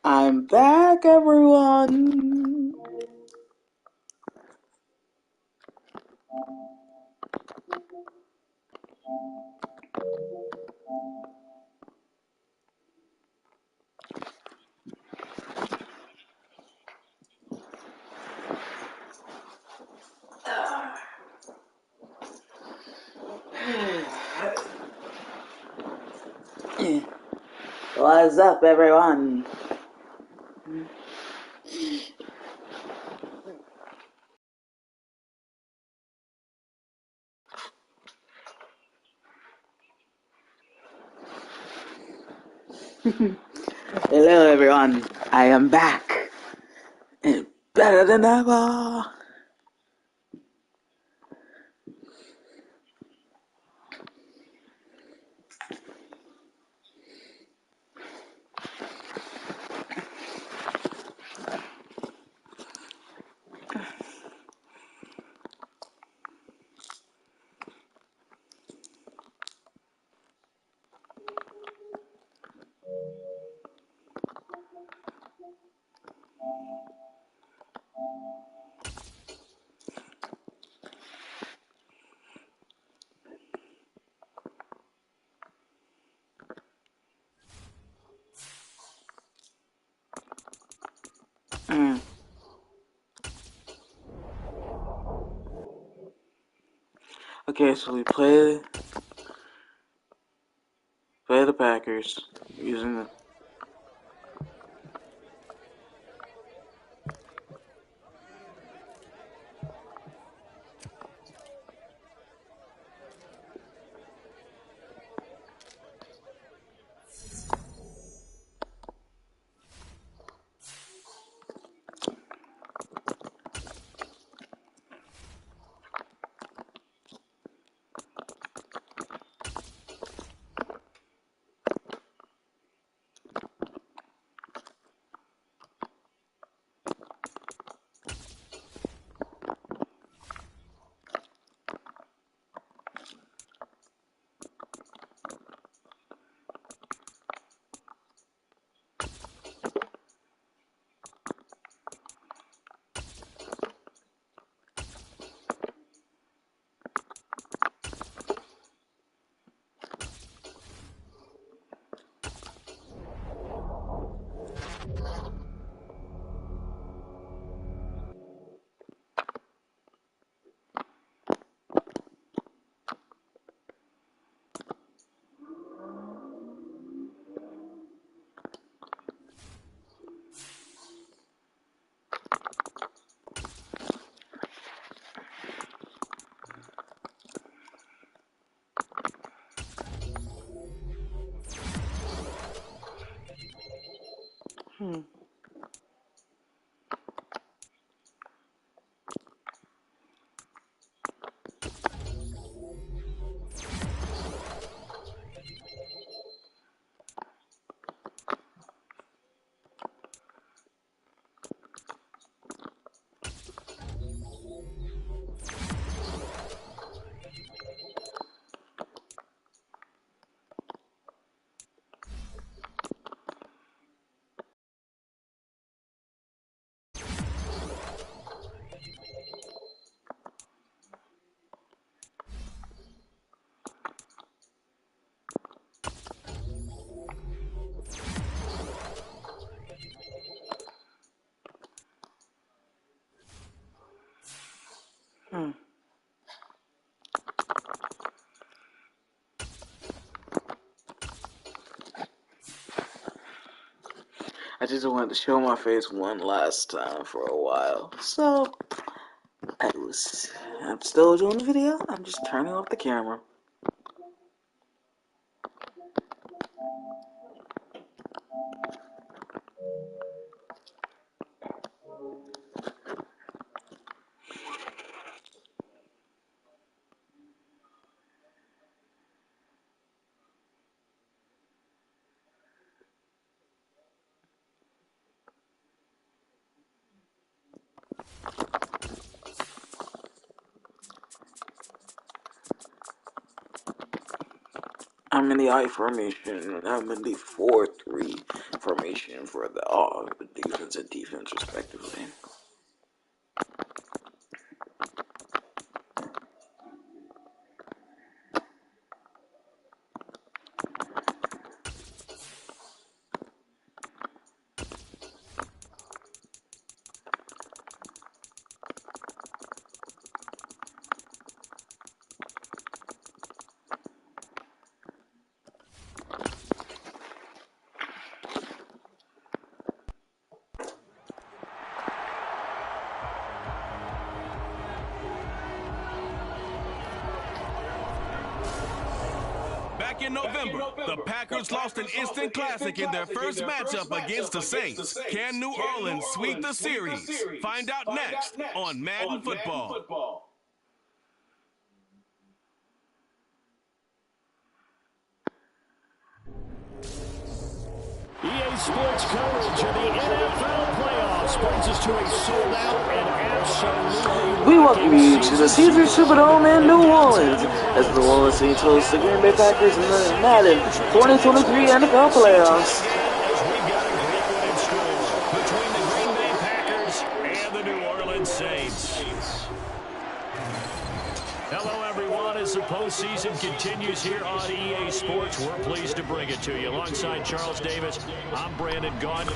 I'm back, everyone. What's up, everyone? Hello, everyone. I am back. And better than ever. Okay, so we play the Packers using the. I just wanted to show my face one last time for a while, so I'm still doing the video. I'm just turning off the camera. I'm in the I formation. I'm in the 4-3 formation for the defense and defense, respectively. Back in November, the Packers lost an instant classic in their first matchup against the Saints. Can New Orleans sweep the series? Find out next on Madden Football. EA Sports coverage of the NFL playoffs brings us to a sold-out and absolutely... We welcome you to the Caesars Superdome in New Orleans as the New Orleans Saints host the Green Bay Packers in the Madden 2023 NFL playoffs. As we've got a great one in store between the Green Bay Packers and the New Orleans Saints. Hello, everyone. As the postseason continues here on EA Sports, we're pleased to bring it to you. Alongside Charles Davis, I'm Brandon Gaughan.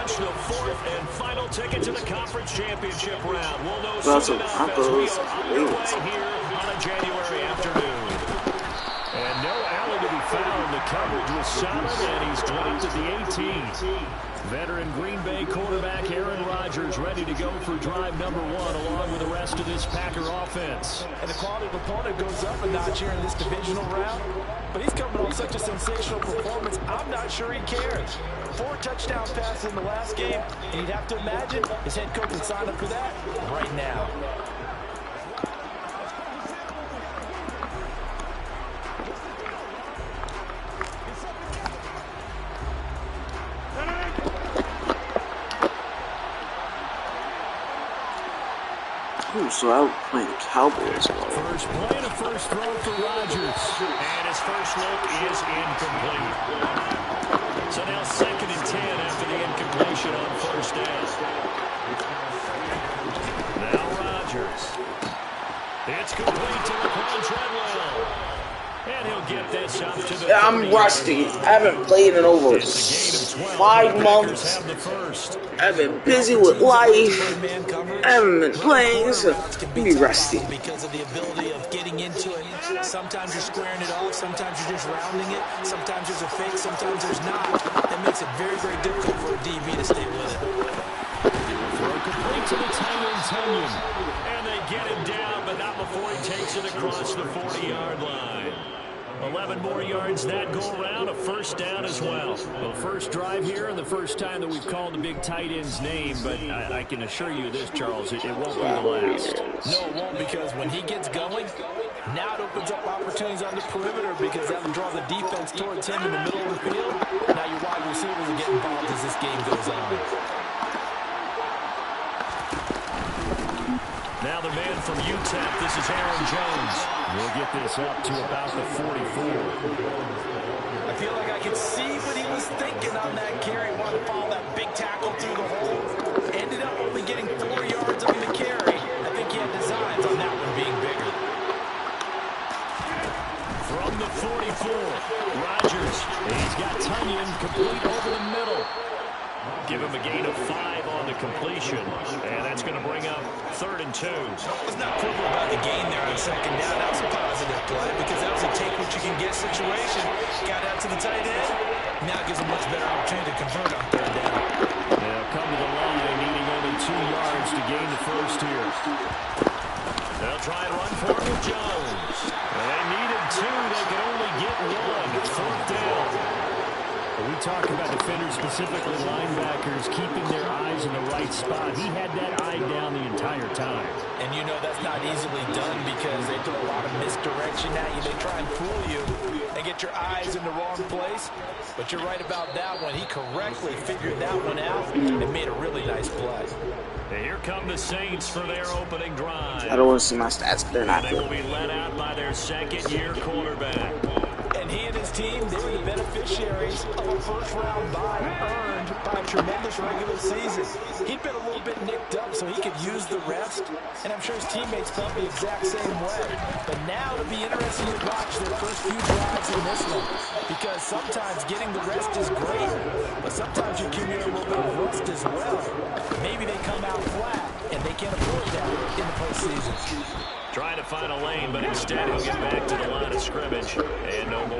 The fourth and final ticket to the conference championship round. We'll know soon enough as we are underway here on a January afternoon. And no alley to be found. The coverage was solid, and he's dropped at the 18. Veteran Green Bay quarterback Aaron Rodgers ready to go for drive number one along with the rest of this Packer offense. And the quality of opponent goes up a notch here in this divisional round. But he's coming on such a sensational performance, I'm not sure he cares. 4 touchdown passes in the last game, and you'd have to imagine his head coach would sign up for that right now. Ooh, so out playing the Cowboys. First play and a first throw for Rodgers. And his first look is incomplete. So now 2nd and 10 after the incompletion on first down. Now Rodgers. It's complete to Laquan Treadwell. And he'll get this up to the... I'm rusty. I haven't played in over 5 months. I've been busy with life. I haven't been playing, so I'm be rusty. Because of the ability of getting into it. Sometimes you're squaring it off, sometimes you're just rounding it, sometimes there's a fake, sometimes there's not. That makes it very, very difficult for a DB to stay with it. Throw complete to the tight end, Tunyon. And they get him down, but not before he takes it across the 40-yard line. 11 more yards that go around, a first down as well. Well, first drive here and the first time that we've called the big tight end's name, but I can assure you this, Charles, it won't be the last. No, it won't, because when he gets going, now it opens up opportunities on the perimeter because that will draw the defense towards him in the middle of the field. Now your wide receivers will get involved as this game goes on. Now the man from UTEP, this is Aaron Jones. We'll get this up to about the 44. I feel like I can see what he was thinking on that carry. Wanted to follow that big tackle through the hole. Ended up only getting 4 yards on the carry. I think he had designs on that one being bigger. From the 44, Rodgers. He's got Tunyon complete over the middle. Give him a gain of 5 on the completion. And that's going to bring up 3rd and 2. It's not quibble about the gain there on 2nd down. That was a positive play because that was a take what you can get situation. Got out to the tight end. Now it gives a much better opportunity to convert on 3rd down. They'll come to the line needing only 2 yards to gain the first here. They'll try and run for it with Jones. Well, they needed 2. They could only get 1. 4th down. We talk about defending defenders, specifically linebackers, keeping their eyes in the right spot. He had that eye down the entire time. And you know that's not easily done because they throw a lot of misdirection at you. They try and fool you and get your eyes in the wrong place. But you're right about that one. He correctly figured that one out and made a really nice play. And here come the Saints for their opening drive. I don't want to see my stats, but they're not They will be led out by their second-year quarterback. And he and his team, they were the beneficiaries of a first-round bye earned by a tremendous regular season. He'd been a little bit nicked up so he could use the rest, and I'm sure his teammates felt the exact same way. But now it'll be interesting to watch their first few drives in this one, because sometimes getting the rest is great, but sometimes you can get a little bit of rust as well. Maybe they come out flat, and they can't afford that in the postseason. Trying to find a lane, but instead he'll get back to the line of scrimmage, and no more.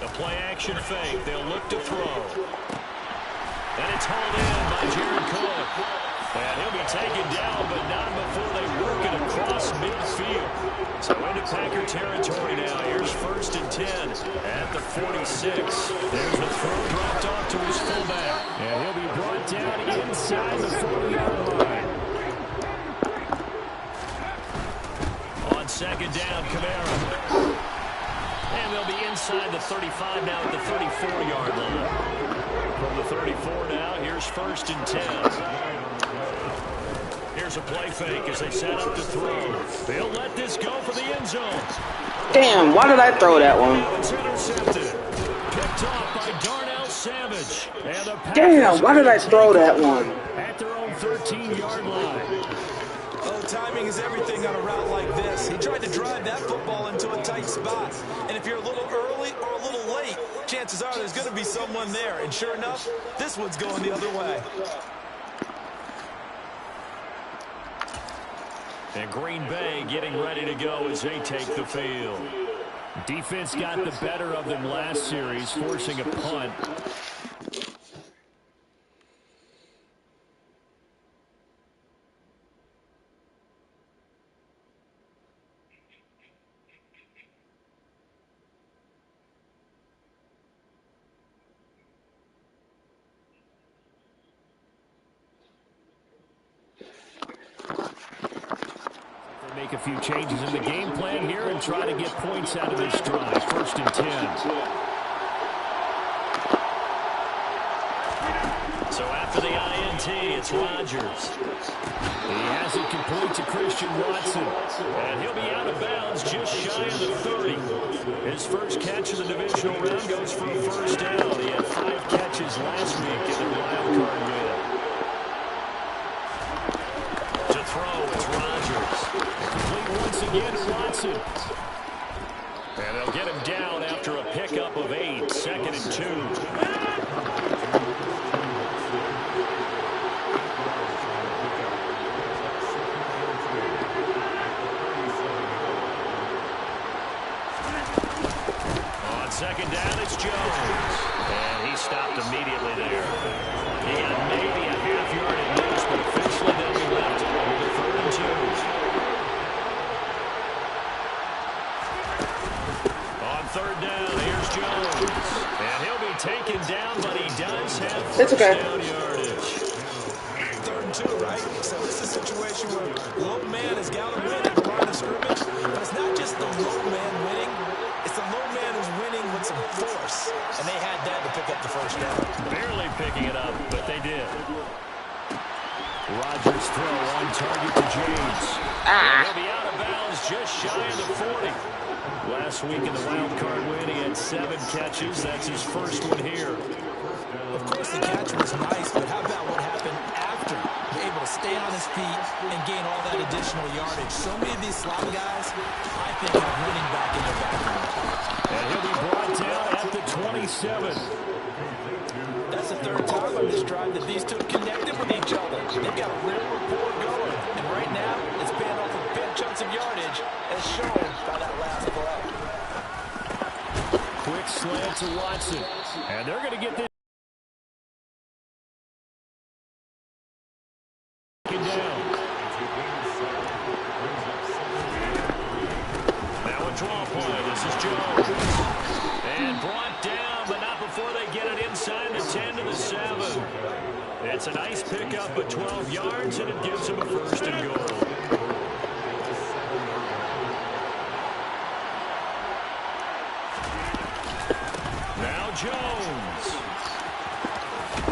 The play-action fake. They'll look to throw. And it's hauled in by Jared Cook. And he'll be taken down, but not before they work it across midfield. So into Packer territory now. Here's 1st and 10 at the 46. There's the throw dropped off to his fullback. And he'll be brought down inside the 40-yard line. On 2nd down, Kamara. And they'll be inside the 35 now at the 34-yard line. From the 34 now, here's 1st and 10. Here's a play fake as they set up to throw. They'll let this go for the end zone. Damn, why did I throw that one? It's intercepted. Picked off by Darnell Savage. And the Damn, why did I throw that one? At their own 13-yard line. Oh, timing is everything on a route like this. He tried to drive that football into a tight spot. And if you're a little early or a little late, chances are there's going to be someone there. And sure enough, this one's going the other way. And Green Bay getting ready to go as they take the field. Defense got the better of them last series, forcing a punt. Make a few changes in the game plan here and try to get points out of this drive. 1st and 10. So after the INT, it's Rodgers. He has it complete to Christian Watson. And he'll be out of bounds just shy of the 30. His first catch of the divisional round goes for a 1st down. He had 5 catches last week in the wild card win. To throw, it's Rodgers. Complete once again to Watson. And they'll get him down after a pickup of 8. 2nd and 2. On 2nd down, it's Jones. And he stopped immediately there. He had maybe a half-yard at most, but officially they'll be left with a 3rd and 2. On 3rd down, here's Jones. And he'll be taken down, but he does have first down yardage. 3rd and 2, right? So this is a situation where low man has got to win at the line of scrimmage. But it's not just the low man winning. It's the low man who's winning with some force. And they had that to pick up the 1st down. Barely picking it up, but they did. Rodgers throw on target to James. He'll be out of bounds just shy of the 40. Last week in the wild card win, he had 7 catches. That's his first one here. Of course, the catch was nice, but how about what happened after? Able to stay on his feet and gain all that additional yardage. So many of these slot guys, I think, have running back in their background. And he'll be brought down at the 27. That's the 3rd time on this drive that these two connected with each other. They've got a real rapport going. And right now, it's paying off with big chunks of yardage, as shown by that last play. Quick slant to Watson. And they're going to get this down. 10-7. It's a nice pickup of 12 yards, and it gives him a 1st and goal. Now Jones.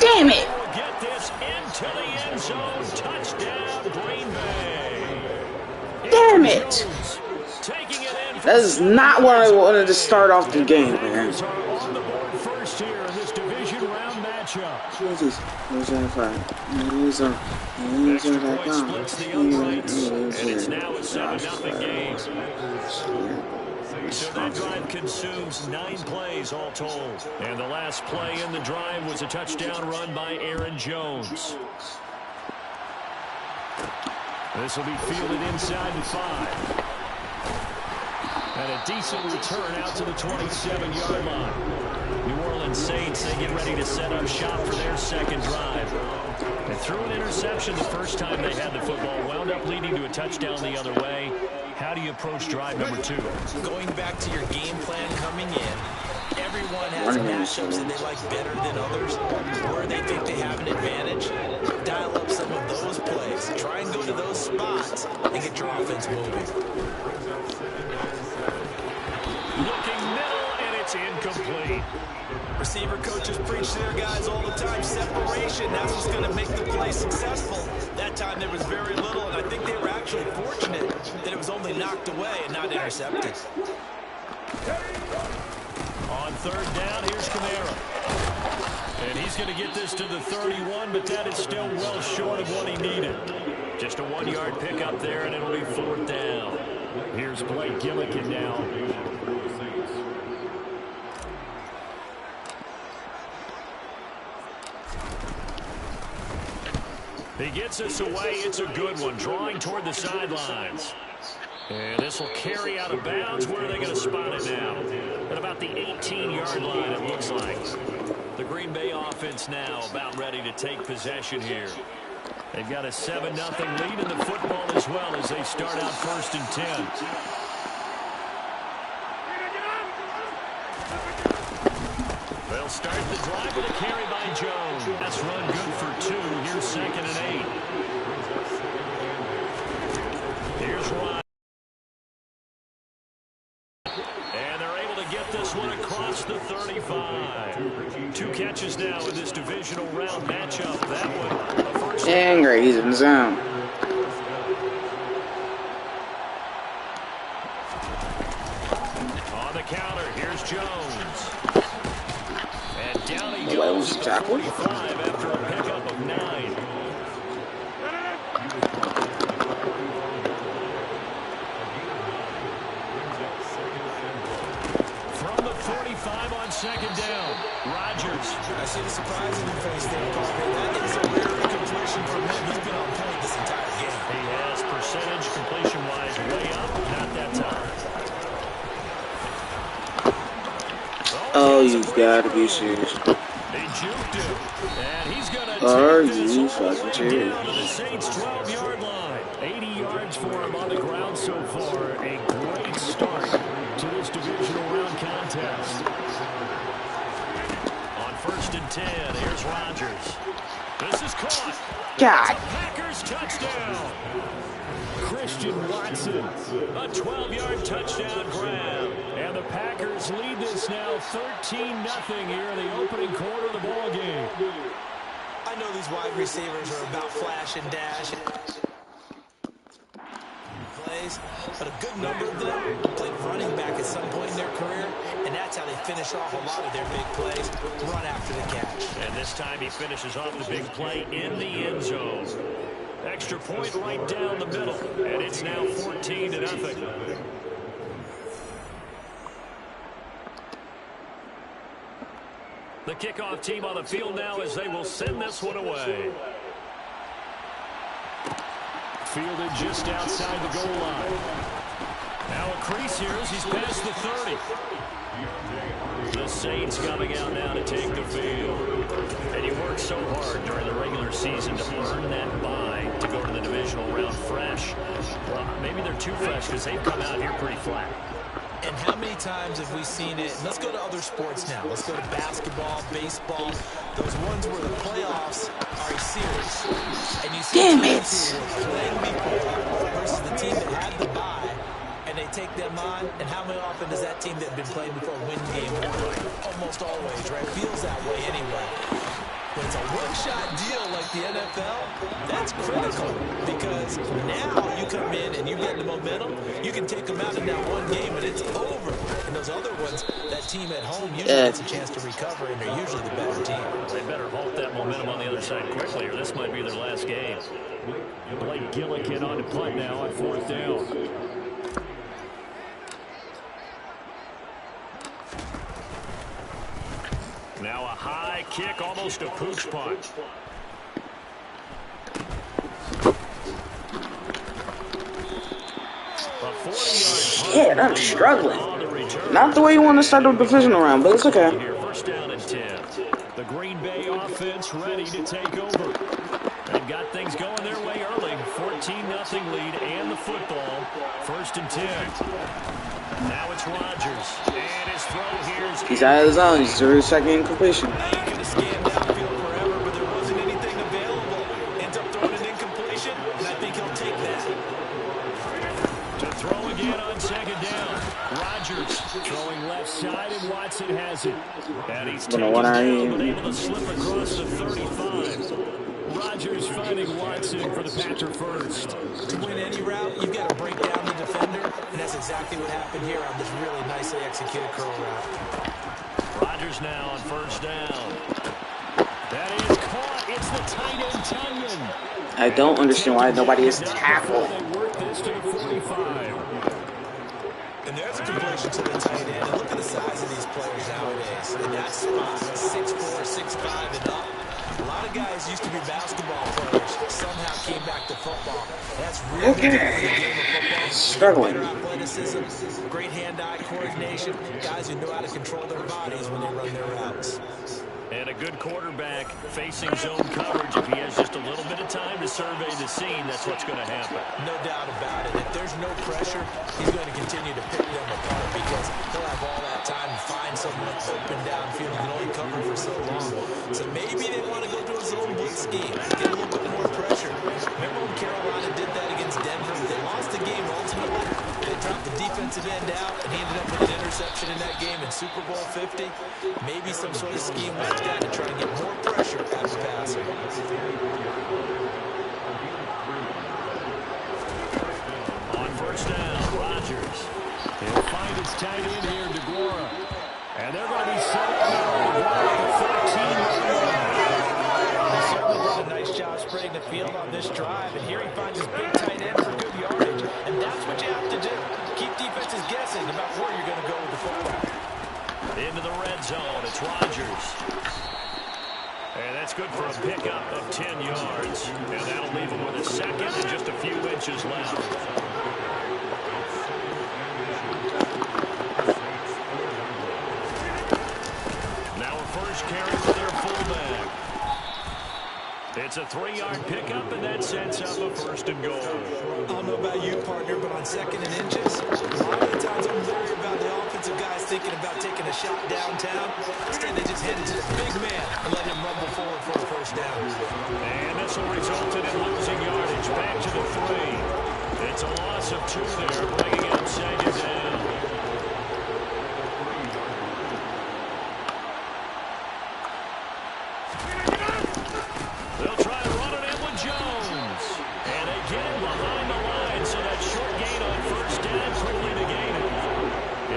Damn it! Get this into the end zone. Touchdown, Green Bay. Damn it! That is not what I wanted to start off the game, man. On the board first here in this division round matchup. Extra point splits the uprights, and it's now a 7-0 game. So that drive consumes 9 plays all told. And the last play in the drive was a touchdown run by Aaron Jones. This will be fielded inside the 5. And a decent return out to the 27-yard line. New Orleans Saints, they get ready to set up shop for their second drive. They threw an interception the first time they had the football, wound up leading to a touchdown the other way. How do you approach drive number 2? Going back to your game plan coming in, everyone has matchups that they like better than others, where they think they have an advantage. Dial up some of those plays. Try and go to those spots and get your offense moving. Looking middle, and it's incomplete. Receiver coaches preach to their guys all the time. Separation, that's what's going to make the play successful. That time there was very little, and I think they were actually fortunate that it was only knocked away and not intercepted. On 3rd down, here's Kamara. And he's going to get this to the 31, but that is still well short of what he needed. Just a 1-yard pickup there, and it'll be 4th down. Here's Blake Gillikin now. He gets us away. It's a good one, drawing toward the sidelines. And this will carry out of bounds. Where are they going to spot it now? At about the 18-yard line, it looks like. The Green Bay offense now about ready to take possession here. They've got a 7-0 lead in the football as well as they start out 1st and 10. They'll start the drive with a carry by Jones. That's run good for 2. Here's 2nd and 8. Here's Ryan. And they're able to get this one across the 35. 2 catches now in this divisional round matchup. That one. Dang, great. He's in the zone. On the counter, here's Jones. And down he goes to 45 after a pickup of 9. From the 45 on 2nd down, Rodgers. I see the surprise in your face there, Parker. That is a rare completion from him. He's been on point this entire game. He has percentage completion-wise way up, not that time. Oh, you gotta be serious. He juked him, and he's gonna Are take this you all the fucking way serious? down to the Saints' 12-yard line. 80 yards for him on the ground so far. A great start to this divisional round contest. On 1st and 10, here's Rodgers. This is caught. God. Packers touchdown. Christian Watson, a 12-yard touchdown grab. And the Packers lead this now 13-0 here in the opening quarter of the ball game. I know these wide receivers are about flash and dash plays, but a good number of them played running back at some point in their career, and that's how they finish off a lot of their big plays, run after the catch. And this time he finishes off the big play in the end zone. Extra point right down the middle, and it's now 14-0. The kickoff team on the field now as they will send this one away. Fielded just outside the goal line. Now a crease here as he's past the 30. The Saints coming out now to take the field. And you work so hard during the regular season to earn that bye to go to the divisional round fresh. Well, maybe they're too fresh because they've come out here pretty flat. And how many times have we seen it? Let's go to other sports now. Let's go to basketball, baseball, those ones where the playoffs are a series. And you see teams who were playing before versus the team that had the bye, and they take them on. And how many often does that team that had been playing before win game one? Almost always, right? Feels that way anyway. When it's a one-shot deal like the NFL, that's critical because now you come in and you get the momentum. You can take them out in that one game and it's over. And those other ones, that team at home usually gets a chance to recover and they're usually the better team. They better halt that momentum on the other side quickly or this might be their last game. Blake Gillikin on to punt now on 4th down. Now a high kick, almost a pooch punt. Shit, I'm struggling. Not the way you want to start the divisional round, but it's okay. First down and 10. The Green Bay offense ready to take over. They've got things going their way early. 14-0 lead and the football. 1st and 10. Now it's Rodgers. And his throw here. He's out of the zone. He's through his second incompletion. Now you could have scanned downfield forever, but there wasn't anything available. Ends up throwing an incompletion, and I think he'll take that. To throw again on 2nd down. Rodgers throwing left side, and Watson has it. And he's taken down, but able to slip across the 35. Rodgers finding Watson for the Packer first. To win any route, you've got to break down the defender, and that's exactly what happened here on this really nicely executed curl route. Rodgers now on 1st down. That is caught. It's the tight end Tunyon. I don't understand why nobody is tackled. They work this to the 45. And there's a completion to the tight end. And look at the size of these players nowadays. In that spot, 6'4", 6'5", and up. A lot of guys used to be basketball players, somehow came back to football. That's really good for the game of football. Struggling. Better athleticism, great hand-eye coordination, guys who know how to control their bodies when they run their routes. And a good quarterback facing zone coverage. If he has just a little bit of time to survey the scene, that's what's going to happen. No doubt about it. If there's no pressure, he's going to continue to pick them apart because he'll have all that time to find someone open downfield. You can only cover for so long. So maybe they want to go to a zone blitz scheme, get a little bit more pressure. Remember when Carolina did that against Denver? They lost the game ultimately. They dropped the defensive end out, and he ended up with an interception in that game in Super Bowl 50. Maybe some sort of scheme like that to try and get more pressure at the passer. On 1st down, Rodgers. He'll find his tight end here, DeGuara. And they're going to be set up now. 14. He certainly did a nice job spreading the field on this drive, and here he finds his big tight end for good yardage. And that's what you have to do. Keep defenses guessing about where you're going to go with the football. Into the red zone, it's Rodgers. And that's good for a pickup of 10 yards. And that'll leave him with a second and just a few inches left. Now a first carry for their fullback. It's a 3-yard pickup, and that sets up a 1st and goal. I don't know about you, partner, but on 2nd and inches, a lot of the times I'm worried about the offensive guys thinking about taking a shot downtown. Instead, they just head into the big man and let him rumble forward for a 1st down. And this will result in losing yardage back to the 3. It's a loss of 2 there, bringing up 2nd down. They'll try to run it in with Jones. And they get him behind the line, so that short gain on 1st down quickly negated.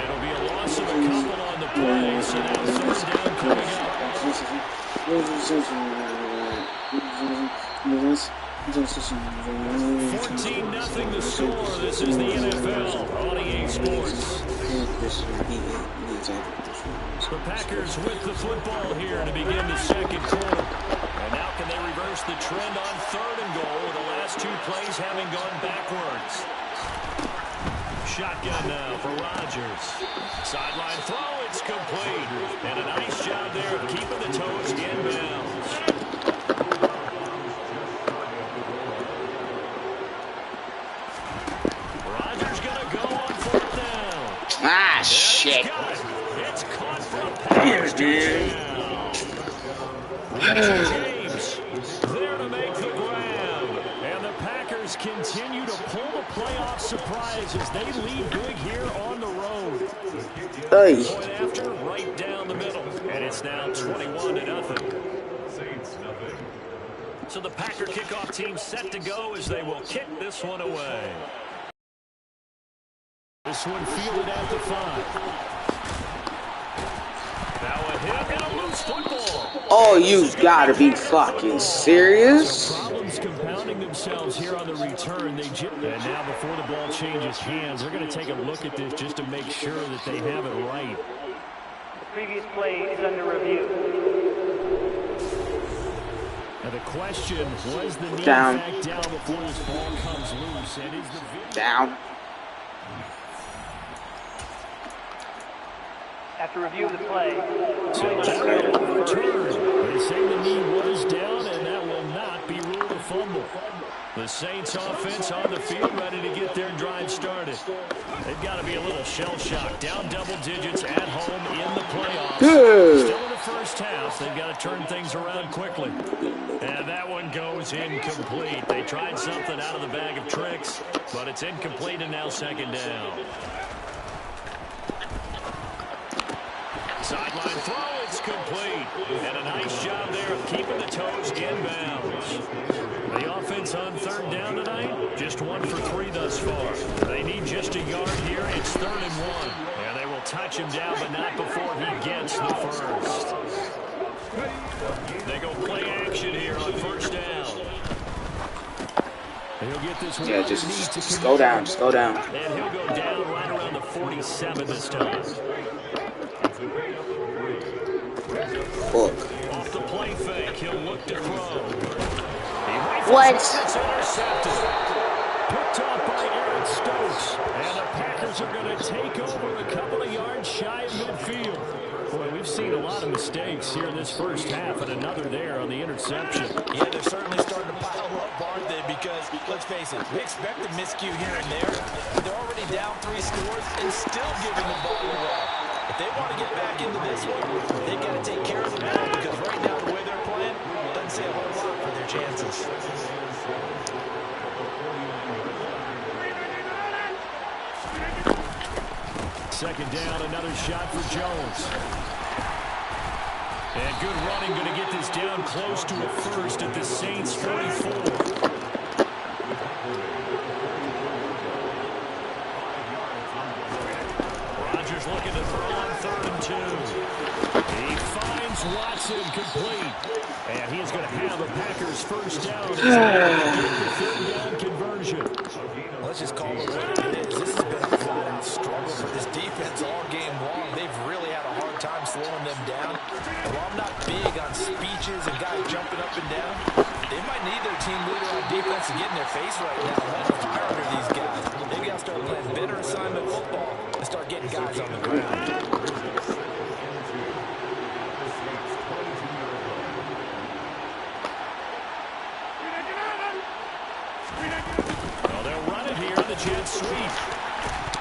It'll be a loss of a couple on the play, so now 3rd down coming up. 14-0 the score. This is the NFL on EA Sports. The Packers with the football here to begin the 2nd quarter. And now can they reverse the trend on 3rd and goal with the last 2 plays having gone backwards? Shotgun now for Rodgers. Sideline throw, it's complete. And a nice job there of keeping the toes inbounds. Rodgers going to go on 4th down. James there to make the grab. And the Packers continue to pull the playoff surprise as they lead big here on the road. Hey. Point after, right down the middle. And it's now 21-0. So the Packer kickoff team set to go as they will kick this one away. This one fielded at the 5. Now a hit and a loose football. Oh, you gotta be fucking serious? Problems compounding themselves here on the return. And now before the ball changes hands, they're going to take a look at this just to make sure that they have it right. The previous play is under review. Now the question, was the knee down back down before this ball comes loose? And is the down. After review of the play, they say the knee was down, and that will not be ruled a fumble. The Saints offense on the field, ready to get their drive started. They've got to be a little shell-shocked. Down double digits at home in the playoffs. Still in the first half. They've got to turn things around quickly. And that one goes incomplete. They tried something out of the bag of tricks, but it's incomplete and now second down. Sideline throw, it's complete. And a nice job there of keeping the toes inbounds. The offense on third down tonight, just 1 for 3 thus far. They need just a yard here. It's 3rd and 1. And they will touch him down, but not before he gets the first. They go play action here on first down. He'll get this one. Yeah, just go down. Just go down. And he'll go down right around the 47 this time. Look. Off the play fake, he'll look to throw. What? It's intercepted. Picked off by Eric Stokes. And the Packers are going to take over a couple of yards shy of midfield. Boy, we've seen a lot of mistakes here in this first half, and another there on the interception. Yeah, they're certainly starting to pile up, aren't they? Because, let's face it, we expect a miscue here and there. But they're already down 3 scores and still giving the ball away. If they want to get back into this one, they've got to take care of the ball, because right now the way they're playing doesn't say a whole lot for their chances. Second down, another shot for Jones. And good running, going to get this down close to a first at the Saints 44. Rodgers looking to throw on 3rd and 2. He finds Watson complete. And he is going to have a Packers first down as they get the 3rd down conversion. Let's just call it what it is. This has been a flat-out struggle for this defense all game long. They've really had a hard time slowing them down. And while I'm not big on speeches and guys jumping up and down, they might need their team leader on defense to get in their face right now. Let the fire under these guys. They've got to start playing better assignment football and start getting guys on the ground. Jet sweep.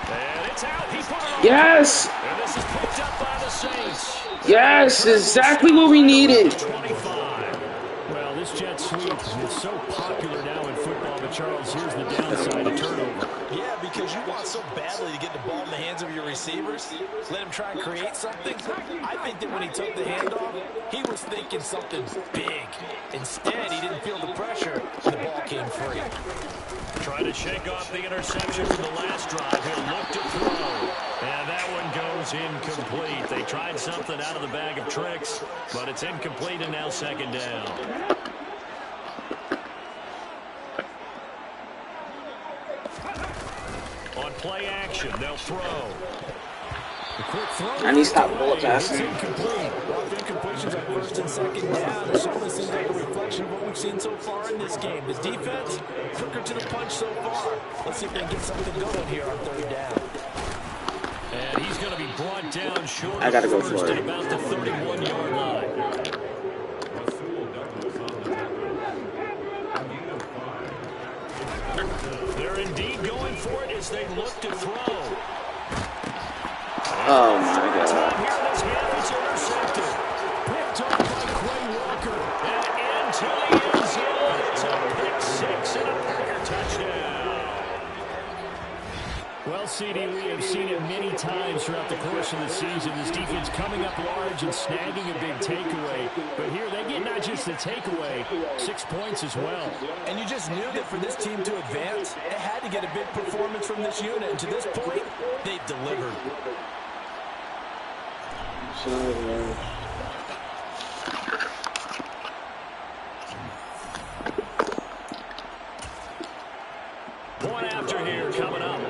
And it's out. He put it on. Yes. And this is picked up by the Saints. Yes, exactly what we needed. 25. Well, this jet sweep is so popular now in football, but Charles, here's the downside of turnover. Yeah, because you want so badly to get the ball in the hands of your receivers, let him try and create something. I think that when he took the handoff, he was thinking something big. Instead, he didn't feel the pressure, and the ball came free. Trying to shake off the interception from the last drive. He'll look to throw. And that one goes incomplete. They tried something out of the bag of tricks, but it's incomplete and now second down. On play action, they'll throw. I need to stop bullet passing. Incompletions on 1st and 2nd down. It certainly seems like a reflection of what we've seen so far in this game. The defense, quicker to the punch so far. Let's see if they can get something going here on 3rd down. And he's going to be brought down short. I gotta go for it. At about the 31-yard line. They're indeed going for it as they look to throw. Oh my God. Here in this half, it's intercepted. Picked off by Quay Walker. CD, we have seen it many times throughout the course of the season. This defense coming up large and snagging a big takeaway. But here they get not just the takeaway, 6 points as well. And you just knew that for this team to advance, it had to get a big performance from this unit. And to this point, they've delivered. Point after here coming up.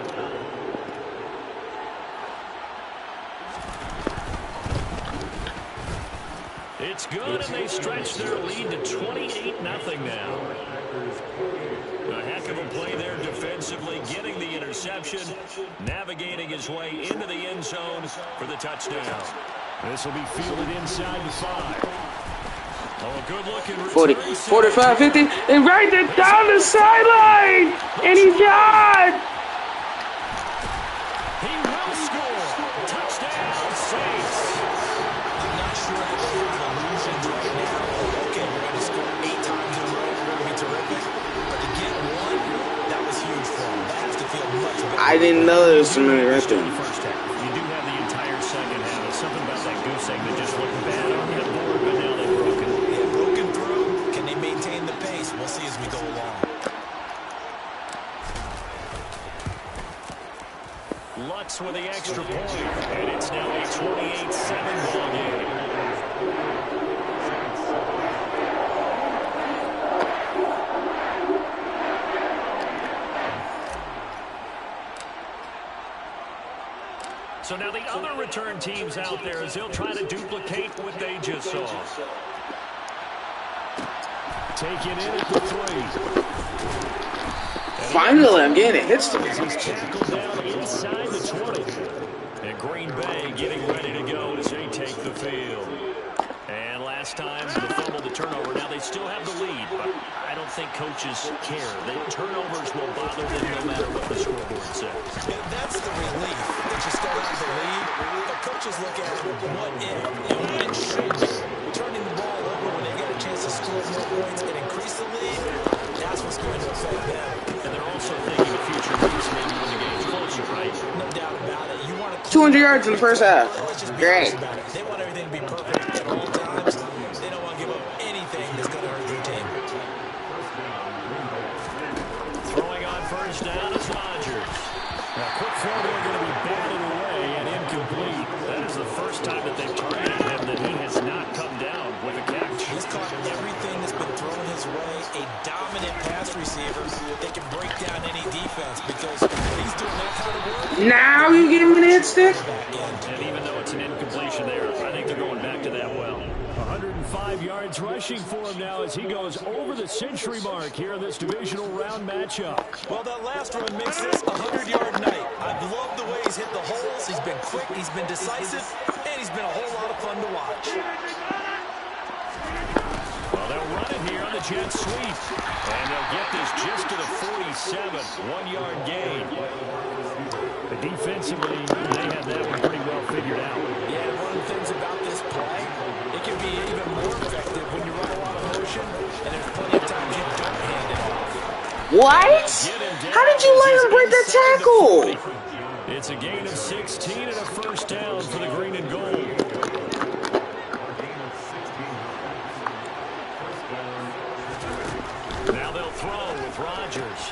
It's good, and they stretch their lead to 28-0 now. A heck of a play there defensively, getting the interception, navigating his way into the end zone for the touchdown. This will be fielded inside the 5. Oh, good looking 40, 45, 50, and right there down the sideline, and he's got. He will score. Touchdown, Saints. I'm not sure if there's illusions right now. Okay, we're going to score 8 times in a row. We're going to be terrific. But to get one, that was huge for him. That has to feel much better. I didn't know there was so many right there. First half. You do have the entire second half. There's something about that goose egg that just looked bad on the board, but now they've broken. Yeah, broken through. Can they maintain the pace? We'll see as we go along. Lutz with the extra point, and it's now a 28-7 ball game. So now the other return teams out there as they'll try to duplicate what they just saw. Take it in at the 3. Finally, I'm getting a hit stick. He's tackled down inside the 20. And Green Bay getting ready to go as they take the field. And last time, the fumble, the turnover. Now they still have the lead, but I don't think coaches care. The turnovers will bother them no matter what the scoreboard says. Yeah, that's the relief that you still have the lead. But coaches look at what if and what it should be. Turning the ball over when they get a chance to score more points and increase the lead, that's what's going to affect them. And they're also thinking of future weeks, maybe when the game's closer, right? No doubt about it. You want to 200 yards in the first half. Great. They want everything to be perfect at all times. They don't want to give up anything that's going to hurt their team. Throwing on first down is Rodgers. Now, quick throw there going to be batted away and incomplete. That is the first time that they've targeted him that he has not come down with a catch. He's caught everything that's been thrown his way. A dominant pass receiver that can break down any defense because he's doing that kind of work. Now you get him with a hit stick? And even though it's an incompletion there, I think they're going back to that well. 105 yards rushing for him now as he goes over the century mark here in this divisional round matchup. Well, that last run makes this a 100-yard night. I've loved the way he's hit the holes. He's been quick, he's been decisive, and he's been a whole lot of fun to watch. Well, they'll run it here on the jet sweep. And they'll get this just to the 47, 1-yard gain. But defensively, they have that one pretty well figured out. Yeah, one of the things about this play, it can be even more effective when you run a lot of motion, and there's plenty of times you don't hand it off. What? How did you let him break that tackle? It's a gain of 16 and a first down for the green and gold. Now they'll throw with Rodgers.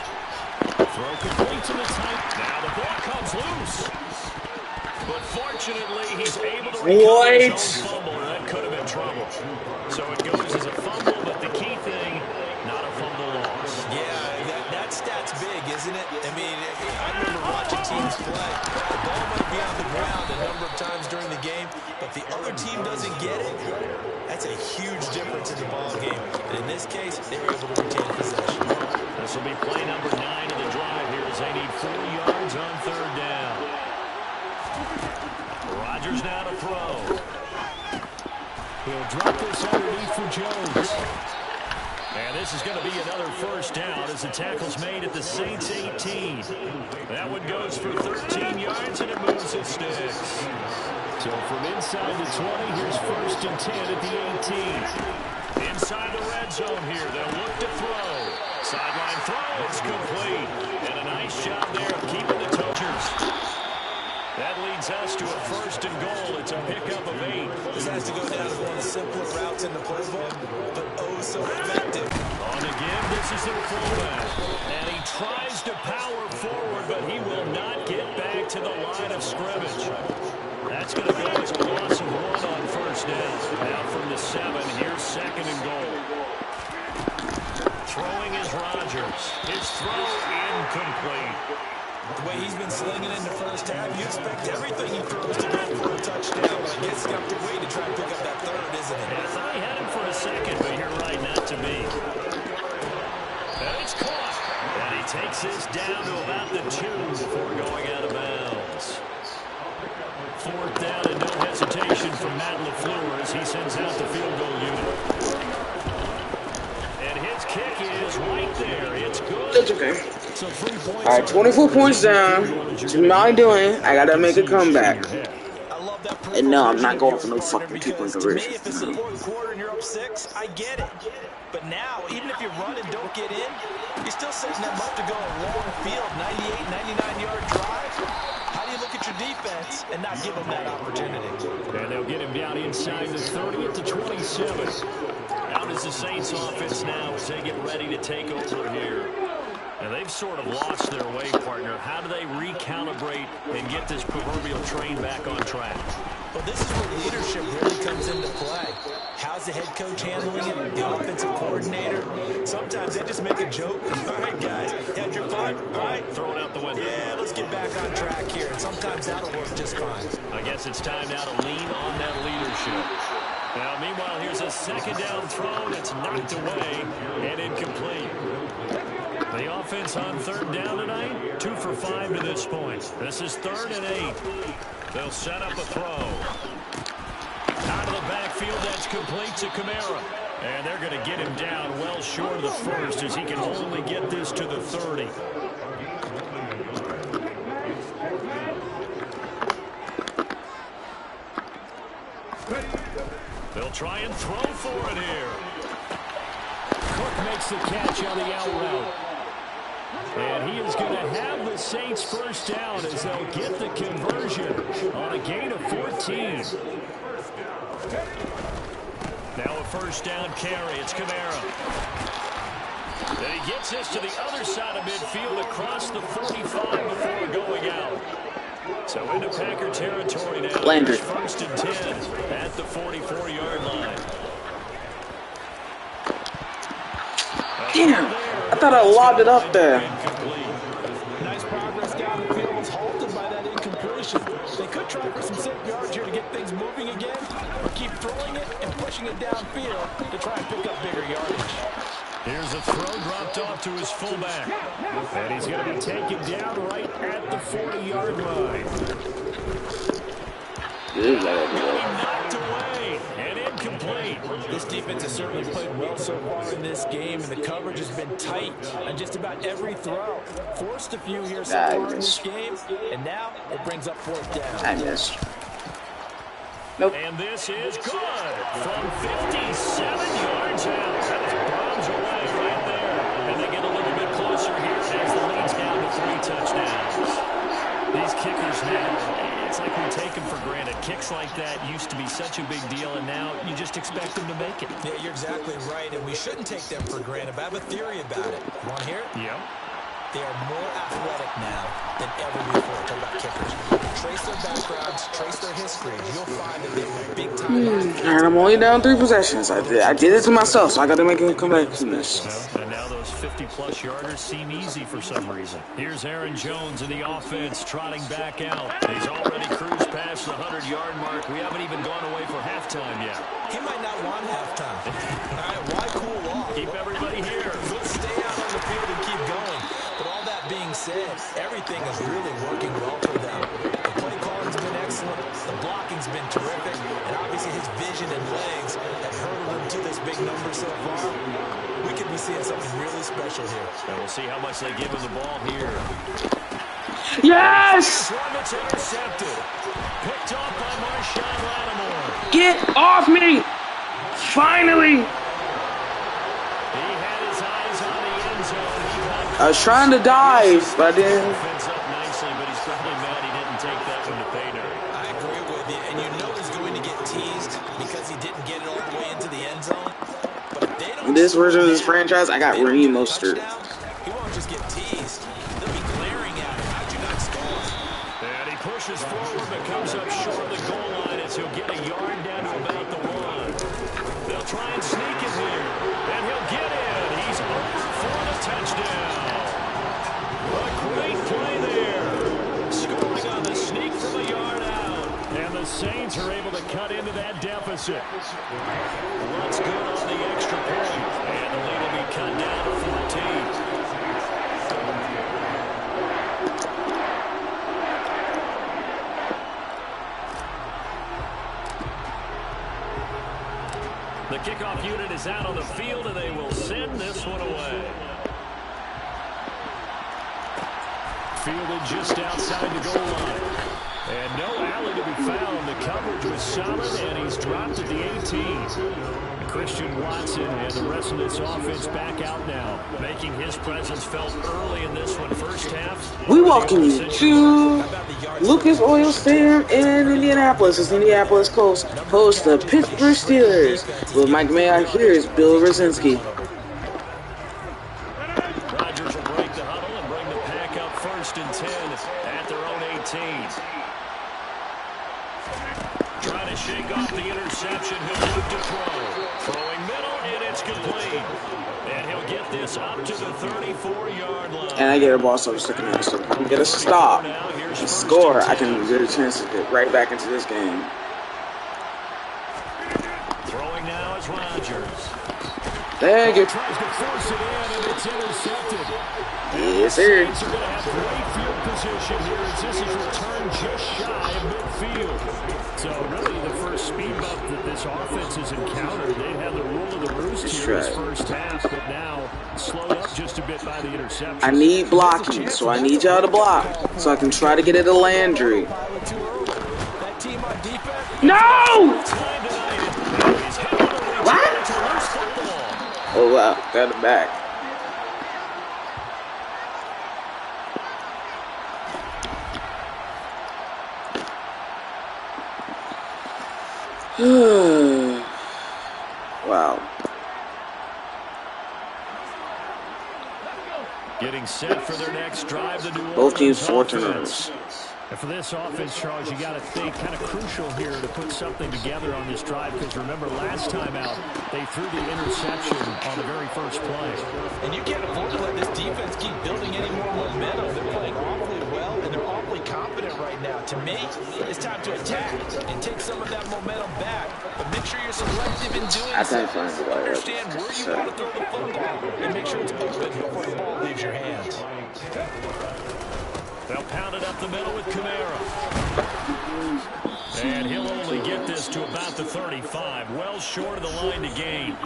Throw complete to the tight. Now the ball comes loose. But fortunately, he's able to recover his own fumble, and that could have been trouble. So it goes as a fumble, but the key thing, not a fumble loss. Yeah, that stat's big, isn't it? I mean, I remember watching teams play. The ball might be on the ground a number of times during the game, but the other team doesn't get it. That's a huge difference in the ball game. And in this case, they were able to retain possession. This will be play number 9 of the drive here as they need 4 yards on third down. Rodgers now to throw. He'll drop this underneath for Jones. And this is going to be another first down as the tackle's made at the Saints 18. That one goes for 13 yards and it moves its sticks. So from inside the 20, here's first and 10 at the 18. Inside the red zone here, they'll look to throw. Sideline throw, it's complete. And a nice job there of keeping the toe. That leads us to a 1st and goal. It's a pickup of 8. This has to go down as one of the simpler routes in the playbook, but oh so effective. On the give, this is their fullback. And he tries to power forward, but he will not get back to the line of scrimmage. That's going to go as a loss of 1 on 1st down. Now from the 7, here's 2nd and goal. Throwing is Rodgers. His throw incomplete. The way he's been slinging in the first half, you expect everything he throws to go for a touchdown. But I guess he's got to wait to try and pick up that 3rd, isn't it? I thought he had him for a second, but you're right, not to me. And it's caught. And he takes this down to about the 2 before going out of bounds. 4th down and no hesitation from Matt LaFleur as he sends out the field goal unit. And his kick is right there. It's good. That's okay. Alright, 24 points down. It's my doing. I gotta make a comeback. And no, I'm not going for no fucking 2-point conversion. If it's the 4th quarter and you're up 6, I get it. But now, even if you run and don't get in, you're still setting them up to go a long field, 98, 99-yard drive. How do you look at your defense and not give them that opportunity? And they'll get him down inside the 30 at the 27. Out is the Saints offense now as they get ready to take over here. And they've sort of lost their way, partner. How do they recalibrate and get this proverbial train back on track? Well, this is where leadership really comes into play. How's the head coach handling it? The offensive coordinator? Sometimes they just make a joke. All right, guys, had your fun? All right, throw it out the window. Yeah, let's get back on track here. And sometimes that'll work just fine. I guess it's time now to lean on that leadership. Now, meanwhile, here's a 2nd down throw that's knocked away and incomplete. The offense on 3rd down tonight, 2 for 5 to this point. This is 3rd and 8. They'll set up a throw. Out of the backfield, that's complete to Kamara. And they're going to get him down well short of the 1st as he can only get this to the 30. They'll try and throw for it here. Cook makes the catch on the out route. And he is going to have the Saints 1st down as they'll get the conversion on a gain of 14. Now a 1st down carry. It's Kamara. And he gets this to the other side of midfield across the 45 before going out. So into Packer territory now. Landry. 1st and 10 at the 44-yard line. Damn, I thought I lobbed it up there. Nice progress down the field was halted by that incompletion. They could try for some safe yards here to get things moving again, or keep throwing it and pushing it downfield to try and pick up bigger yardage. Here's a throw dropped off to his fullback. And he's going to be taken down right at the 40-yard line. Knocked away and incomplete. This defense has certainly played well so far in this game, and the coverage has been tight on just about every throw. Forced a few here so far in this game, and now it brings up 4th down. I missed. Nope. And this is good from 57 yards out. That is bombs away right there. And they get a little bit closer here as the lead's down to 3 touchdowns. These kickers now, it's like we take them for granted. Kicks like that used to be such a big deal, and now you just expect them to make it. Yeah, you're exactly right, and we shouldn't take them for granted, but I have a theory about it. You want to hear it? Yeah. They are more athletic now than ever before. Talk about kickers. Trace their backgrounds, trace their histories. You'll find that they were big time. And I'm only down 3 possessions. I did it to myself, so I got to make him come back from this. And now those 50-plus yarders seem easy for some reason. Here's Aaron Jones in the offense trotting back out. He's already cruised past the 100-yard mark. We haven't even gone away for halftime yet. He might not want halftime. All right, why cool off? Keep everybody here. Let's stay out on the field and keep going. But all that being said, everything is really working well for them. The play calling's been excellent, the blocking's been terrific, and obviously his vision and legs have hurdled him to this big number so far. We could be seeing something really special here. And we'll see how much they give him the ball here. Yes! One that's intercepted. Picked off by Marshawn Lattimore. Get off me! Finally! I was trying to dive, but I didn't. Up nicely, but he's probably In this version of this franchise, I got Raheem Mostert. He won't just get teased. They'll be glaring at him. How'd you not score? And he pushes forward but comes up short of the goal line as he'll get a yard down to about the 1. They'll try and sneak it here. And he'll get in. He's over for the touchdown. A great play there. Scoring on the sneak from a yard out. And the Saints are able to cut into that deficit. What's good on the extra point. And the lead will be cut down to 14. The kickoff unit is out on the field, and they will send this one away. Fielded just outside the goal line. And no alley to be found. The coverage was solid, and he's dropped at the 18. Christian Watson and the rest of this offense back out now, making his presence felt early in this one. First half. We welcome you to Lucas Oil Stadium in Indianapolis. As Indianapolis Colts host the Pittsburgh Steelers. With Mike Mayock, here is Bill Rosinski. Rodgers will break the huddle and bring the pack up 1st and 10 at their own 18. Trying to shake off the interception. He'll look to throw. Throwing middle, and it's complete. And he'll get this up to the 34-yard line. And I get a ball, so I'm sticking out. So I can get a stop and score. I can get a chance to get right back into this game. Throwing now is Rodgers. Thank you. Tries to force it in, and it's intercepted. Yes, sir. Saints are going to have great field position here as this is returned just shy of midfield. So really the first speed bump that this offense has encountered, they had the rule of the roost here in this first half, but now slowed up just a bit by the interception. I need blocking, so I need y'all to block so I can try to get it to Landry. No! What? Oh wow, got it back. Wow. Getting set for their next drive. Both teams 4 turnovers. And for this offense, Charles, you got to think kind of crucial here to put something together on this drive, because remember last time out they threw the interception on the very first play. And you can't afford to let this defense keep building any more momentum. They're playing awfully well, and they're awfully confident right now. To me, it's time to attack and take some of that momentum back. But make sure you're selective in doing so. Understand where you want to throw the football and make sure it's open before the ball leaves your hands. They'll pound it up the middle with Kamara. And he'll only get this to about the 35, well short of the line to gain.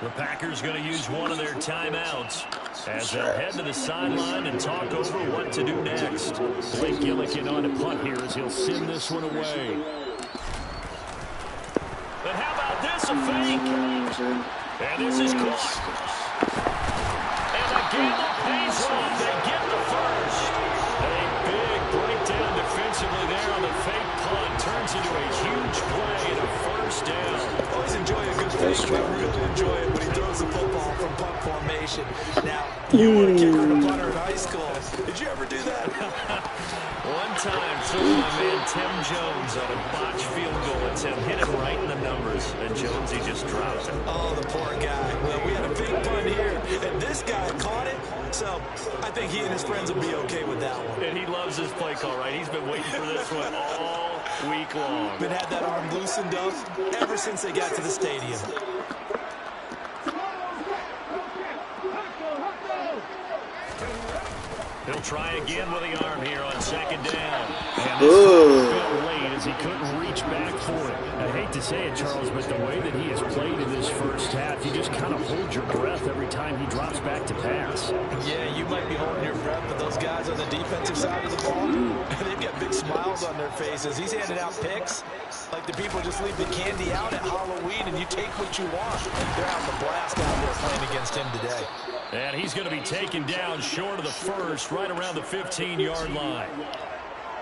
The Packers going to use one of their timeouts as they'll head to the sideline and talk over what to do next. Blake Gillikin on to punt here as he'll send this one away. But how about this, a fake? And this is caught. And the gamble pays off. They get the first. A big breakdown defensively there on the fake punt. Turns into a huge play and a first down. Always enjoy a good fake, but really enjoy it when he throws the football from punt formation. Now, you were a kicker and a punter in high school. Did you ever do that? One time, took my man Tim Jones on a botched field goal attempt, hit him right in the numbers, and Jonesy just dropped him. Oh, the poor guy. Well, we had a big punt here, and this guy caught it, so I think he and his friends will be okay with that one. And he loves his play call, right? He's been waiting for this one all week long. Been had that arm loosened up ever since they got to the stadium. He'll try again with the arm here on second down. And this felt late as he couldn't reach back for it. I hate to say it, Charles, but the way that he has played in this first half, you just kind of hold your breath every time he drops back to pass. Yeah, you might be holding your breath, but those guys on the defensive side of the ball, they've got big smiles on their faces. He's handing out picks like the people just leave the candy out at Halloween and you take what you want. They're having a blast out there playing against him today. And he's going to be taken down short of the first, right around the 15-yard line.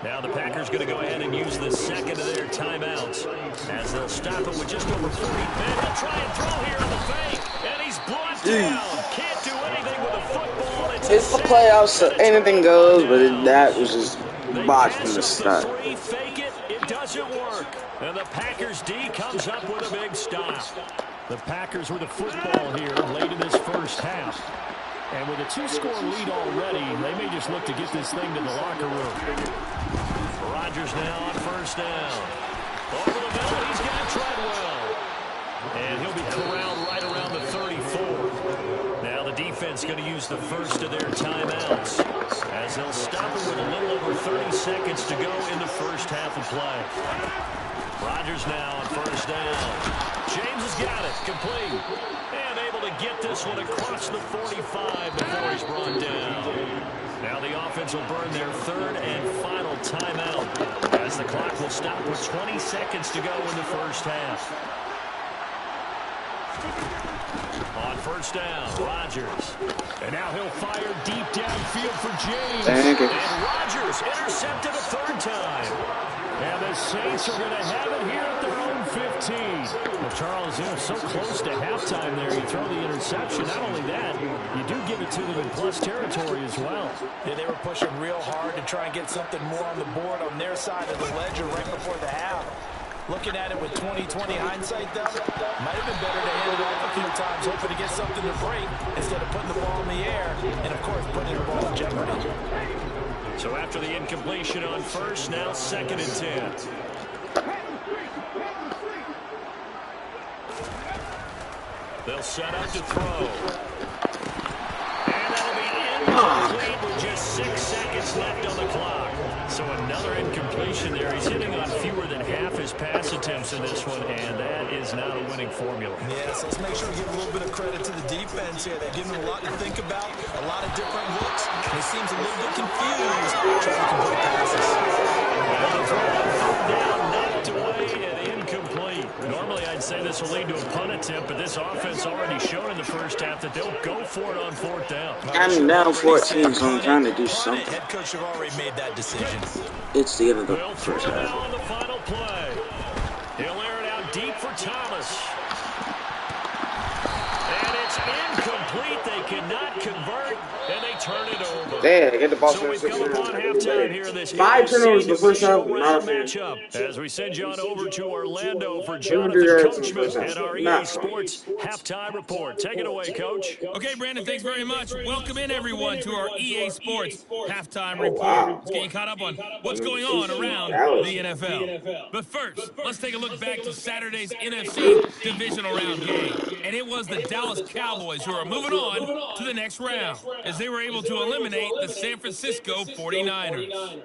Now the Packers going to go ahead and use the second of their timeouts as they'll stop it with just over 40 men. He'll try and throw here on the fake, and he's Can't do anything with the football. It's the playoffs, so anything goes, but that was just botched from the start. Fake it, it doesn't work. And the Packers D comes up with a big stop. The Packers with the football here late in this first half. And with a 2-score lead already, they may just look to get this thing to the locker room. Rodgers now on first down. Over the middle, he's got Treadwell. And he'll be corralled right around the 34. Now the defense going to use the first of their timeouts, as they'll stop it with a little over 30 seconds to go in the first half of play. Rodgers now on first down. James has got it, complete. And able to get this one across the 45 before he's brought down. Now the offense will burn their third and final timeout, as the clock will stop with 20 seconds to go in the first half. On first down, Rodgers. And now he'll fire deep downfield for James. Thank you. And Rodgers intercepted a third time. And the Saints are going to have it here at their own 15. Well, Charles, so close to halftime there. You throw the interception. Not only that, you do give it to them in plus territory as well. Yeah, they were pushing real hard to try and get something more on the board on their side of the ledger right before the half. Looking at it with 20/20 hindsight, though, might have been better to hand it off a few times, hoping to get something to break instead of putting the ball in the air and, of course, putting the ball in jeopardy. So after the incompletion on first, now 2nd and 10. They'll set up to throw. And that'll be incomplete with just 6 seconds left on the clock. So another incompletion there. He's hitting on fewer than half his pass attempts in this one, and that is not a winning formula. Yeah, so let's make sure we give a little bit of credit to the defense here. They're giving him a lot to think about, a lot of different looks. He seems a little bit confused trying to complete passes. And the throw on third down, knocked away and incomplete. Normally I'd say this will lead to a punt attempt, but this offense already showed in the first half that they'll go for it on 4th down. I'm down 14, so I'm trying to do something. Head coach have already made that decision. It's the end of the They'll first throw half. now on the final play. He'll air it out deep for Thomas. And it's incomplete. They cannot convert, and they turn it over. Damn, get the ball So we've come upon halftime here in this 5 turnovers the first half, divisional not round fair. matchup. As we send you on over to Orlando for Jonathan 200 yards in the Coachman first half. and our EA Not Sports halftime report. Take it away, Coach. Okay, Brandon, thanks very much. Welcome in, everyone, to our EA Sports halftime report. wow. Let's get you caught up on what's going on around the NFL. But first, let's take a look back to Saturday's NFC divisional round game. And it was the Dallas Cowboys who are moving on to the next round, as they were able to eliminate the San Francisco 49ers.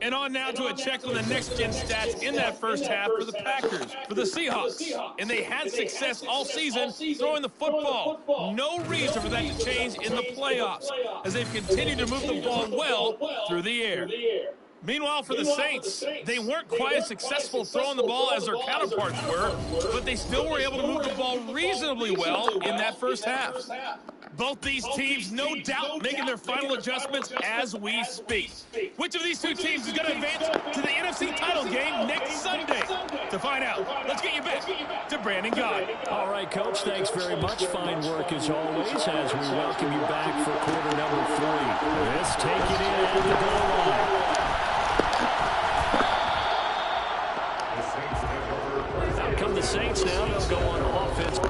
And on now to a check on the next-gen stats in that first half for the Packers, for the Seahawks. And they had success all season throwing the football. No reason for that to change in the playoffs, as they've continued to move the ball well through the air. Meanwhile, for the Saints, they weren't quite as successful throwing the ball as their counterparts were, but they still were able to move the ball reasonably well in that first half. Both these teams, no doubt, making their final adjustments as we speak. Which of these two teams is going to advance to the NFC title game next Sunday? To find out, let's get you back to Brandon Guy. All right, Coach, thanks very much. Fine work as always as we welcome you back for quarter number 3. Let's take it in at the goal line. Out come the Saints now. They'll go on offense.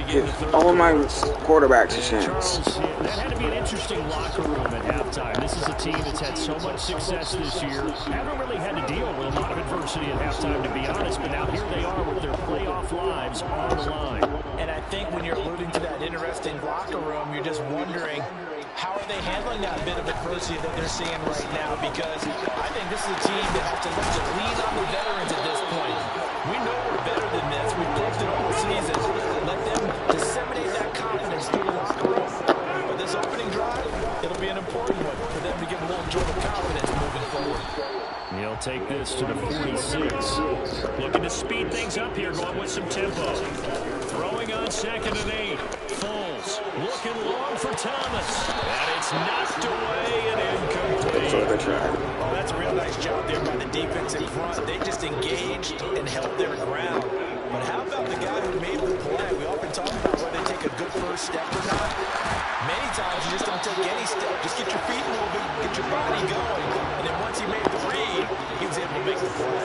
Give all my quarterbacks a chance. Charles, that had to be an interesting locker room at halftime. This is a team that's had so much success this year. Haven't really had to deal with a lot of adversity at halftime, to be honest, but now here they are with their playoff lives on the line. And I think when you're alluding to that interesting locker room, you're just wondering, how are they handling that bit of adversity that they're seeing right now? Because I think this is a team that has to look to lean on the veterans at this point. We know we're better than this. We've proved it all season. Let them disseminate that confidence through the locker room. But this opening drive, it'll be an important one for them to give a little jolt of confidence moving forward. He'll take this to the 46. Looking to speed things up here, going with some tempo. Throwing on 2nd and 8. Foles looking long for Thomas. And it's knocked away that try. Oh, that's a real nice job there by the defense in front. They just engaged and held their ground. But how about the guy who made the play? We often talk about whether they take a good first step or not. Many times you just don't take any step. Just get your feet moving, get your body going. And then once he made the read, he was able to make the play.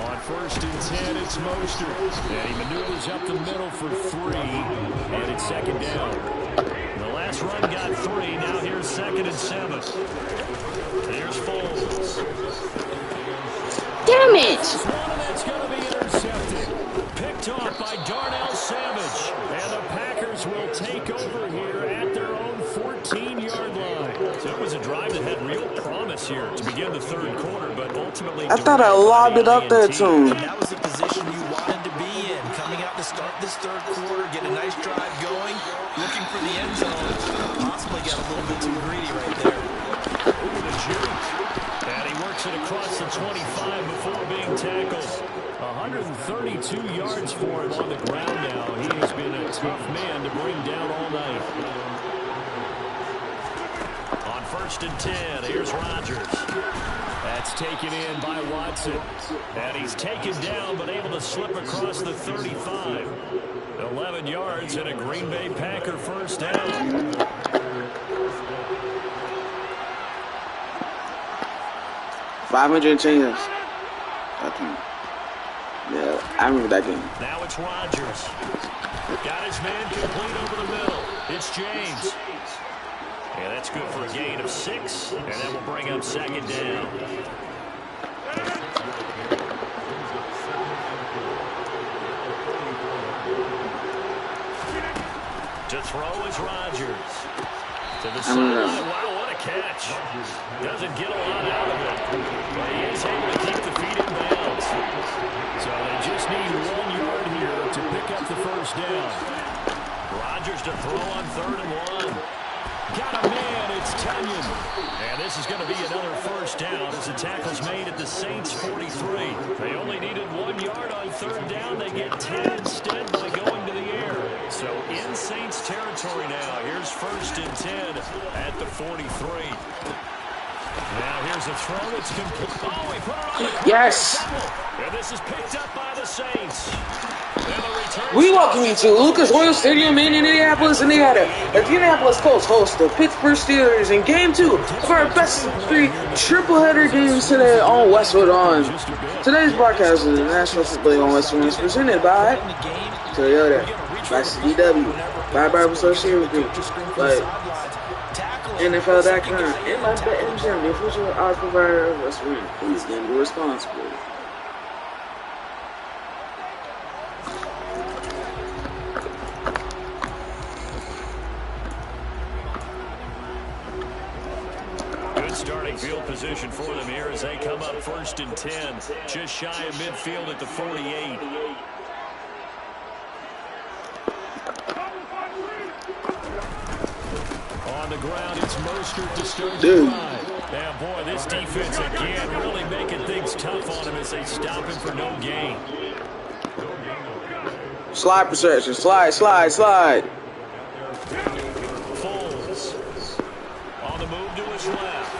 On 1st and 10, it's Mostert. And he maneuvers up the middle for 3. And it's 2nd down. The last run got 3. Now here's 2nd and 7. There's Foles. Damn it! One of that's going to be intercepted. Picked off by Darnell Savage. And the Packers will take over here at their own 14-yard line. So it was a drive that had real promise here to begin the 3rd quarter, but ultimately... I thought I lobbed it up there to him. And that was the position you wanted to be in. Coming out to start this 3rd quarter, get a nice drive going, looking for the end zone. Possibly got a little bit too greedy right there. Over the juke. And he works it across the 25 before being tackled. 132 yards for him on the ground now. He has been a tough man to bring down all night. On 1st and 10, here's Rodgers. That's taken in by Watson. And he's taken down but able to slip across the 35. 11 yards and a Green Bay Packer first down. $500 changes. Yeah, I remember that game. Now it's Rodgers. Got his man complete over the middle. It's James. Yeah, that's good for a gain of 6, and that will bring up 2nd down. To throw is Rodgers. To the sideline. Wow, what a catch. Doesn't get a lot out of it, but he is able to keep the feet in bounds. So they just need 1 yard here to pick up the first down. Rodgers to throw on 3rd and 1. Got a man, it's Tunyon. And this is going to be another first down as the tackle's made at the Saints' 43. They only needed 1 yard on 3rd down. They get 10 instead by going to the air. So in Saints territory now. Here's 1st and 10 at the 43. Now here's a throw. It's complete. Oh, he put it on the corner. Yes. And this is picked up by the Saints. We welcome you to Lucas Oil Stadium in Indianapolis, Indiana. The Indianapolis Colts host the Pittsburgh Steelers in Game 2 of our best of 3 triple-header games today on Westwood On. Today's broadcast of the National Football League on Westwood is presented by Toyota, by CDW, by Bible Associated Group, by NFL.com, and by BetMGM, the official odds provider of Westwood. Please gamble responsibly. Starting field position for them here as they come up 1st and 10, just shy of midfield at the 48. On the ground, it's Mostert to start the drive. Yeah, boy, this defense again really making things tough on him as they stop him for no gain. Slide procession, slide. Foles on the move to his left.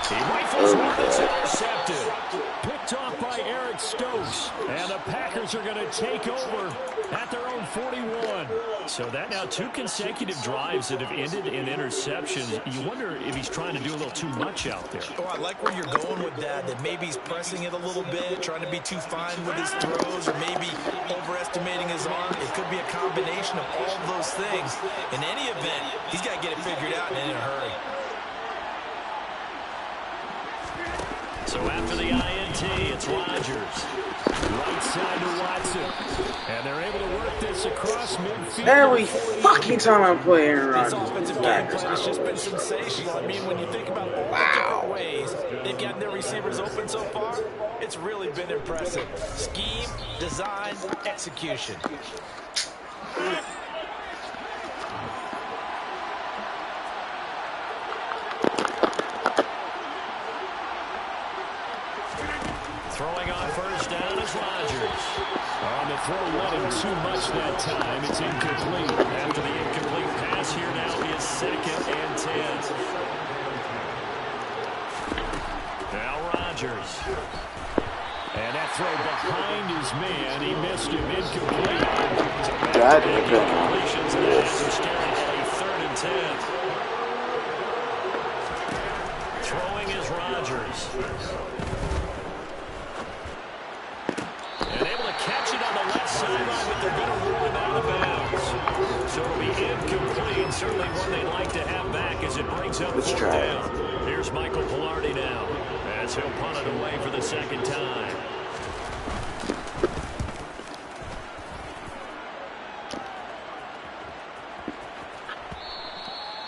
He rifles one, it's intercepted. Picked off by Eric Stokes. And the Packers are going to take over at their own 41. So that now 2 consecutive drives that have ended in interceptions. You wonder if he's trying to do a little too much out there. Oh, I like where you're going with that maybe he's pressing it a little bit, trying to be too fine with his throws, or maybe overestimating his arm. It could be a combination of all of those things. In any event, he's got to get it figured out and in a hurry. So after the INT, it's Rodgers. Right side to Watson. And they're able to work this across midfield. Every fucking time I play Aaron Rodgers. This offensive game plan has just been sensational. I mean, when you think about all the different ways they've gotten their receivers open so far, it's really been impressive. Scheme, design, execution. Throwing on 1st down is Rodgers. On the throw, led him too much that time. It's incomplete. After the incomplete pass, here now is 2nd and 10. Now Rodgers. And that throw behind his man. He missed him. Incomplete. God, Incompletions now. We're staring at a 3rd and 10. Throwing is Rodgers. And able to catch it on the left sideline, but they're going to rule him out of bounds. So it'll be incomplete. Certainly one they'd like to have back as it brings up 4th down. Here's Michael Pilardi now as he'll punt it away for the 2nd time.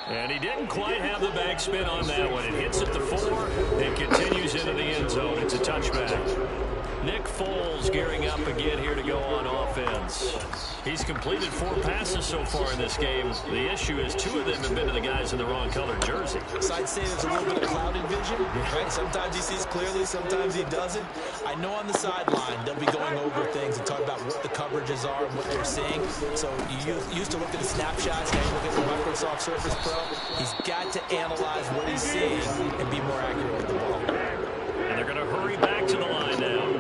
And he didn't quite have the backspin on that one. It hits at the 4. It continues into the end zone. It's a touchback. Nick Foles gearing up again here to go on offense. He's completed 4 passes so far in this game. The issue is 2 of them have been to the guys in the wrong colored jersey. So I'd say there's a little bit of clouded vision, right? Sometimes he sees clearly, sometimes he doesn't. I know on the sideline they'll be going over things and talk about what the coverages are and what they're seeing. So you used to look at the snapshots, now you look at the Microsoft Surface Pro. He's got to analyze what he's seeing and be more accurate with the ball. And they're going to hurry back to the line now.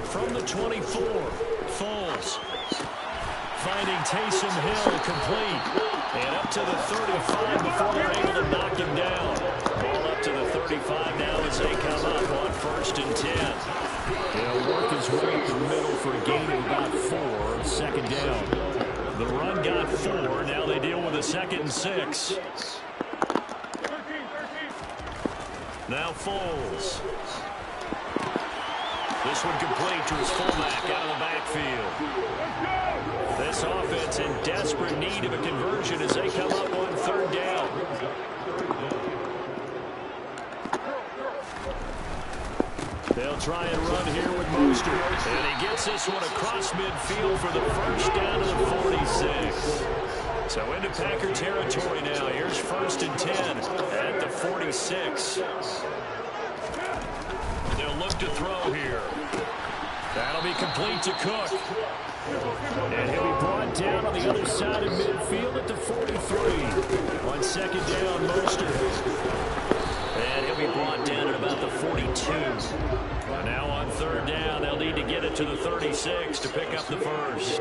From the 24, Foles finding Taysom Hill complete. And up to the 35 before they're able to knock him down. Ball up to the 35 now as they come up on 1st and 10. He'll work his way up the middle for a gain of about 4, 2nd down. The run got 4. Now they deal with a 2nd and 6. Now Foles. This one complete to his fullback out of the backfield. This offense in desperate need of a conversion as they come up on 3rd down. They'll try and run here with Mostert. And he gets this one across midfield for the 1st down to the 46. So into Packer territory now. Here's 1st and 10 at the 46. They'll look to throw here. That'll be complete to Cook. And he'll be brought down on the other side of midfield at the 43. On 2nd down, Mostert. And he'll be brought down at about the 42. Now on 3rd down, they'll need to get it to the 36 to pick up the 1st.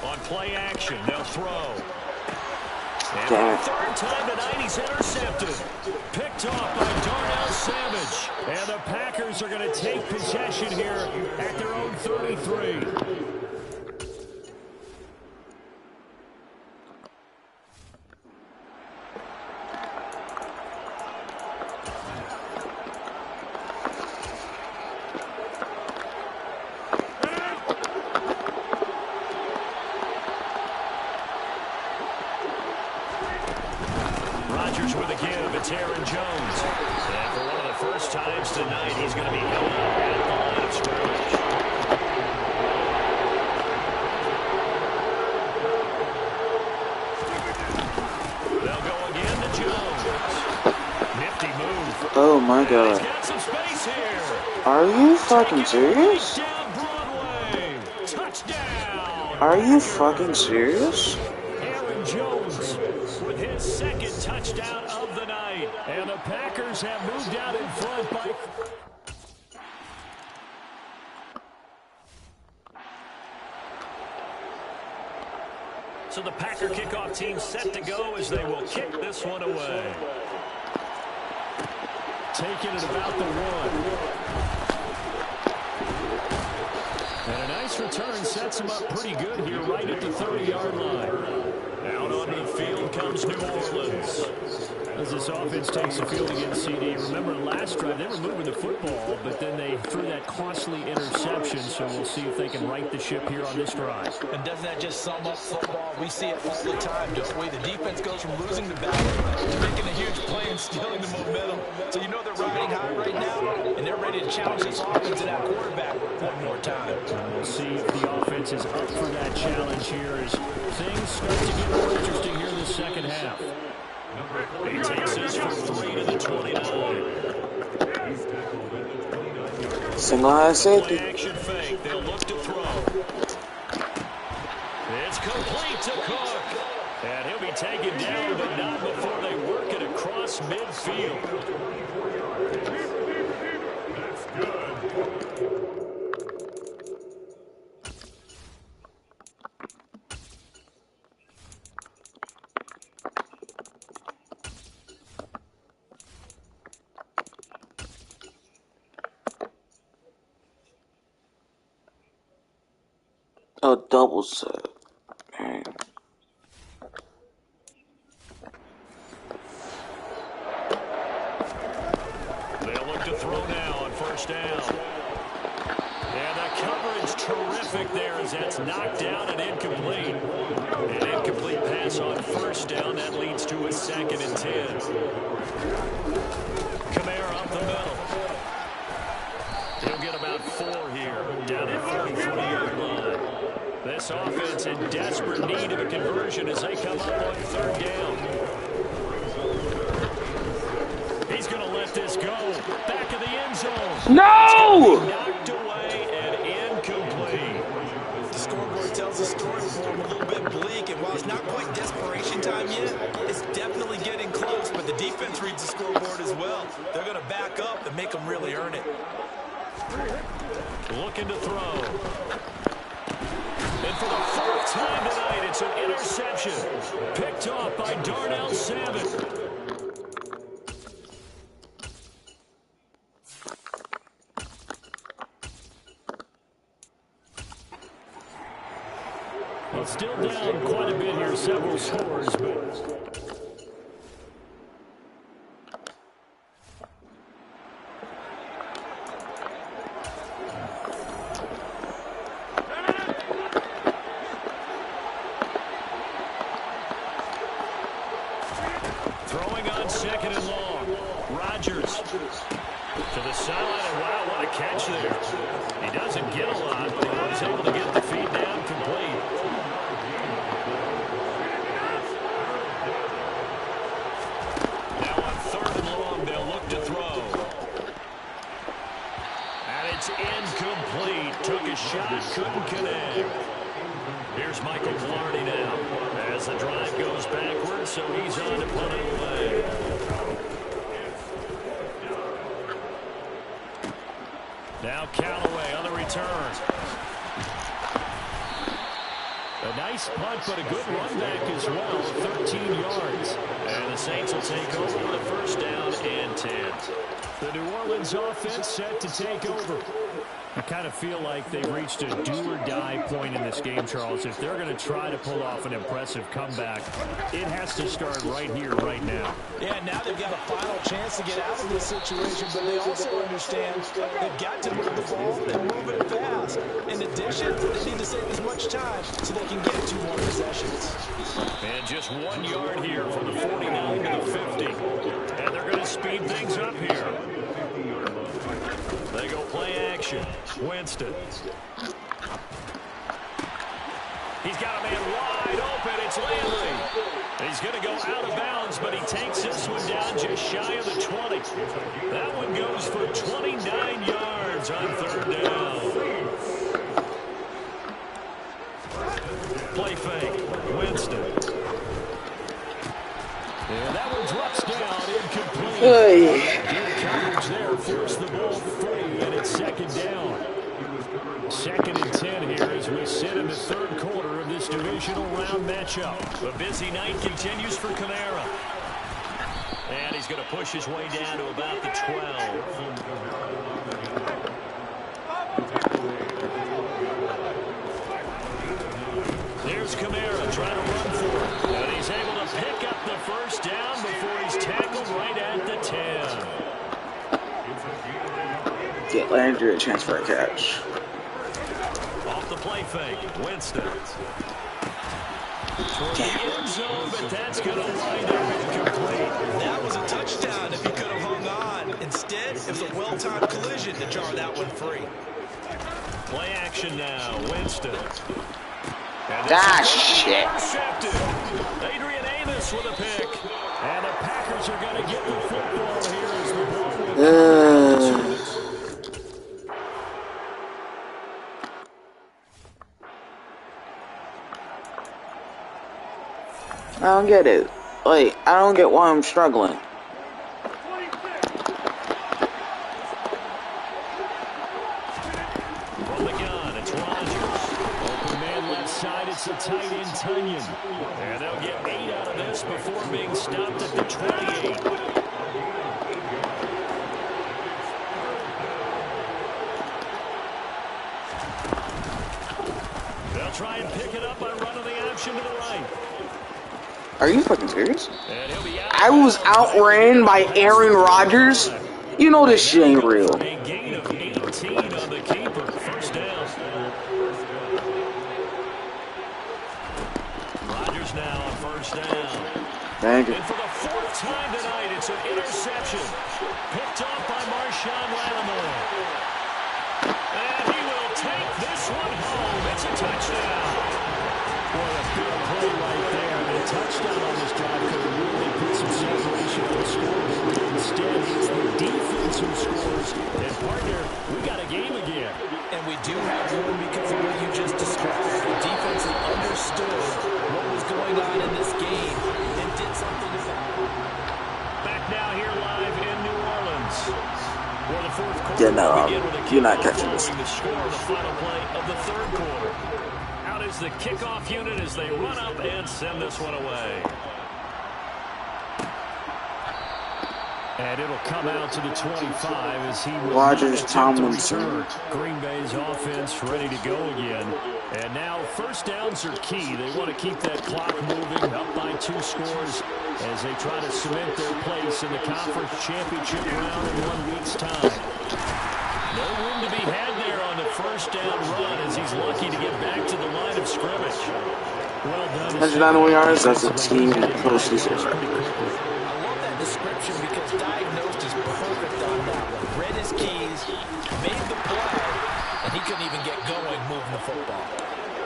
On play action, they'll throw. And for the 3rd time tonight, he's intercepted. Picked off by Darnell Savage. And the Packers are going to take possession here at their own 33. Rodgers with a give. It's Aaron Jones. And for one of the first times tonight, he's going to be held up at the line of scrimmage. They'll go again to Jones. Nifty move. Oh my God. He's got some space here. Are you fucking serious? Down Broadway. Touchdown. Are you fucking serious? Aaron Jones with his 2nd touchdown of the night. And the Packers have moved out in front by... So the Packer kickoff team set to go as they will kick this one away. Taking it about the 1. And a nice return sets him up pretty good here right at the 30-yard line. Out onto the field comes New Orleans. As this offense takes the field against CD. Remember last drive, they were moving the football, but then they threw that costly interception, so we'll see if they can right the ship here on this drive. And doesn't that just sum up football? We see it all the time, don't we? The defense goes from losing the battle to making a huge play and stealing the momentum. So you know they're riding high right now, and they're ready to challenge this offense and that quarterback one more time. We'll see if the offense is up for that challenge here as things start to get more interesting here in the 2nd half. He takes this for 3 to the 29. Single high safety. Action fake. They'll look to throw. It's complete to Cook. And he'll be taken down, but not before they work it across midfield. That's good. A double set. Man. They'll look to throw now on first down. And the coverage terrific there as that's knocked down and incomplete. An incomplete pass on first down. That leads to a 2nd and 10. Kamara up the middle. He'll get about 4 here, down at 43-yard line. This offense in desperate need of a conversion as they come up on 3rd down. He's going to let this go. Back of the end zone. No! Knocked away and incomplete. The scoreboard tells a story for him a little bit bleak, and while it's not quite desperation time yet, it's definitely getting close, but the defense reads the scoreboard as well. They're going to back up and make them really earn it. Looking to throw. And for the 4th time tonight, it's an interception. Picked off by Darnell Savage. Well, still down quite a bit here, several scores, but... Throwing on 2nd and long. Rodgers to the sideline, and wow, what a catch there. He doesn't get a lot, but he was able to get the feed down complete. Now on 3rd and long, they'll look to throw. And it's incomplete. Took a shot, couldn't connect. Here's Michael Clardy now as the drive goes backwards, so he's on to punt it away. Now Callaway on the return. A nice punt, but a good run back as well, 13 yards. And the Saints will take over on the 1st down and 10. The New Orleans offense set to take over. I kind of feel like they've reached a do-or-die point in this game, Charles. If they're going to try to pull off an impressive comeback, it has to start right here, right now. Yeah, now they've got a final chance to get out of this situation, but they also understand they've got to move the ball and move it fast. In addition, they need to save as much time so they can get 2 more possessions. And just 1 yard here from the 49 to the 50. And they're going to speed things up here. They go play action. Winston. He's got a man wide open. It's Landry. He's going to go out of bounds, but he takes this one down just shy of the 20. That one goes for 29 yards on 3rd down. Play fake. Winston. And that one drops down incomplete. Good coverage there. Force the ball free, and it's 2nd down. 2nd and 10 here as we sit in the 3rd quarter of this divisional round matchup. A busy night continues for Kamara. And he's going to push his way down to about the 12. There's Kamara trying to run for it. And he's able to pick up the 1st down before he's tackled right at the 10. Get Landry a chance for a catch. Off the play fake, Winston. Toward the end zone, but that's going to wind up incomplete. That was a touchdown if he could have hung on. Instead, it was a well-timed collision to jar that one free. Play action now, Winston. Ah, shit. Adrian Amos this with a pick. And the Packers are going to get the football here as the ball will I don't get it. Like, I don't get why I'm struggling. From the gun, it's Rodgers. Open man left side, it's a tight end Tunyon. And they'll get 8 out of this before being stopped at the 28. They'll try and pick it up by running the option to the right. Are you fucking serious? I was outran by Aaron Rodgers? You know this shit ain't real. A gain of 18 on the keeper. First down. Rodgers now on first down. Thank you. And for the 4th time tonight, it's an interception. Picked off by Marshawn Lattimore. And he will take this one home. It's a touchdown. Boy, a big play right there. A touchdown on this drive could really put some separation on the scoreboard. Instead, it's the defense who scores. And partner, we got a game again. And we do have one because of what you just described. The defense understood what was going on in this game and did something about it. Back now here live in New Orleans. For the 4th quarter, Yeah, no, we begin with a you're not kickoff catching this. following the score of the final play of the 3rd quarter. Out is the kickoff unit as they run up and send this one away. And it'll come out to the 25 as he will Rodgers, Tomlinson. Green Bay's offense ready to go again. And now first downs are key. They want to keep that clock moving up by 2 scores as they try to cement their place in the conference championship round in 1 week's time. No room to be had there on the first down run as he's lucky to get back to the line of scrimmage. Well done. 191 yards, that's a team postseason. I love that description because diagnosed is perfect on that one. Read his keys, made the play, and he couldn't even get going moving the football.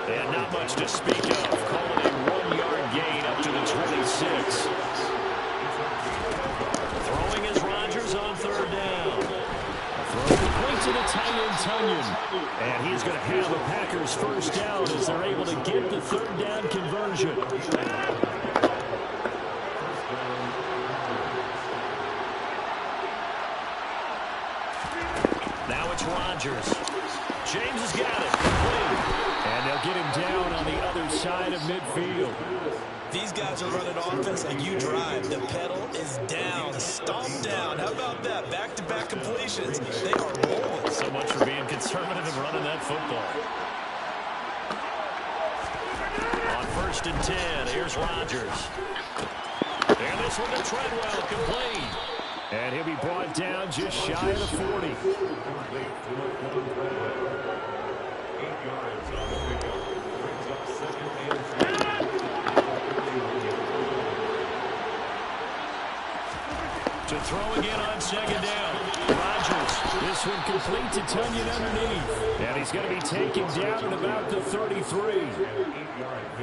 And not much to speak of. Calling a 1-yard gain up to the 26. Throwing is Rodgers on 3rd down. Throw complete to the tight end Tunyon. And he's going to have the Packers first down as they're able to get the 3rd down conversion. Now it's Rodgers. James has got it. And they'll get him down on the other side of midfield. These guys are running offense like you drive. The pedal is down, stomped down. How about that? Back-to-back completions. They are rolling. So much for being conservative and running that football. On 1st and 10, here's Rodgers. And this one to Treadwell, complete. And he'll be brought down just shy of the 40. To throw again on 2nd down. Rodgers, this one complete to Tunyon underneath. And he's going to be taken down at about the 33.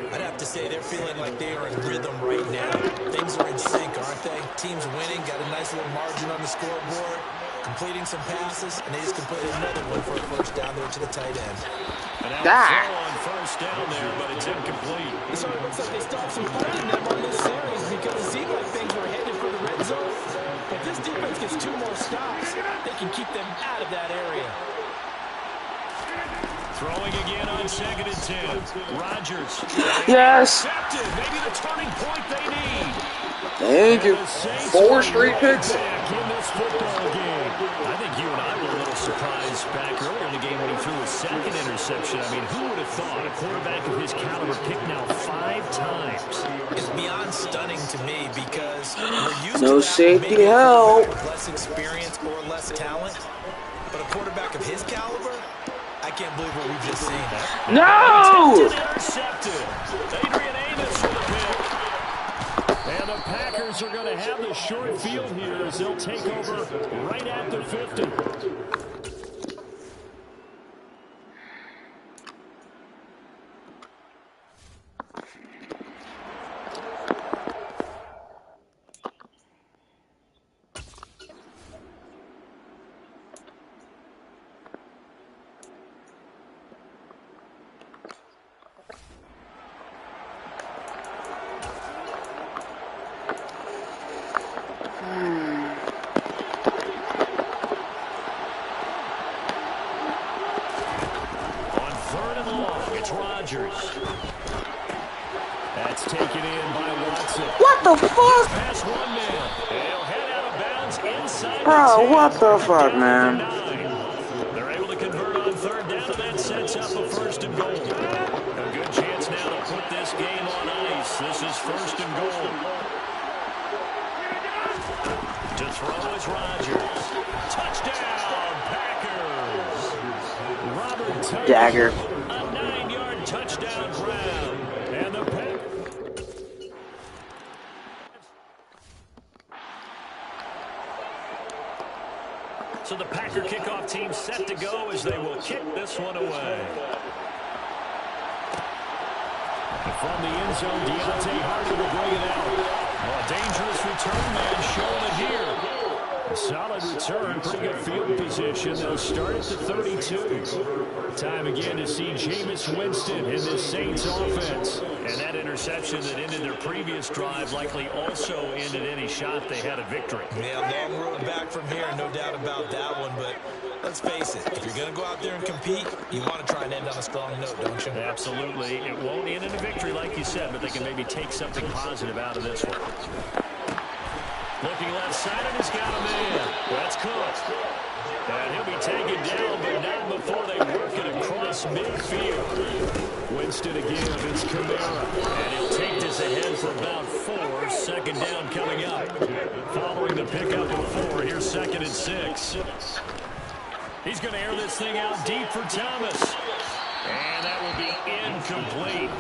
I'd have to say they're feeling like they are in rhythm right now. Things are in sync, aren't they? Team's winning, got a nice little margin on the scoreboard, completing some passes, and they just completed another one for a first down there to the tight end. And now throw on first down there, but it's incomplete. It sort of looks like they stopped some fighting them on this series because it seemed like things were headed for the red zone. If this defense gets 2 more stops, they can keep them out of that area. Throwing again on 2nd and 10. Rodgers. Yes. Intercepted. Maybe the turning point they need. Thank you. 4 straight picks. Back in this football game. I think you and I were a little surprised back earlier in the game when he threw his 2nd interception. I mean, who would have thought a quarterback of his caliber picked now 5 times? It's beyond stunning to me because we're used No to that safety maybe a help. quarterback with less experience or less talent, but a quarterback of his caliber, I can't believe what we've just seen. No! Intercepted. Adrian Amos for the pick. And the Packers are going to have the short field here as they'll take over right at the 50. it's Rodgers. That's taken in by Watson. What the fuck? Past one man. They'll head out of bounds inside Bro, what the fuck, man? They're able to convert on third down, and that sets up a first and goal. A good chance now to put this game on ice. This is first and goal. To throw is Rodgers. Touchdown, Packers. Robert Tucker. Dagger. A 9-yard touchdown grab. And the Packers. So the Packer kickoff team set to go as they will kick this one away. From the end zone, Deontay Hardy will bring it out. A dangerous return man showing it here. A solid return, pretty good field position. They'll start at the 32. Time again to see Jameis Winston in this Saints offense. And that interception that ended their previous drive likely also ended any shot they had a victory. Yeah, long road back from here, no doubt about that one. But let's face it, if you're going to go out there and compete, you want to try and end on a strong note, don't you? Absolutely. It won't end in a victory like you said, but they can maybe take something positive out of this one. Looking left side, and he's got a man. That's Cook. And he'll be taken down, but not before they work it across midfield. Winston again, it's Kamara. And he'll take this ahead for about 4. Second down coming up. Following the pickup of 4, here's 2nd and 6. He's going to air this thing out deep for Thomas. And that will be incomplete.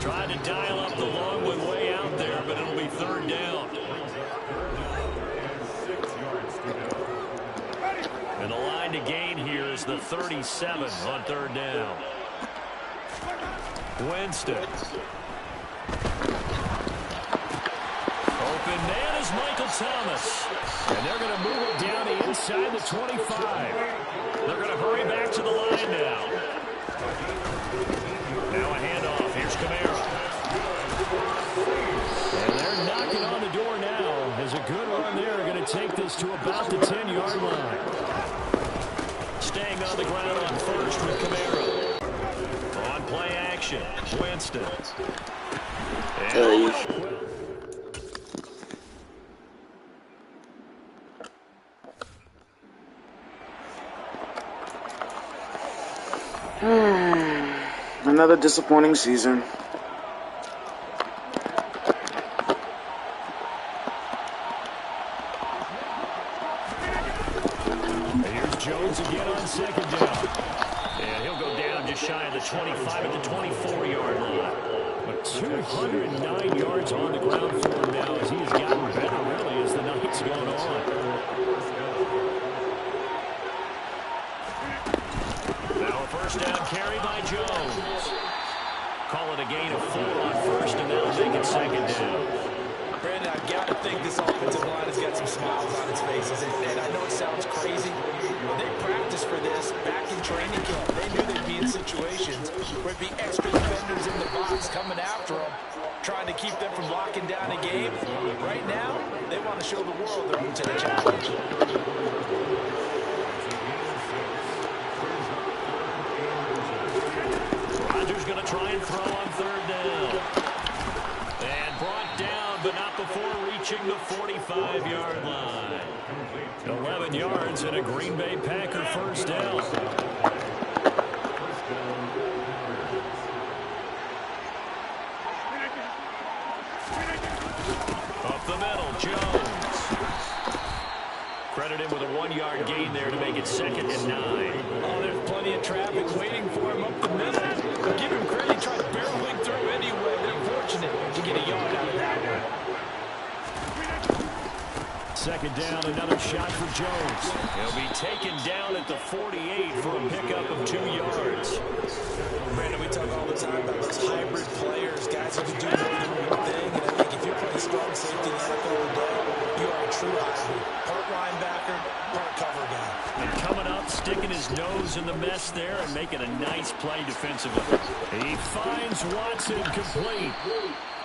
Tried to dial up the long one way out there, but it'll be 3rd down. And the line to gain here is the 37 on 3rd down. Winston. Open man is Michael Thomas. And they're going to move it down the inside the 25. They're going to hurry back to the line now. Now a handoff. Here's Kamara. And they're knocking on the door now. There's a good run there. They're going to take this to about the 10-yard line. Staying on the ground on first with Kamara. On play action, Winston. Another disappointing season. Jones again on 2nd down. And he'll go down just shy of the 25 at the 24-yard line. But 209 yards on the ground for him now as he's gotten better, really, as the night's gone on. Now a first down carry by Jones. Call it a gain of 4 on first, and that'll make it 2nd down. Brandon, I've got to think this offensive line has got some smiles on its faces. And I know it sounds crazy, but they practiced for this back in training camp. They knew they'd be in situations where it'd be extra defenders in the box coming after them, trying to keep them from locking down a game. Right now, they want to show the world they're up to the challenge. Rodgers going to try and throw on 3rd down. And brought down, but not before reaching the 45-yard line. 11 yards and a Green Bay Packer first down. Up the middle, Jones. Credit him with a 1-yard gain there to make it 2nd and 9. Oh, there's plenty of traffic waiting for him up the middle. But give him credit, he tried to barreling through anyway. But unfortunate to get a yard out of that one. 2nd down, another shot for Jones. He'll be taken down at the 48 for a pickup of 2 yards. Brandon, we talk all the time about those hybrid players, guys who can do more than one thing. And I think if you're playing strong safety in the NFL today, you are a true hybrid. Part linebacker, part cover guy. And coming up, sticking his nose in the mess there and making a nice play defensively. He finds Watson complete.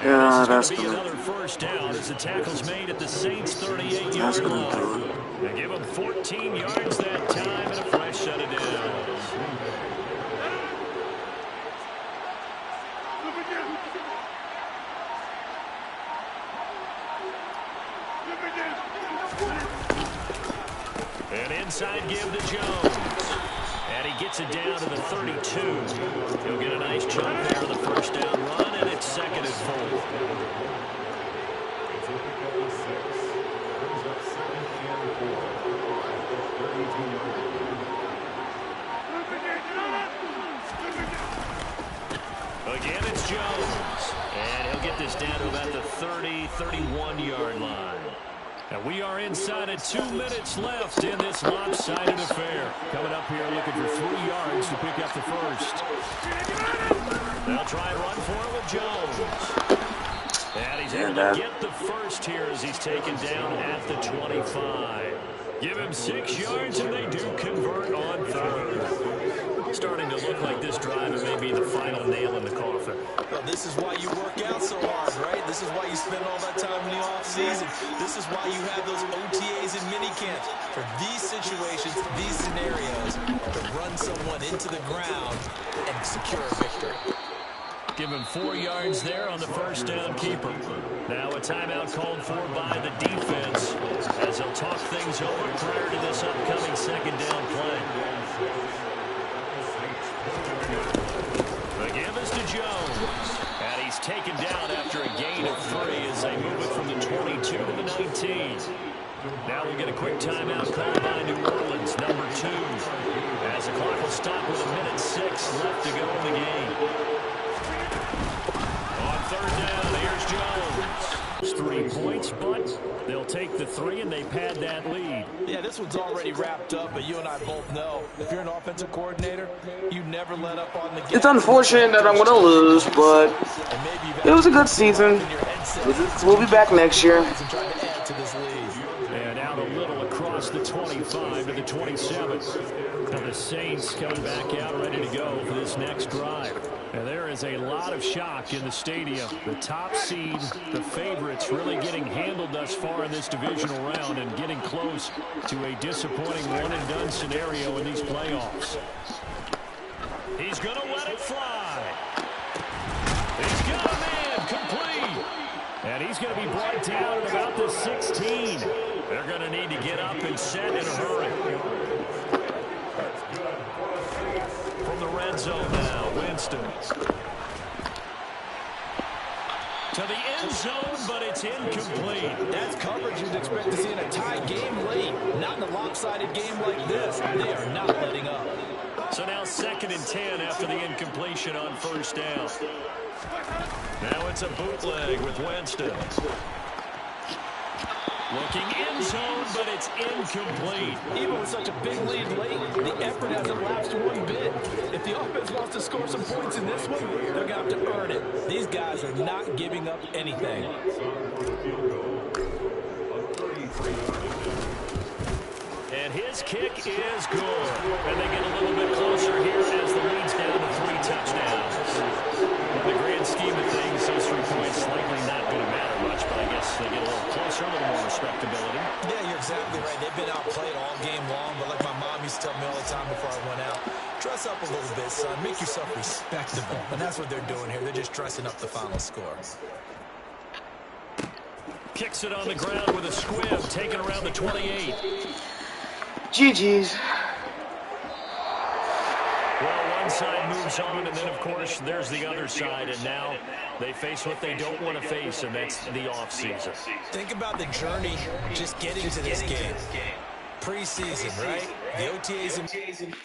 Yeah, that's going to be another first down as the tackle's made at the Saints' 38-yard line. They give him 14 yards that time and a fresh set of downs. onside give to Jones. And he gets it down to the 32. He'll get a nice jump there on the first down run, and it's 2nd and 4. Again, it's Jones. And he'll get this down to about the 30, 31-yard line. And we are inside of 2 minutes left in this lopsided affair. Coming up here looking for 3 yards to pick up the first. They'll try and run for it with Jones. And he's able to get the first here as he's taken down at the 25. Give him 6 yards and they do convert on 3rd. Starting to look like this drive may be the final nail in the coffin. Well, this is why you work out so hard, right? This is why you spend all that time in the offseason. This is why you have those OTAs and minicamps. For these situations, these scenarios, to run someone into the ground and secure a victory. Give him 4 yards there on the first down keeper. Now a timeout called for by the defense as they'll talk things over prior to this upcoming 2nd down play. The give is to Jones. And he's taken down after a gain of 3 as they move it from the 22 to the 19. Now we'll get a quick timeout called by New Orleans, number 2. As the clock will stop with 1:06 left to go in the game. On 3rd down, here's Jones. 3 points, but they'll take the 3 and they pad that lead. Yeah, this one's already wrapped up, but you and I both know if you're an offensive coordinator, you never let up on the game. It's unfortunate that I'm going to lose, but it was a good season. We'll be back next year. And out a little across the 25 to the 27. Now the Saints coming back out ready to go for this next drive. And there is a lot of shock in the stadium. The top seed, the favorites, really getting handled thus far in this divisional round and getting close to a disappointing one-and-done scenario in these playoffs. He's going to let it fly. He's got a man complete. And he's going to be brought down at about the 16. They're going to need to get up and set in a hurry. From the red zone now, Winston. To the end zone, but it's incomplete. That's coverage you'd expect to see in a tie game late. Not in a lopsided game like this. They are not letting up. So now 2nd and 10 after the incompletion on 1st down. Now it's a bootleg with Winston. Looking end zone, but it's incomplete. Even with such a big lead late, the effort hasn't lapsed one bit. If the offense wants to score some points in this one, they're going to have to earn it. These guys are not giving up anything. And his kick is good. And they get a little bit closer here as the lead's down to 3 touchdowns. In the grand scheme of things, those 3 points likely not going to matter much, but I guess they get a little closer, a little more respectability. Yeah, you're exactly right. They've been outplayed all game long, but like my mom used to tell me all the time before I went out, dress up a little bit, son. Make yourself respectable. And that's what they're doing here. They're just dressing up the final score. Kicks it on the ground with a squib, taken around the 28. GG's. Well, one side moves on, and then, of course, there's the other side, and now they face what they don't want to face, and that's the offseason. Think about the journey just getting to this game. Preseason, right? The OTAs and...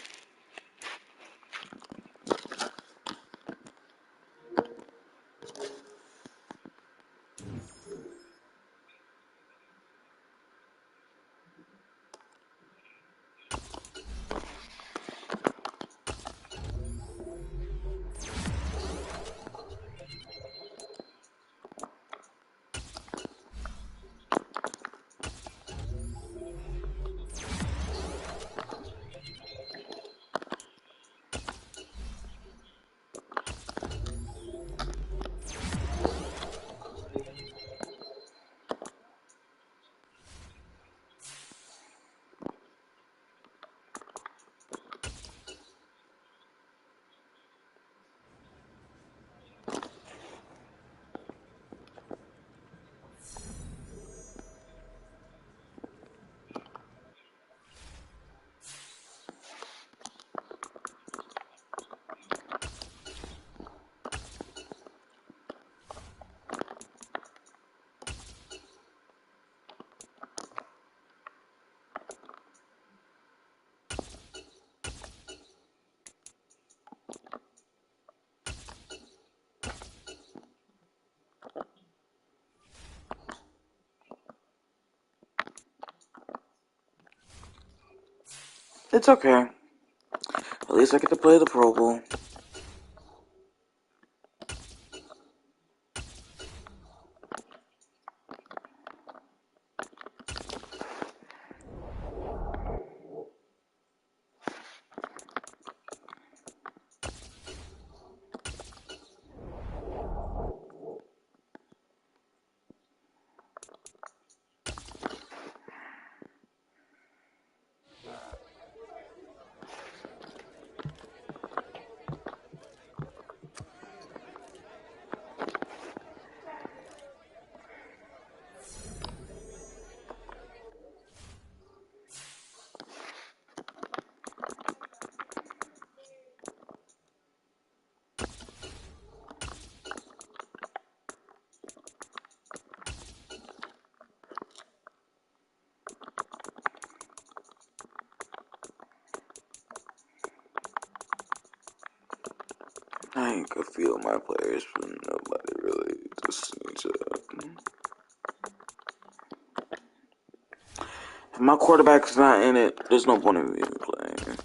It's okay. At least I get to play the Pro Bowl. I can feel my players, but nobody really just needs it. If my quarterback's not in it, there's no point in even playing.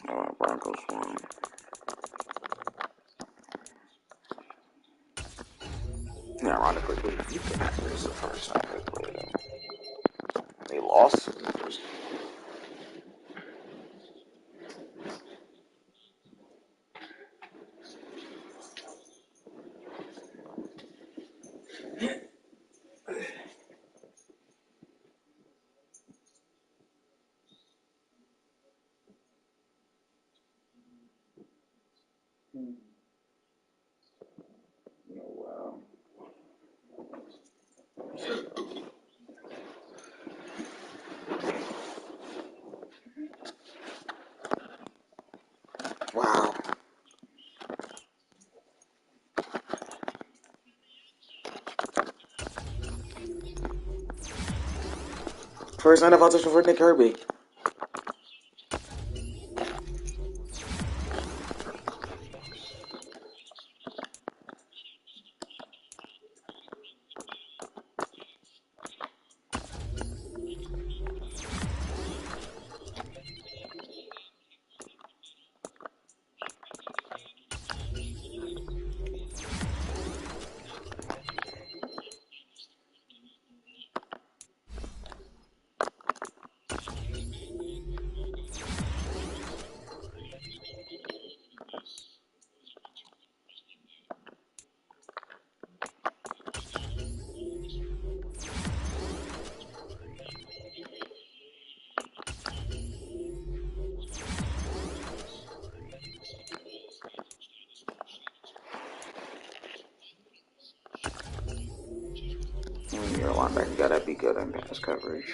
Alright, Broncos won. Yeah, ironically, you can actually this is the first time they played them. They lost in the first game. Oh, wow. Wow. First NFL touchdown for Nick Herbie. Your linebacker gotta be good in pass coverage.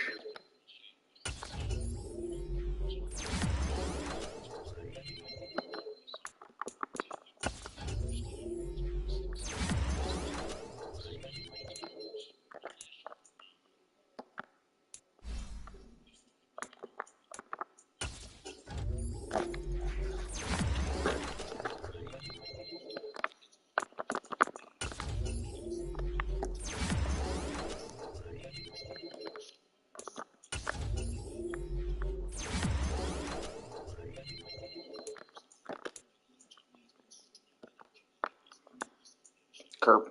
Curb.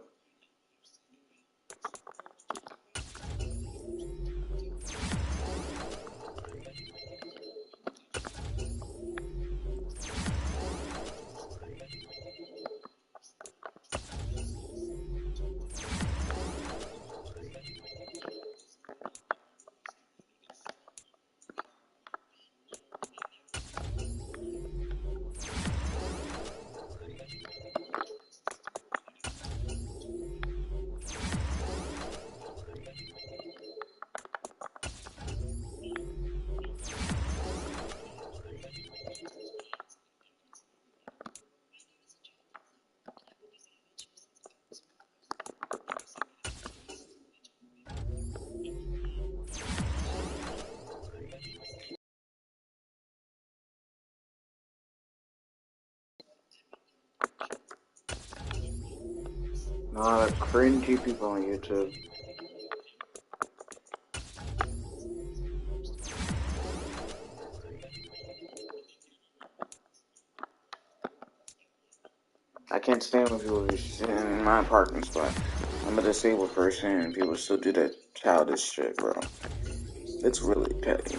A lot of cringy people on YouTube. I can't stand when people be sitting in my parking spot. I'm a disabled person and people still do that childish shit, bro. It's really petty.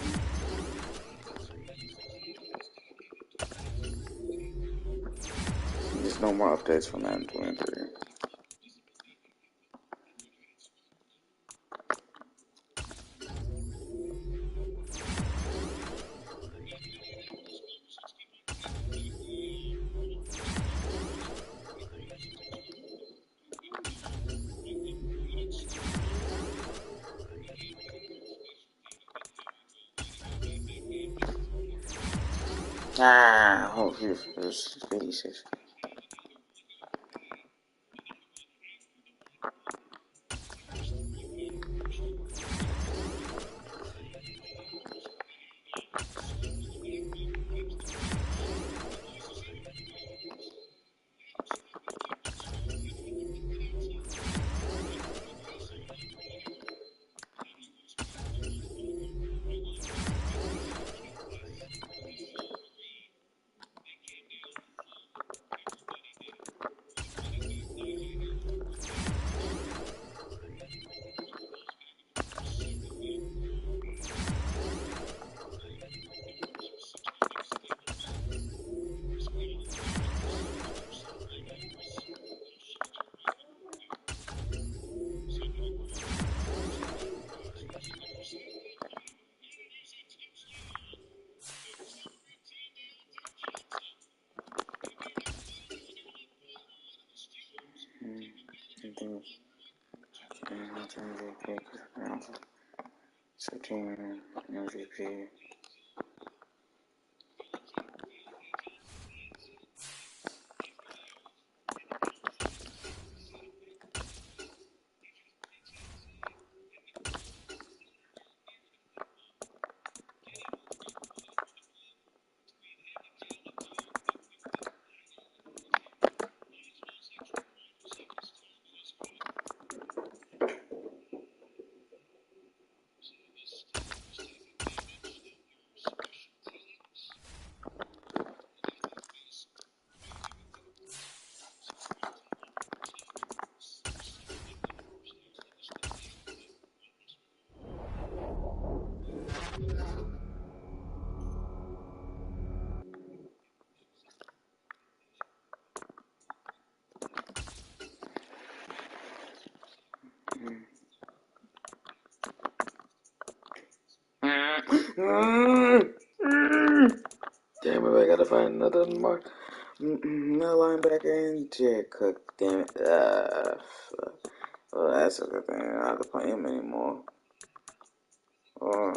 There's no more updates from that in 23. Oh, here's 56. MVP. Damn it, I gotta find another mark. No linebacker and Jared Cook, damn it. Well, that's a good thing. I don't have to play him anymore. Or,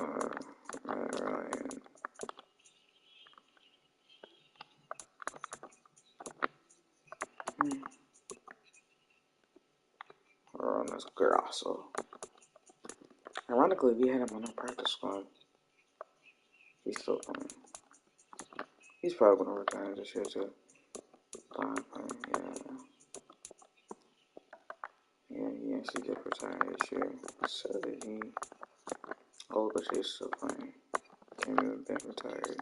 Ryan. Or on this Grasso. Ironically, we had him on our practice squad. He's still playing. He's probably gonna retire this year too. Yeah, he actually did retire this year. So did he. Oh, but he's still playing. Can't even been retired.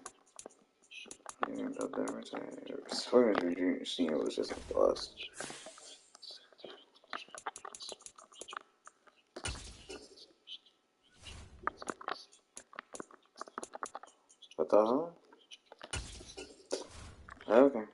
He ended up being retired. Williams Junior Senior was just a bust. What the hell? Okay.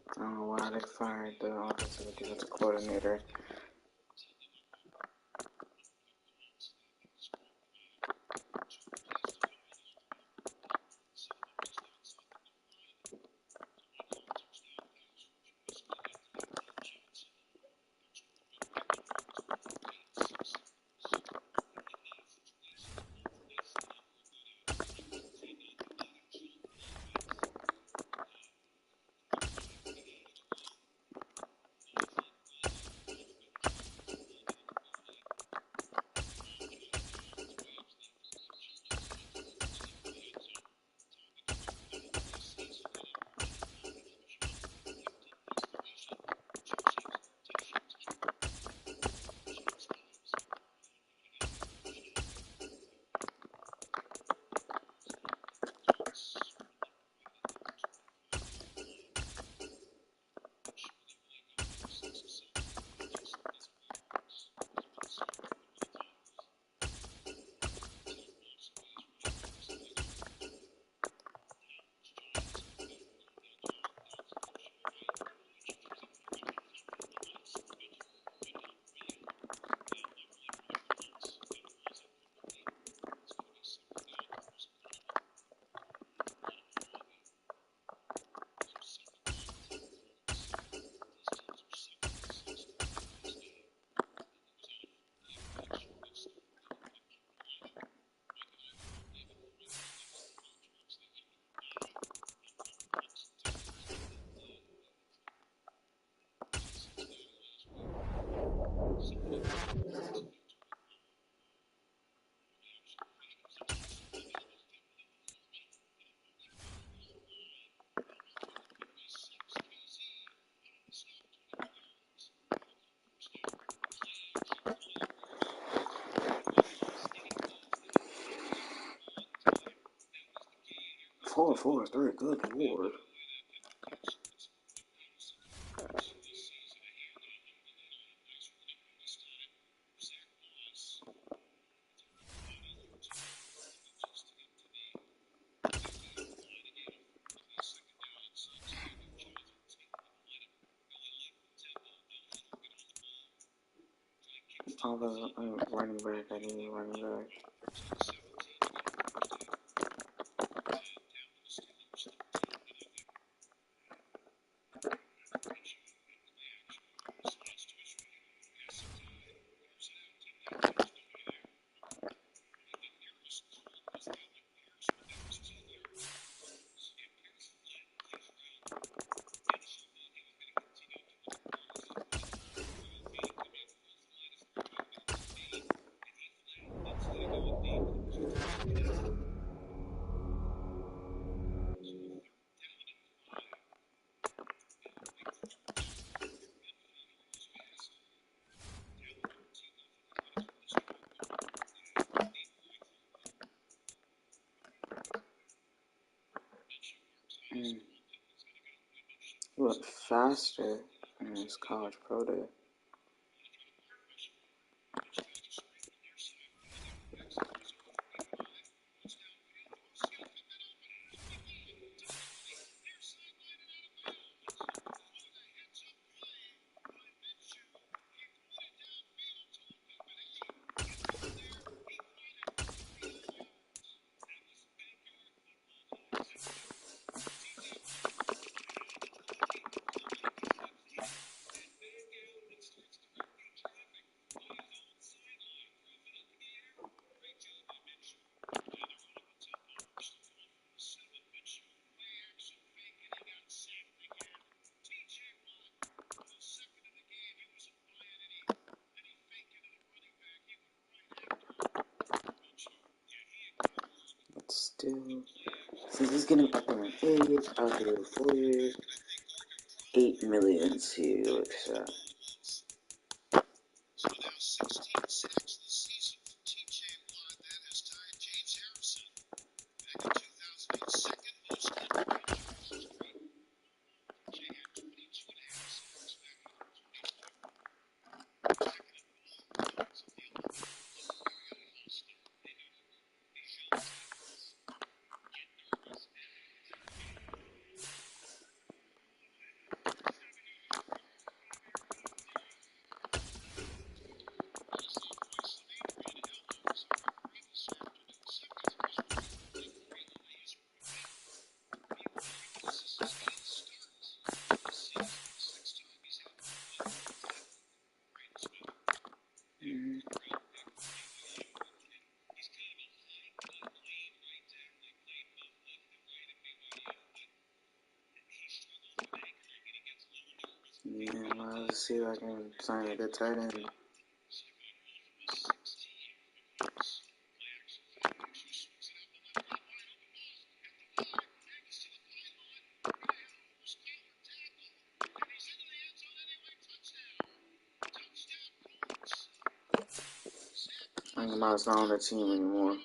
I don't know why they fired the offensive defensive coordinator. 4-4-3, good lord. Running back, I need running back. He looked faster in his college pro day. Still, since he's getting up there in age, out here 4 years, 8 million he looks at. Yeah, let's see if I can sign a good tight end. I think Miles not on the team anymore.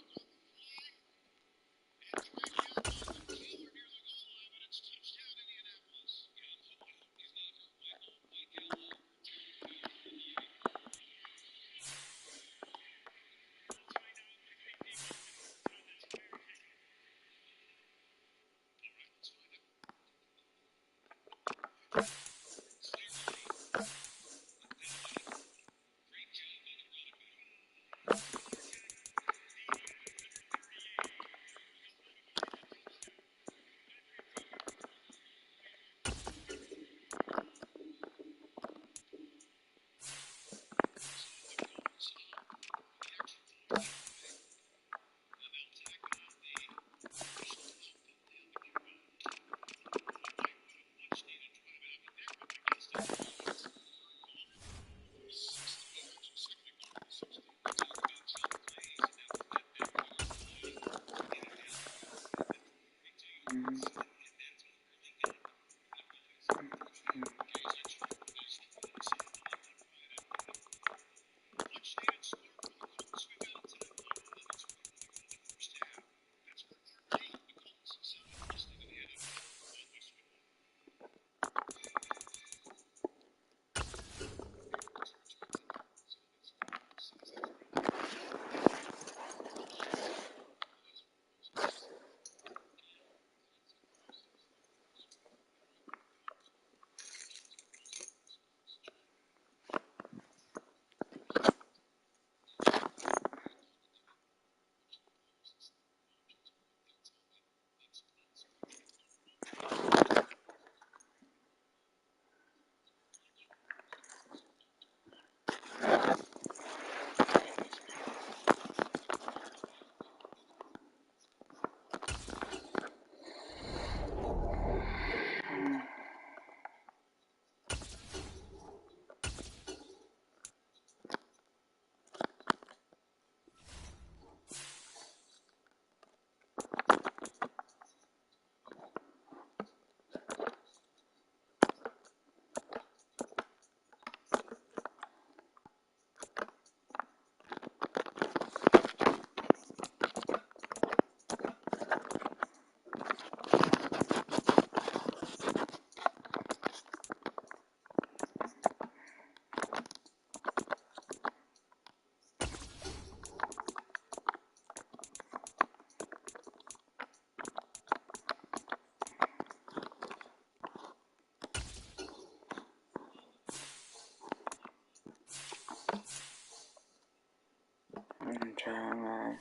I'm trying that.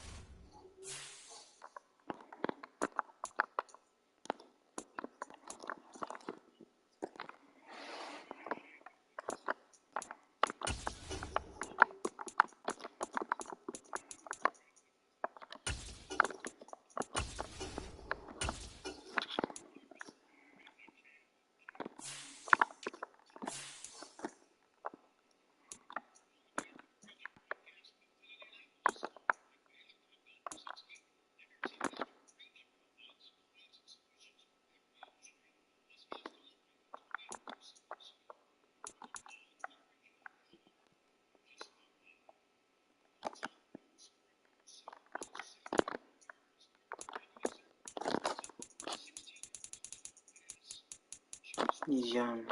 Young.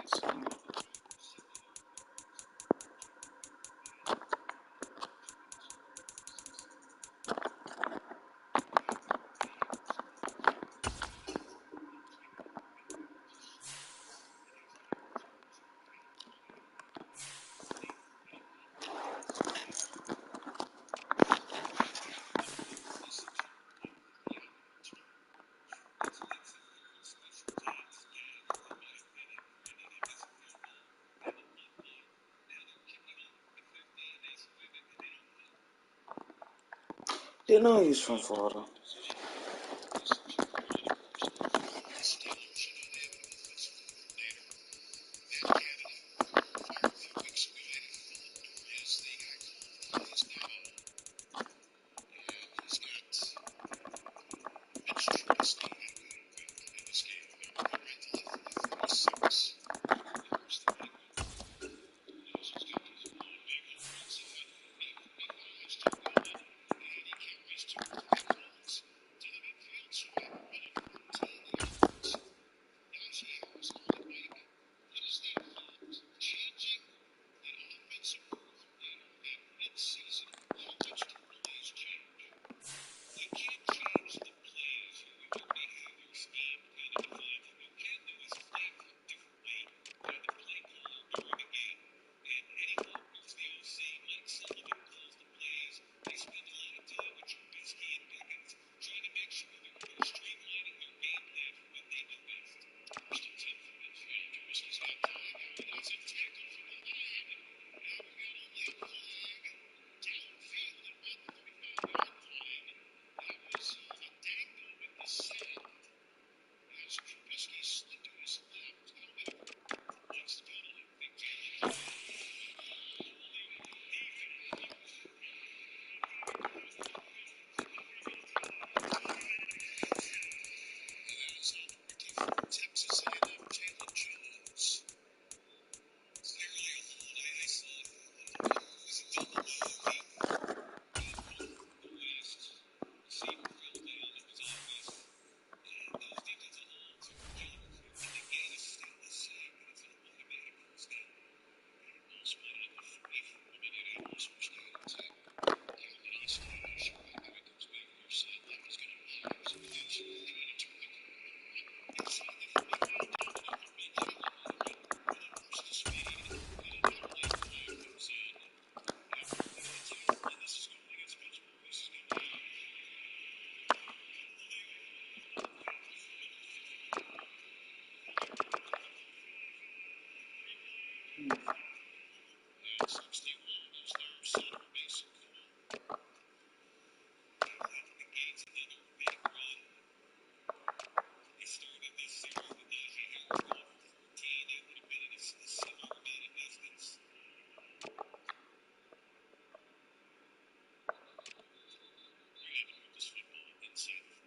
Didn't know he was from Florida.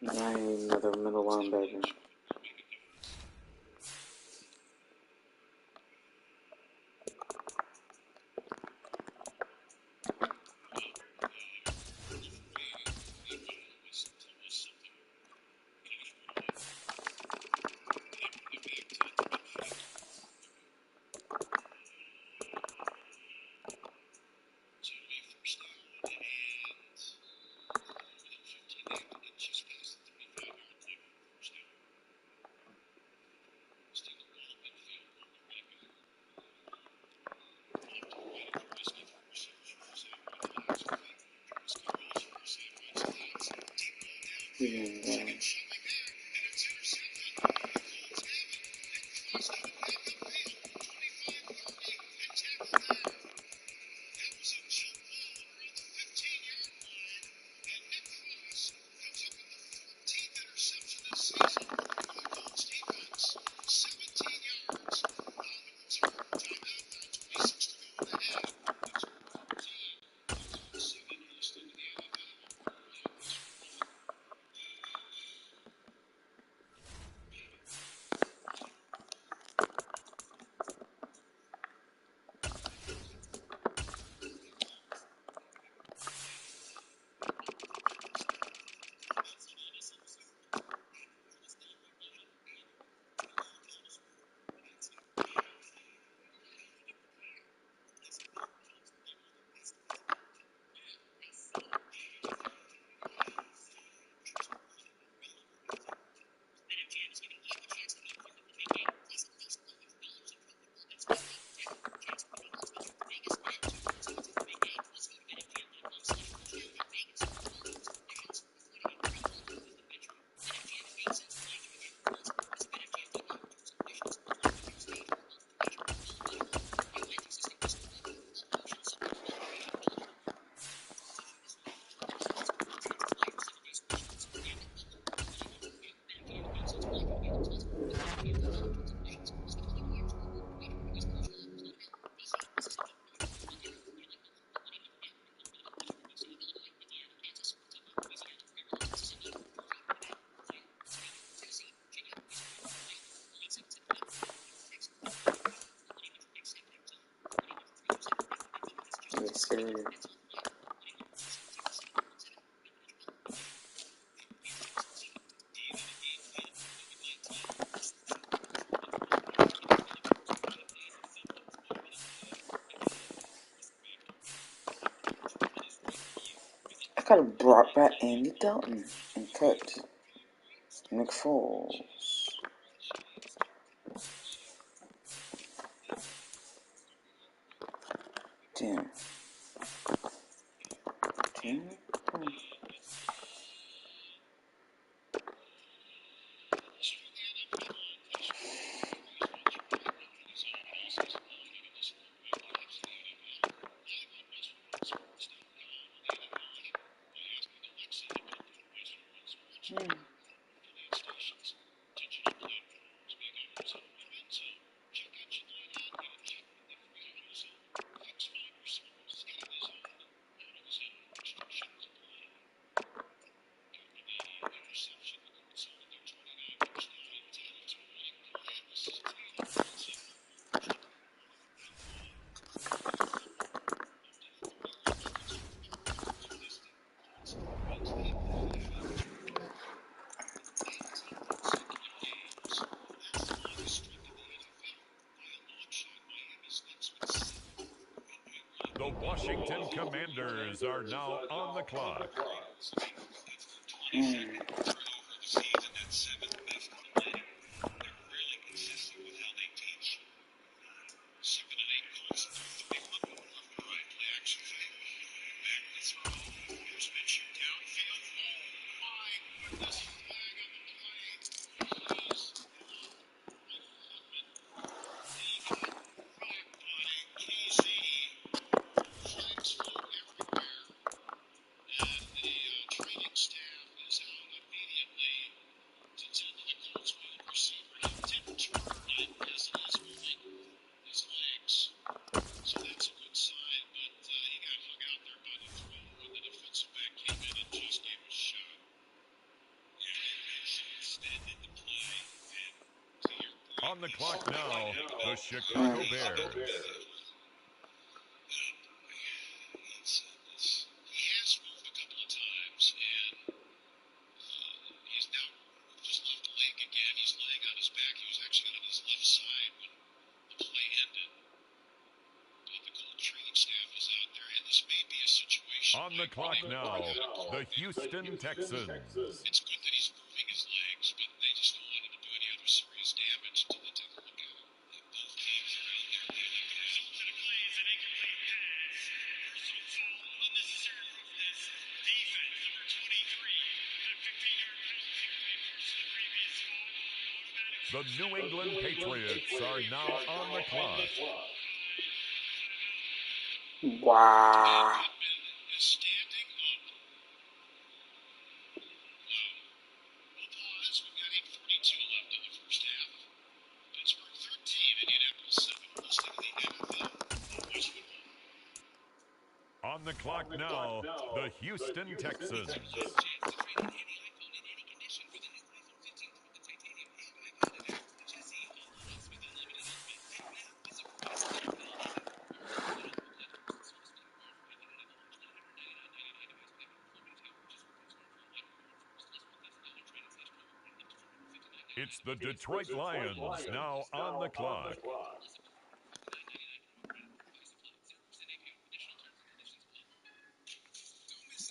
I need another middle linebacker. I could have brought back Andy Dalton and cut Nick Foles. Damn. The Washington Commanders are now on the clock. On the clock now, the Chicago Bears. On the clock now, the Houston Texans. It's good that he's moving his legs, but they just don't want him to do any other serious damage until they take a look at him. Both teams are out there. Result of the play is an incomplete pass. Personal foul, unnecessary roughness. Defense, number 23, at 15-yard The New England Patriots are now on the clock. Wow. Is standing up. We'll pause. We've got 8:42 left in the first half. Pittsburgh 13, Indianapolis 7. Listening to the NFL on Westwood One. On the clock now, the Houston Texans. It's the Detroit Lions now on the clock.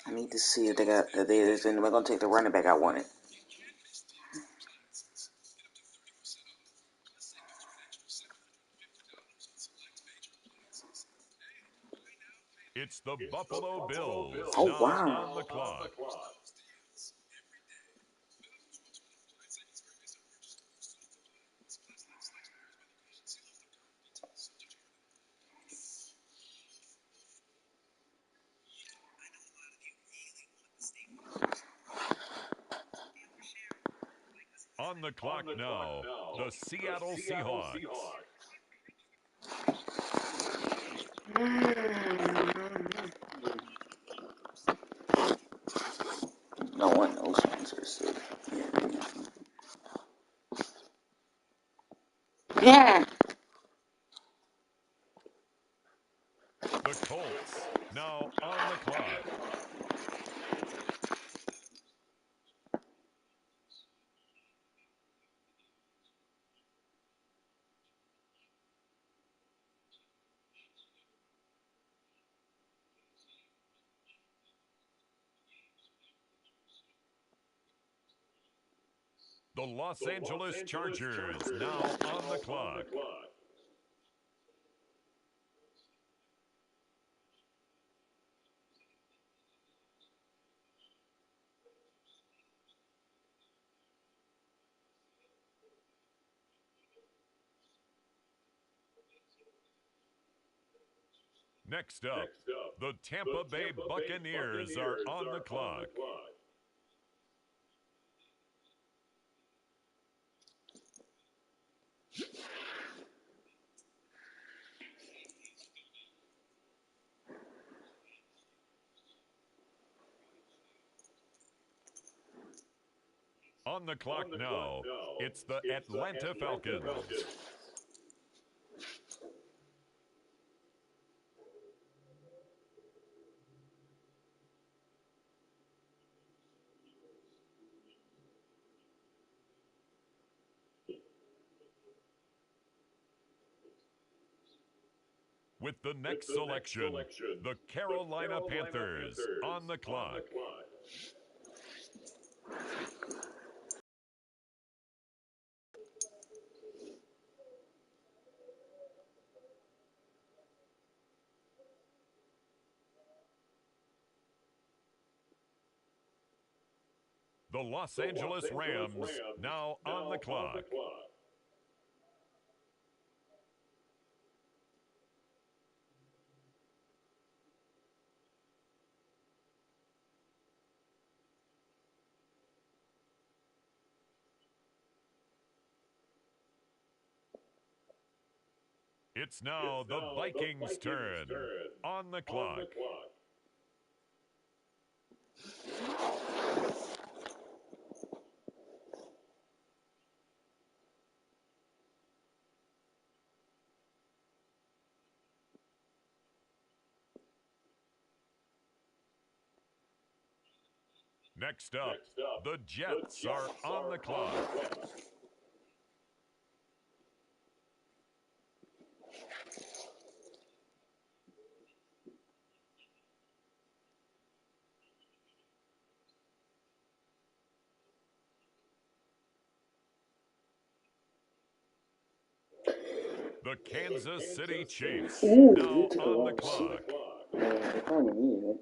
I need to see if they got that they're gonna take the running back I wanted. It's the Buffalo Bills Oh, now wow. on the clock. On the clock now, the Seattle Seahawks. No one knows answers. Yeah. The Colts now on the clock. The Los Angeles Chargers now on the clock. Next up, the Tampa Bay Buccaneers are on the clock. On the clock now, it's the Atlanta Falcons. With the next selection, the Carolina Panthers on the clock. The Los Angeles Rams now on the clock. It's now the Vikings' turn on the clock. Next up, the Jets are on the clock. The Kansas City Chiefs Ooh, now you took a on the long clock. They probably need it.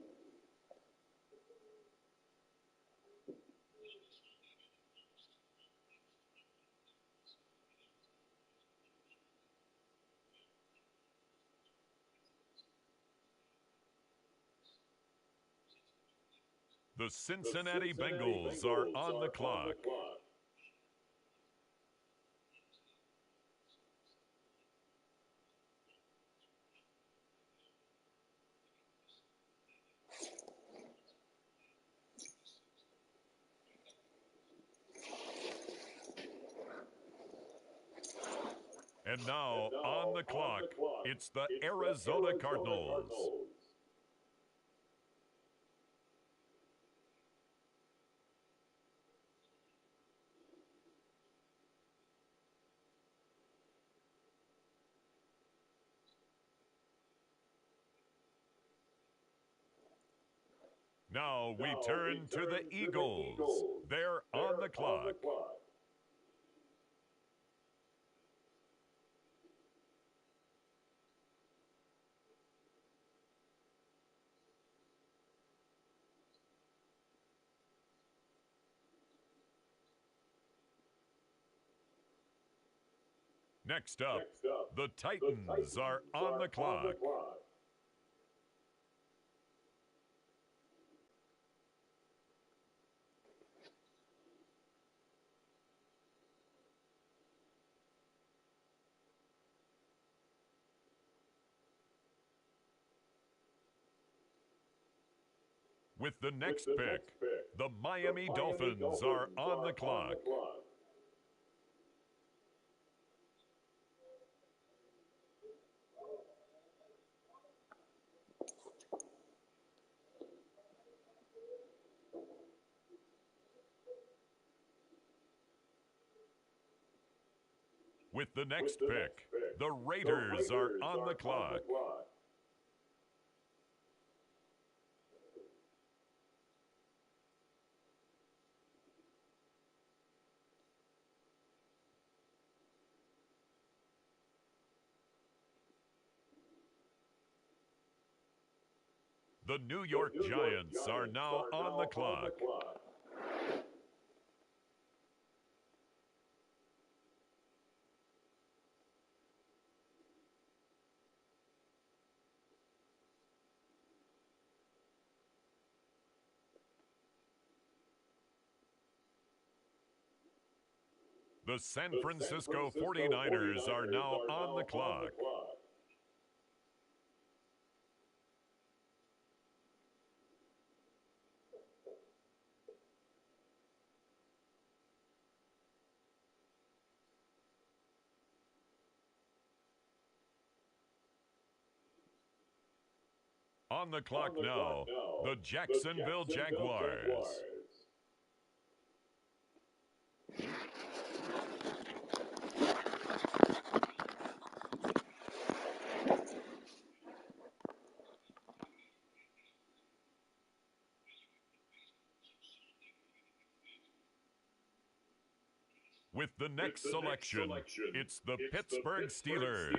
The Cincinnati Bengals are on the clock. And now, on the clock, it's the Arizona Cardinals. Now we turn to the Eagles. They're on the clock. Next up, the Titans are on the clock. With the next pick, the Miami Dolphins are on the clock. With the next pick, the Raiders are on the clock. The New York Giants are now on the clock. The San Francisco 49ers are now on the clock. On the clock now, the Jacksonville Jaguars. With the next selection, it's the Pittsburgh Steelers.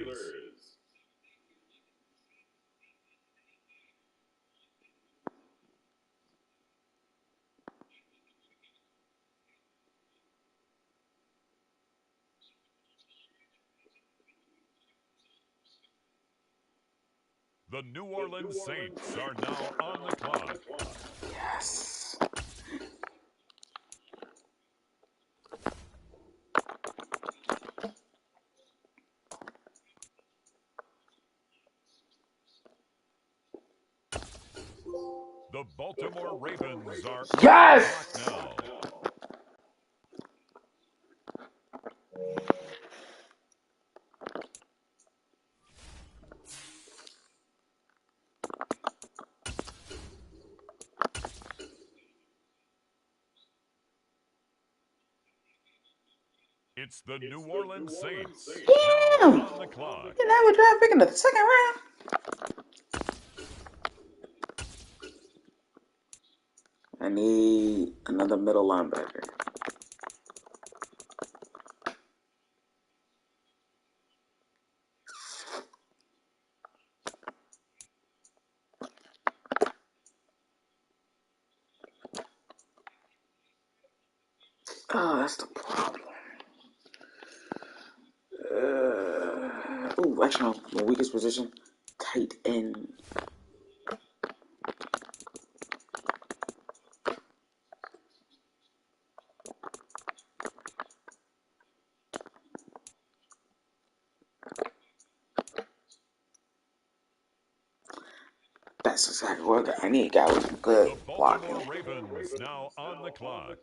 The New Orleans Saints are now on the clock. Yes. The Baltimore Ravens are Yes! on the clock now. It's the New Orleans Saints Damn! now on the clock. You never draft pick in the second round. I need another middle linebacker. Oh, that's the problem. Actually, no. My weakest position, tight end. That's exactly what I need. A guy with good The blocking. Baltimore Ravens now on the clock.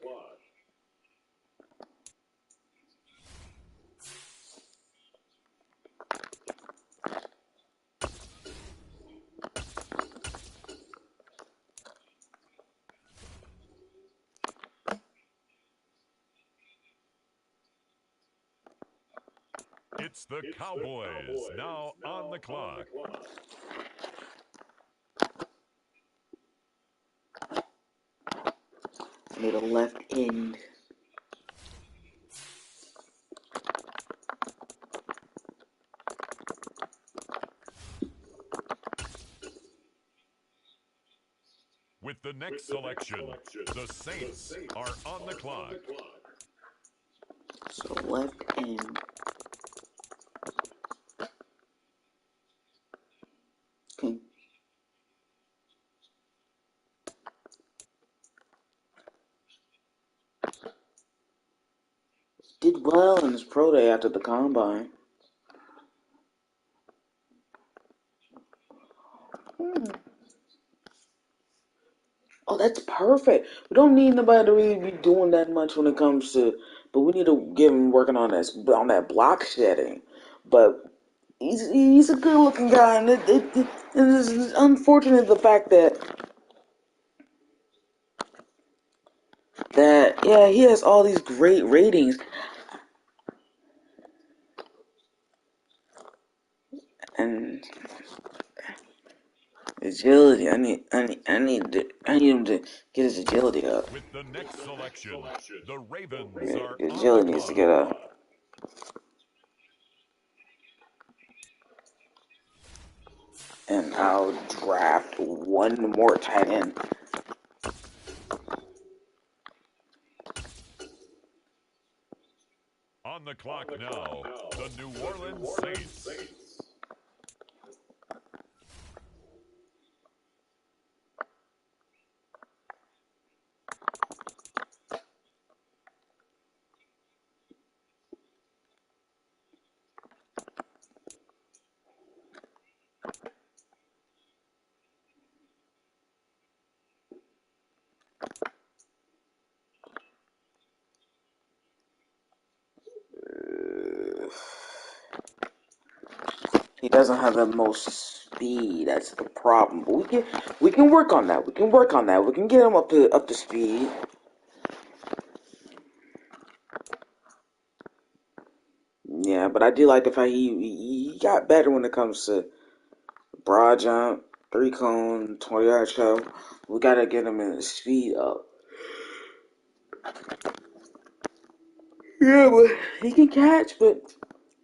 It's the Cowboys now on the clock. I need a left end. With the next selection, the Saints are on the clock. So left end. Okay. Did well in his pro day after the combine. Oh, that's perfect. We don't need nobody to really be doing that much when it comes to, but we need to get him working on that block shedding. But he's a good looking guy, and it's unfortunate the fact that yeah, he has all these great ratings, and agility. I need him to get his agility up. With the next selection, the Ravens Yeah, are his on agility the needs to clock. get up. And I'll draft one more tight end. On the clock now, the New Orleans Saints. He doesn't have the most speed. That's the problem. But we can work on that. We can work on that. We can get him up to speed. Yeah, but I do like the fact he got better when it comes to broad jump, 3-cone, 20-yard shove. We gotta get him in his speed up. Yeah, but he can catch, but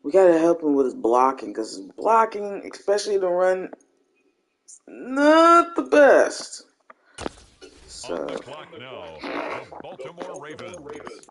we gotta help him with his blocking, because his blocking, especially the run, not the best. So. On the clock now, the Baltimore Ravens.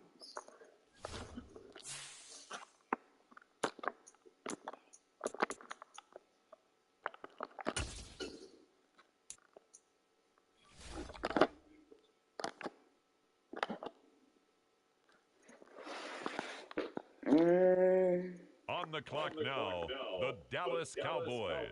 On the clock now, the Dallas Cowboys.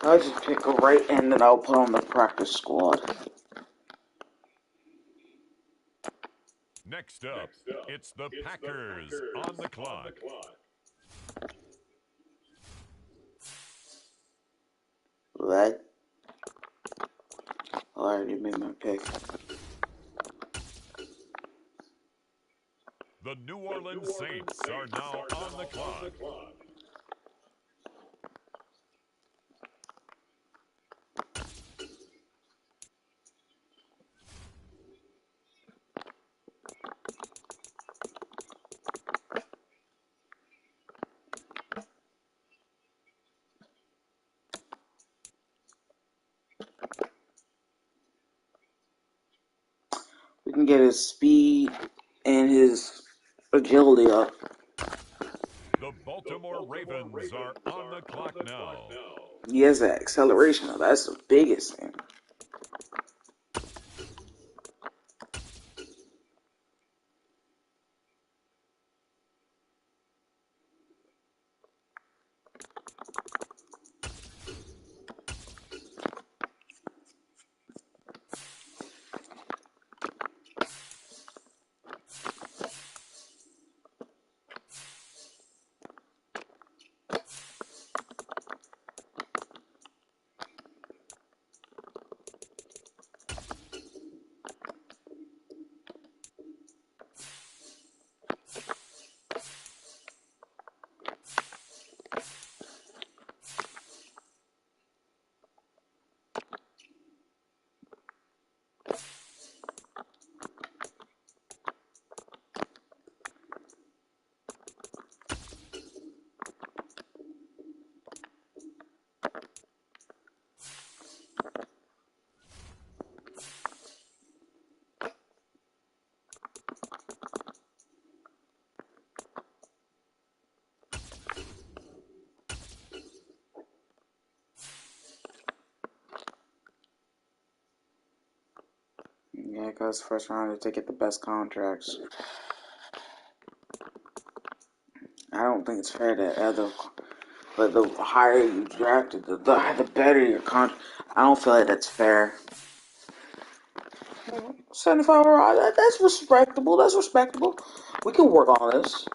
I'll just pick a right end and I'll put on the practice squad. Next up, it's the Packers on the clock. What? I already made my pick. The New Orleans Saints are now on the clock. We can get his speed and his agility up. The Baltimore Ravens are on the clock now. He has that acceleration. That's the biggest thing. Yeah, because first round to get the best contracts. I don't think it's fair that but the higher you drafted, the better your contract. I don't feel like that's fair. 75 overall, that's respectable. That's respectable. We can work on this.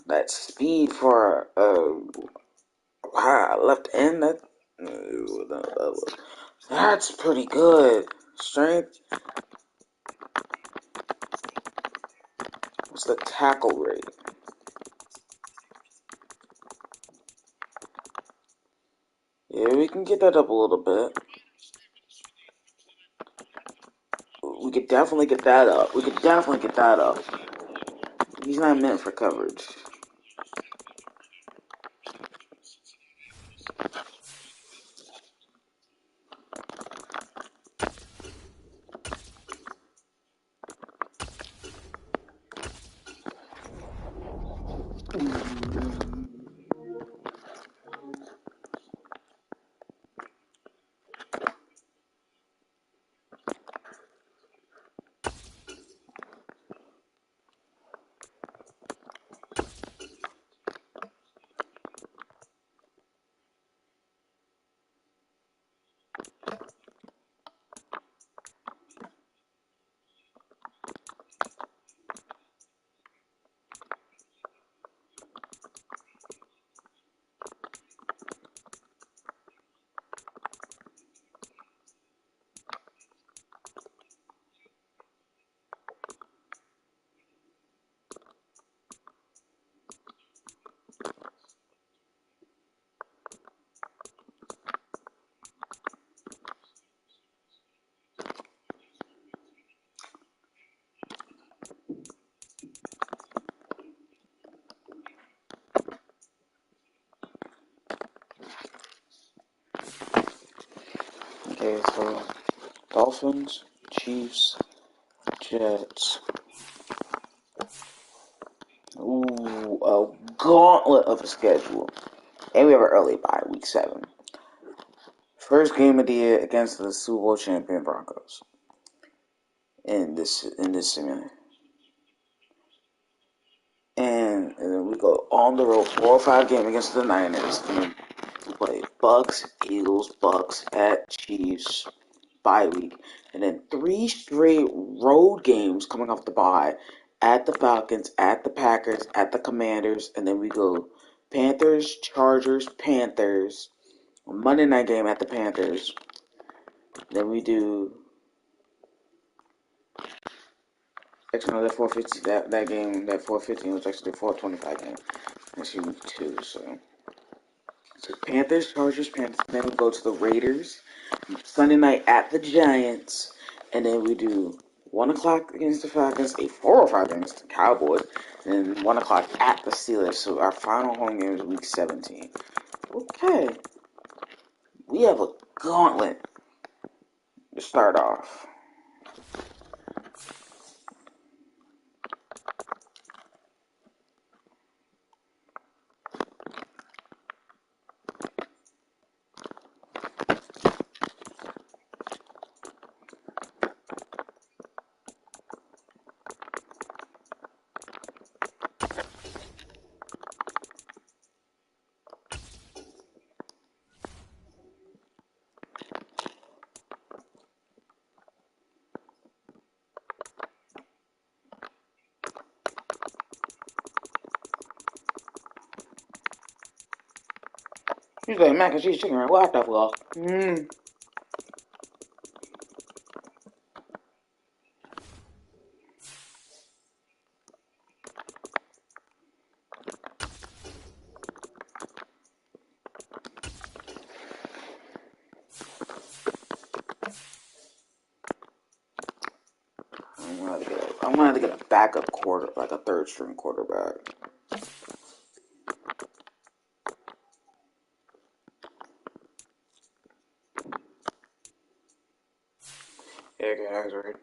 That speed for left end, that's pretty good. Strength. What's the tackle rate? Yeah, we can get that up a little bit. We could definitely get that up. He's not meant for coverage. Okay, so Dolphins, Chiefs, Jets. Ooh, a gauntlet of a schedule. And we have an early bye, week 7. First game of the year against the Super Bowl champion Broncos. In this simulator. And then we go on the road 4 or 5 game against the Niners. And then we play Bucks, Eagles, Bucks at Chiefs, bye week. And then 3 straight road games coming off the bye at the Falcons, at the Packers, at the Commanders, and then we go Panthers, Chargers, Panthers, Monday night game at the Panthers. Then we do actually no, that 450 that game, that 415 was actually the 425 game. Actually week 2, so Panthers, Chargers, Panthers, then we go to the Raiders, Sunday night at the Giants, and then we do 1 o'clock against the Falcons, a 4:05 against the Cowboys, and then 1 o'clock at the Steelers. So our final home game is week 17. Okay. We have a gauntlet to start off. She's like mac and cheese chicken, right? What the fuck? I'm gonna have to get a backup quarter, like a 3rd string quarterback. Yeah, okay, that's right.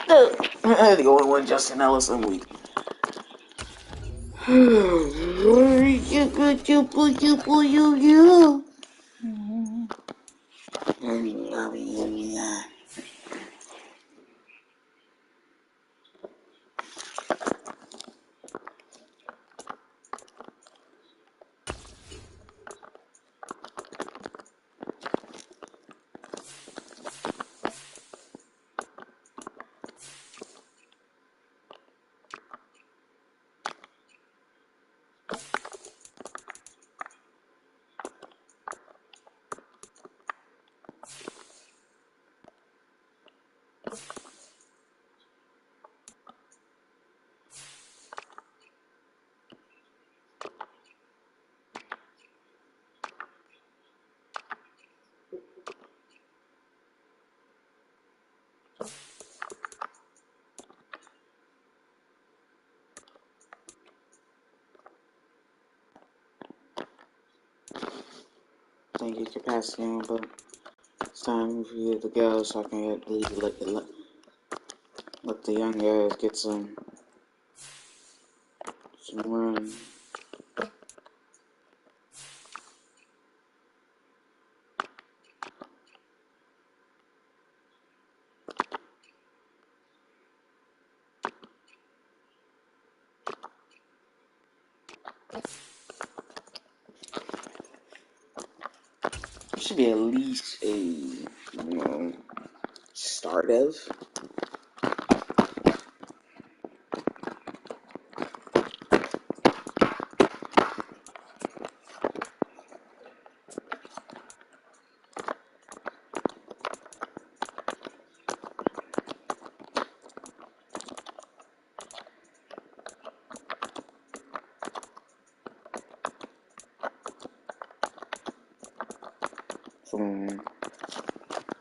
The only one, Justin Ellis, I'm weak. Thank you, capacity on, but it's time for you to go so I can let the young guys get some run. There should be at least a, start of.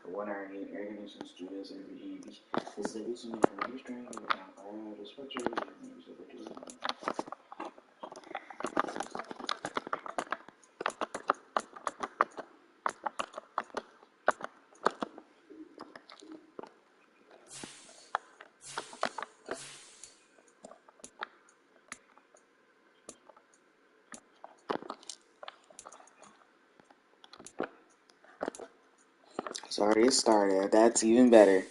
One hour in air conditioning studios every game. This is a recent from Livestreams and all the structure it's already started. That's even better.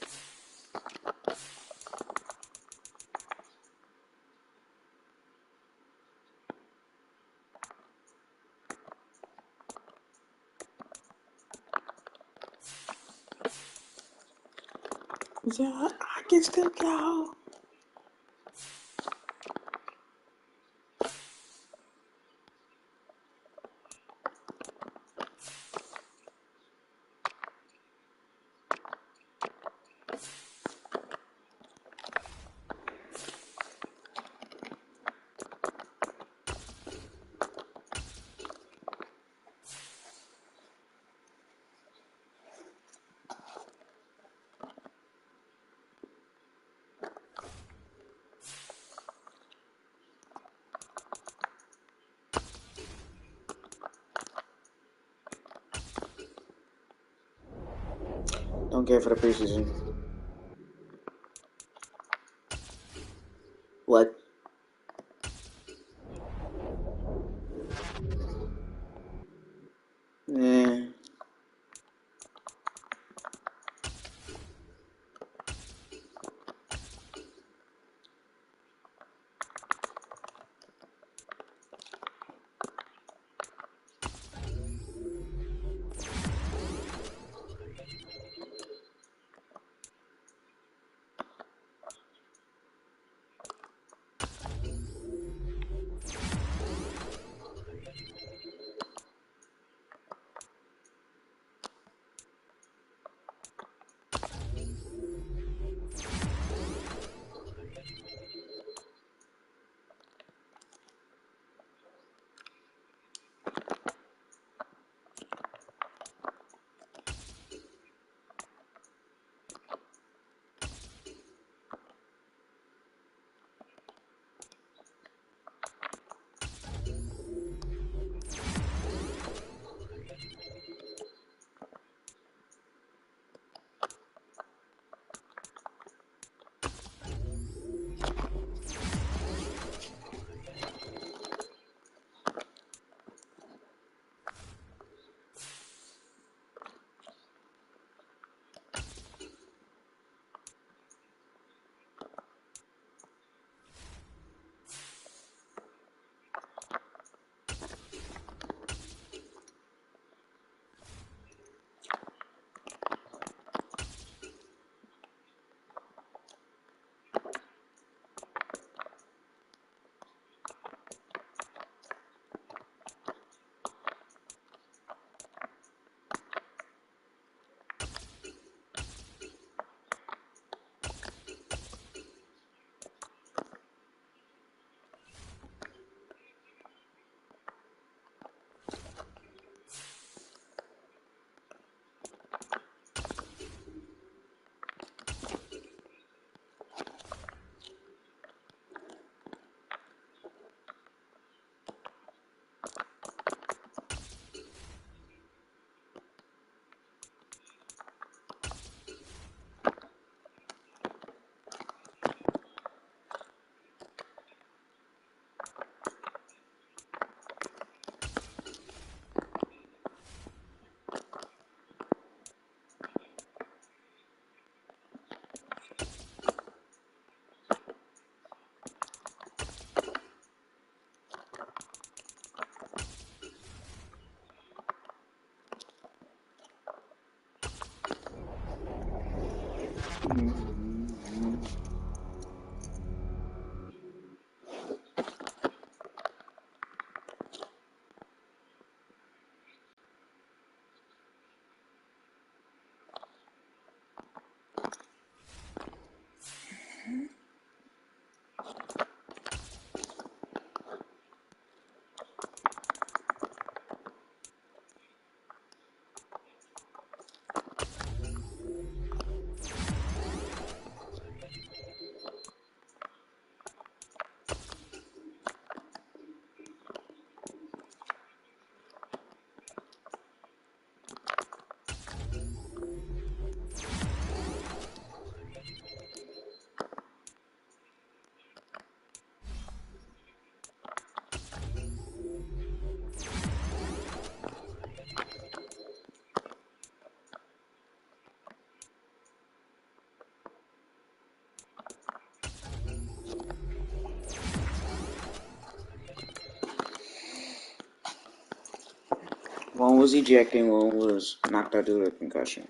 Yeah, I can still go. Don't care for the preseason. What? Yeah. One was ejecting, one was knocked out due to concussion.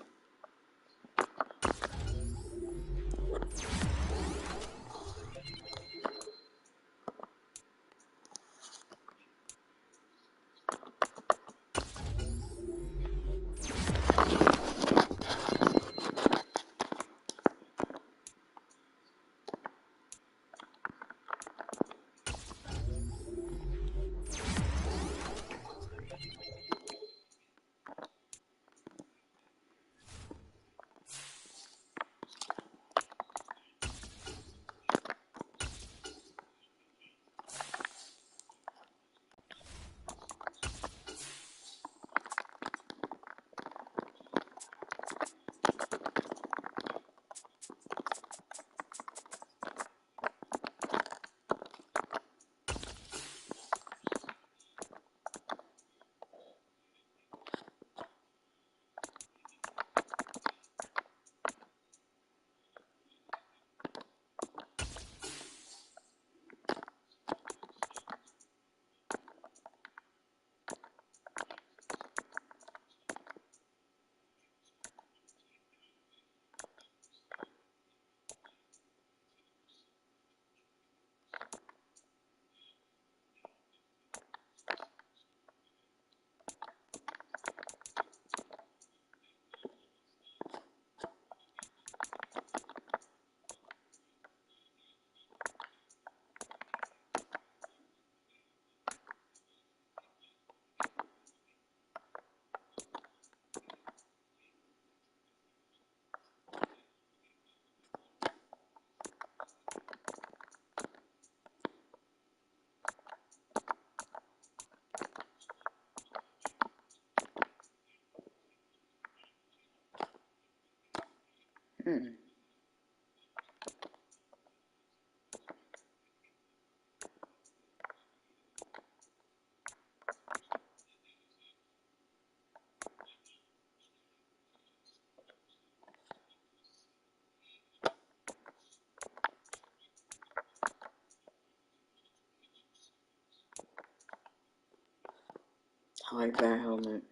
I like that helmet.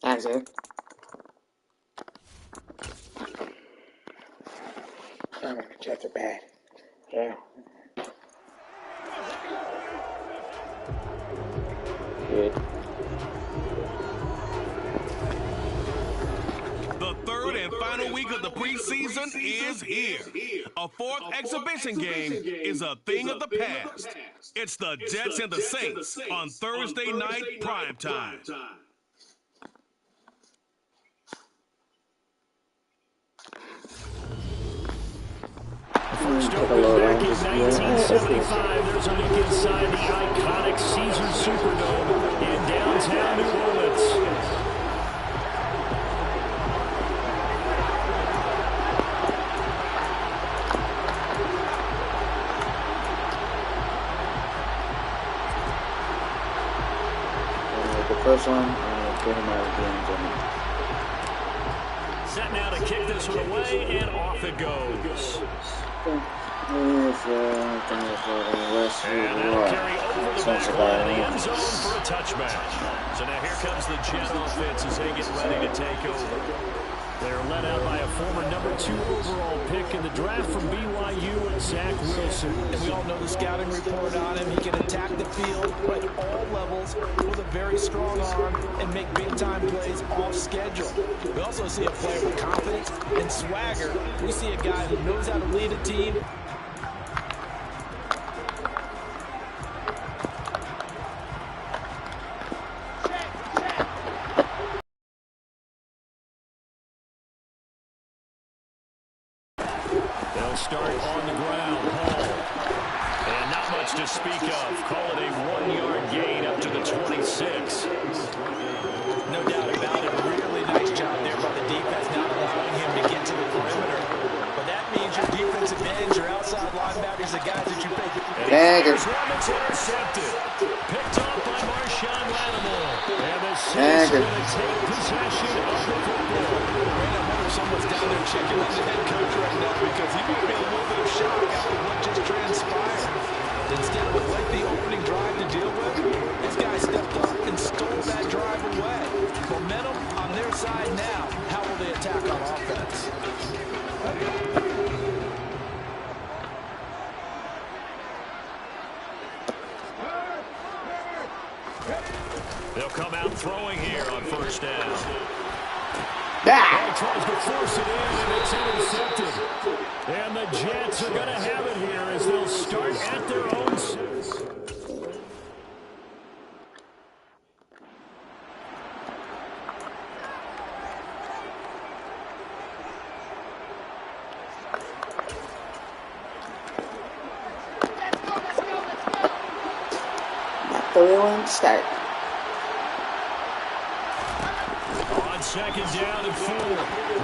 That's it. Oh, my Jets are bad. Yeah. Good. The third and final week of the preseason is here. A fourth exhibition game is a thing of the past. It's the Jets and the Saints on Thursday night primetime. First opened back in 1975. There's a look inside the iconic Caesars Superdome. town, New Orleans. The first one, get him out of the end zone. Set now to kick this one away, and off it goes. And that'll carry over the back line of the end zone for a touchback. So now here comes the Jet offense as they get ready to take over. They're led out by a former #2 overall pick in the draft from BYU, and Zach Wilson. And we all know the scouting report on him. He can attack the field at all levels with a very strong arm and make big-time plays off schedule. We also see a player with confidence and swagger. We see a guy who knows how to lead a team. They'll start on the ground. Hall. And not much to speak of. Call it a 1-yard gain up to the 26. No doubt about it. Really nice job there by the defense, not allowing him to get to the perimeter. But that means your defensive ends, your outside linebackers, the guys that you pick. It's intercepted. Picked off by Marshawn Lattimore. And the Saints are going to take possession of the football. Someone's down there checking on the head coach right now because he might be a little bit of shock after what just transpired. Instead of a lengthy opening drive to deal with, this guy stepped up and stole that drive away. Momentum on their side now. How will they attack on offense? They'll come out throwing here on first down. Ah! Tries to force it in, and it's intercepted. And the Jets are going to have it here as they'll start at their own. Not the way one start. Second down and 4.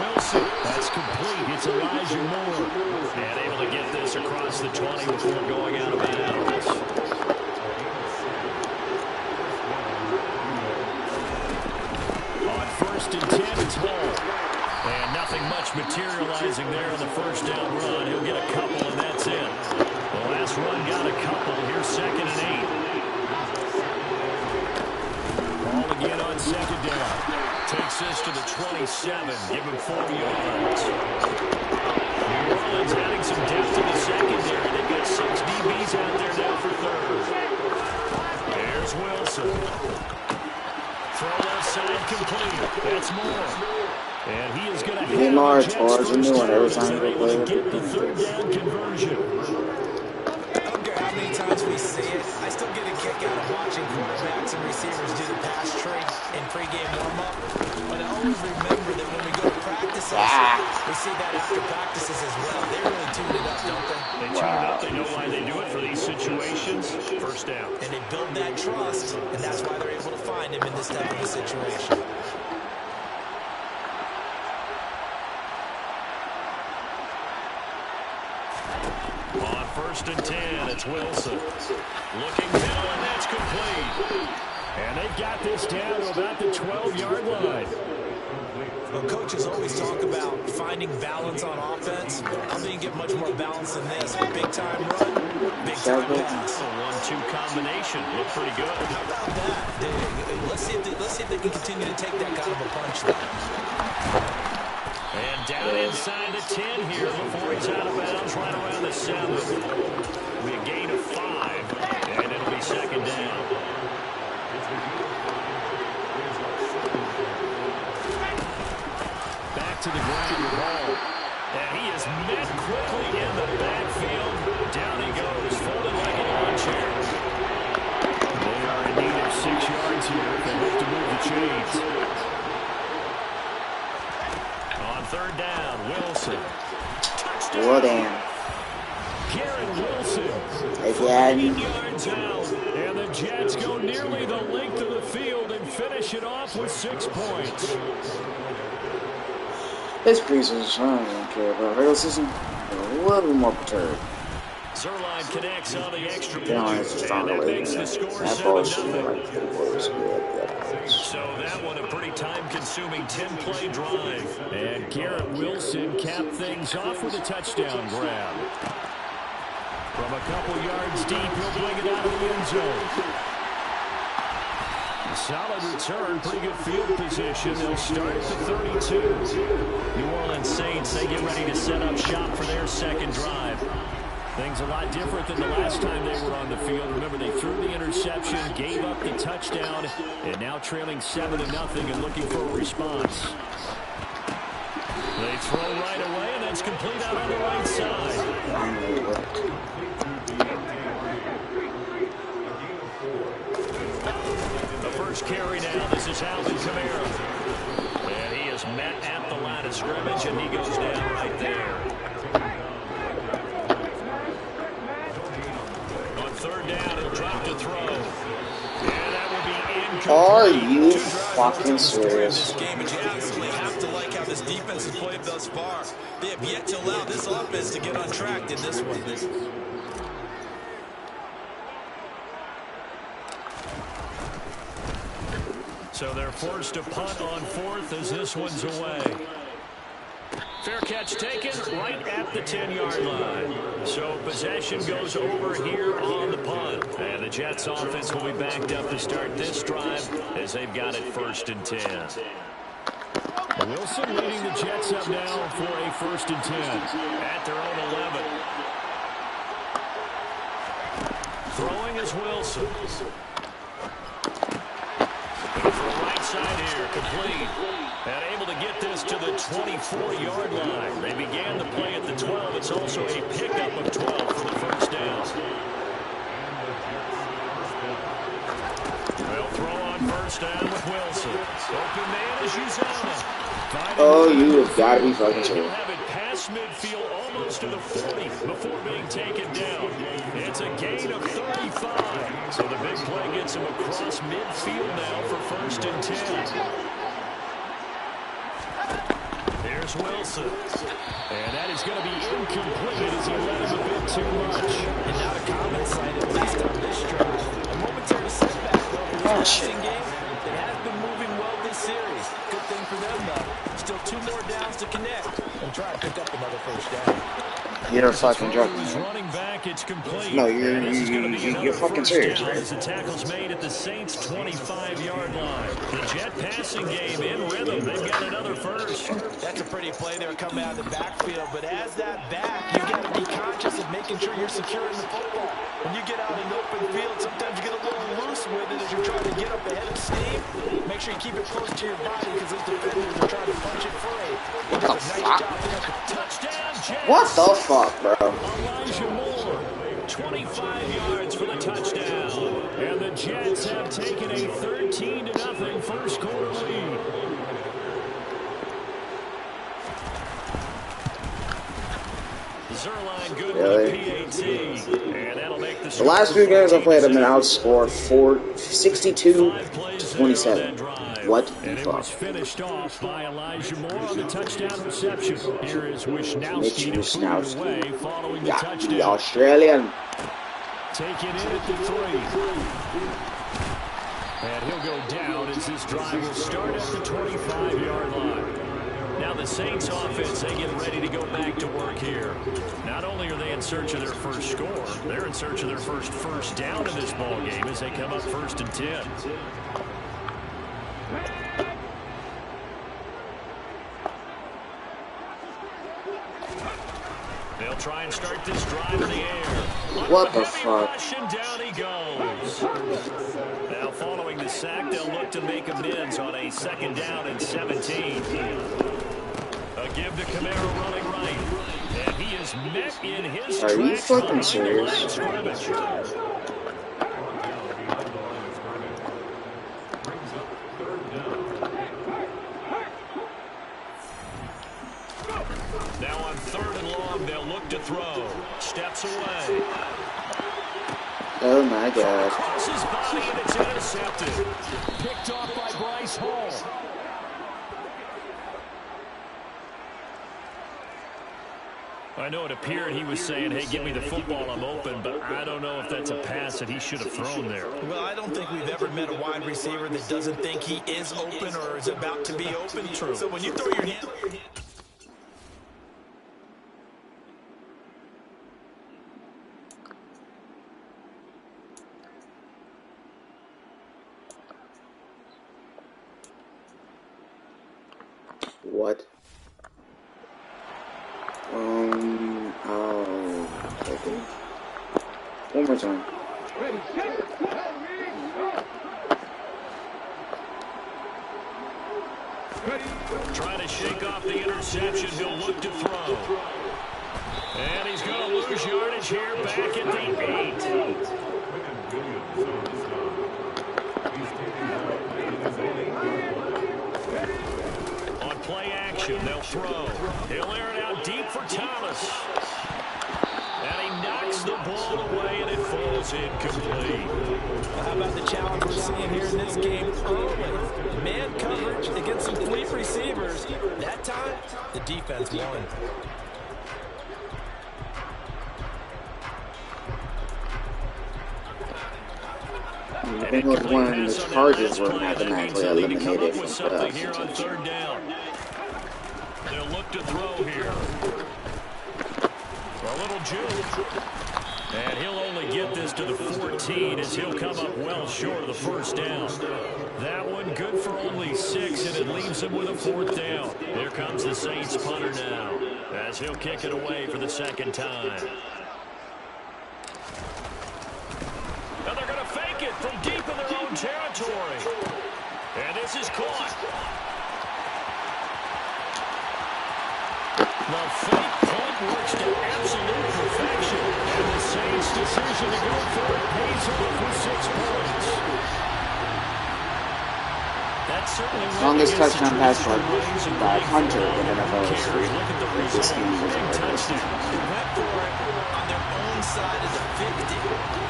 Wilson, that's complete. It's Elijah Moore. And able to get this across the 20 before going out of bounds. On first and 10, it's Hall. And nothing much materializing there on the first down run. He'll get a couple, and that's it. The last run got a couple. Here's second and 8. Ball again on second down. Takes this to the 27. Give him 4 yards. New Orleans adding some depth to the secondary. They've got 6 DBs out there now for third. There's Wilson. Throw left side complete. That's Moore. And he is going to hit more the towards the new one every time they we play. get the third down conversion. I don't care how many times we see it. I still get a kick out of watching quarterbacks and receivers do the pass trade in pregame warm-up. But I always remember that when we go to practice, we see that after practices as well. They really tune it up, don't they? They tune it up. They know why they do it for these situations. First down. And they build that trust, and that's why they're able to find him in this type of a situation. On first and 10, it's Wilson. Looking middle, and that's complete. And they've got this down to about the 12-yard line. Well, coaches always talk about finding balance on offense. I think you get much more balance than this. Big-time run, big-time pass. A 1-2 combination. Look pretty good. How about that? Let's see if they can continue to take that kind of a punch there. And down inside the 10 here before he's out of bounds, right around the 7. We a gain of 5, and it'll be second down. Back to the ground with Hall. And he is met quickly in the backfield. Down he goes, folded like an lawn chair. They are in need of 6 yards here if they hope to move the chains. On third down, Wilson. Touchdown. Well, damn. Garrett Wilson. 8 yards out. And the Jets go nearly the length of the field and finish it off with 6 points. This preseason, I don't care about regular season. I'm a little bit more perturbed. Zerline connects on the extra point, Yeah, it's a stronger and that league. makes the score That bullshit, 7-0. like, the worst. So that one a pretty time-consuming 10-play drive. And Garrett Wilson capped things off with a touchdown grab. From a couple yards deep, he'll bring it out of the end zone. Solid return, pretty good field position. They'll start at the 32. New Orleans Saints, they get ready to set up shop for their second drive. Things a lot different than the last time they were on the field. Remember, they threw the interception, gave up the touchdown, and now trailing 7-0 and looking for a response. They throw right away, and that's complete out on the right side. The first carry now, this is Alvin Kamara. And he is met at the line of scrimmage, and he goes down right there. On third down, he'll drop to throw. And that will be incomplete. Are you fucking serious? This game, but you absolutely have to like how this defense has played thus far. They have yet to allow this offense to get on track in this one. So they're forced to punt on fourth as this one's away. Fair catch taken right at the 10-yard line. So possession goes over here on the punt. And the Jets offense will be backed up to start this drive as they've got it 1st and 10. Wilson leading the Jets up now for a 1st and 10 at their own 11. Throwing is Wilson. Right side here, complete. And able to get this to the 24-yard line. They began the play at the 12. It's also a pickup of 12 for the first down. They'll throw on first down with Wilson. Open man is Uzama. Oh, you have got to be fucking He'll serious. have it past midfield almost to the 40 before being taken down. It's a gain of 35. So the big play gets him across midfield now for 1st and 10. There's Wilson. And that is going to be incomplete as he let him a bit too much. And now to comment side, at least on this drive. A momentary setback, though, for this passing game. It has been moving well this series. Good thing for them, though. Still 2 more downs to connect and try to pick up another first down. You're fucking joking. Running back, it's complete. No, you're fucking serious, right? As the tackle's made at the Saints' 25-yard line. The Jet passing game in rhythm. They've got another first. That's a pretty play there coming out of the backfield, but as that back, you've got to be conscious of making sure you're securing the football. When you get out in the open field, sometimes you get a little loose with it as you're trying to get up ahead of steam. Make sure you keep it close to your body because those defenders are trying to punch it free. He does a nice job there. Touchdown, Jets. What the fuck, bro? Elijah Moore, 25 yards for the touchdown. And the Jets have taken a 13-0 first quarter lead. Zerline good with PAT. And that'll make the last few games I played have been outscored 62-27. What the and it was finished off by Elijah Moore on the touchdown reception. Here is Wisnowski to put it away following the touchdown. The Australian. Taken in at the 3. And he'll go down as this drive will start at the 25-yard line. Now the Saints offense, they get ready to go back to work here. Not only are they in search of their first score, they're in search of their first down in this ball game as they come up 1st and 10. They'll try and start this drive in the air. What the fuck? And down he goes. Now following the sack, they'll look to make amends on a 2nd down and 17. A give to Kamara running right. And he is met in his Are you tracks fucking behind the serious? line of scrimmage. Now on 3rd and long, they'll look to throw. Steps away. Oh my my God. Across his body, and it's intercepted. Picked off by Bryce Hall. I know it appeared he was saying, hey, give me the football, I'm open, but I don't know if that's a pass that he should have thrown there. Well, I don't think we've ever met a wide receiver that doesn't think he is open or is about to be open. True. So when you throw your hand... What? Okay. One more time. Trying to shake off the interception. He'll look to throw. And he's going to lose yardage here back at the 8. On play action, they'll throw. He'll air it out deep for Thomas. And he knocks the ball away, and it falls incomplete. Well, how about the challenge we're seeing here in this game early? Man coverage against some fleet receivers. That time, the defense won. I think it was when the Chargers were mathematically eliminated from playoffs. Here on third down. They'll look to throw here. A little juke. And he'll only get this to the 14 as he'll come up well short of the first down. That one good for only 6, and it leaves him with a 4th down. Here comes the Saints punter now as he'll kick it away for the second time. And they're going to fake it from deep in their own territory. And this is caught. The fake punt works to absolute perfection. And the Saints' decision to go for it pays off with 6 points. That's certainly longest touchdown pass by Hunter in NFL history. This game was touchdown. They went for it on their own side of the 50.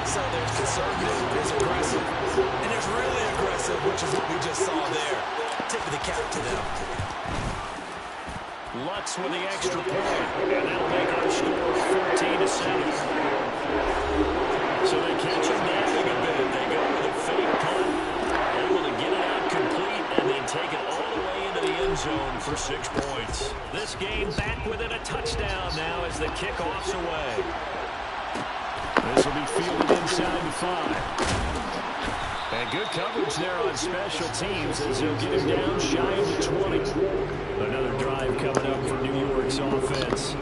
So there's conservative, there's aggressive, and there's really aggressive, which is what we just saw there. Tip of the cap to them. Lutz with the extra point, and that'll make our score 14-7. So they catch him napping a bit. They go with a fake punt, able to get it out complete, and then take it all the way into the end zone for 6 points. This game back within a touchdown now as the kickoff's away. This will be fielded inside the 5. And good coverage there on special teams as they'll get him down shy of the 20. Another drive coming up for New York's offense.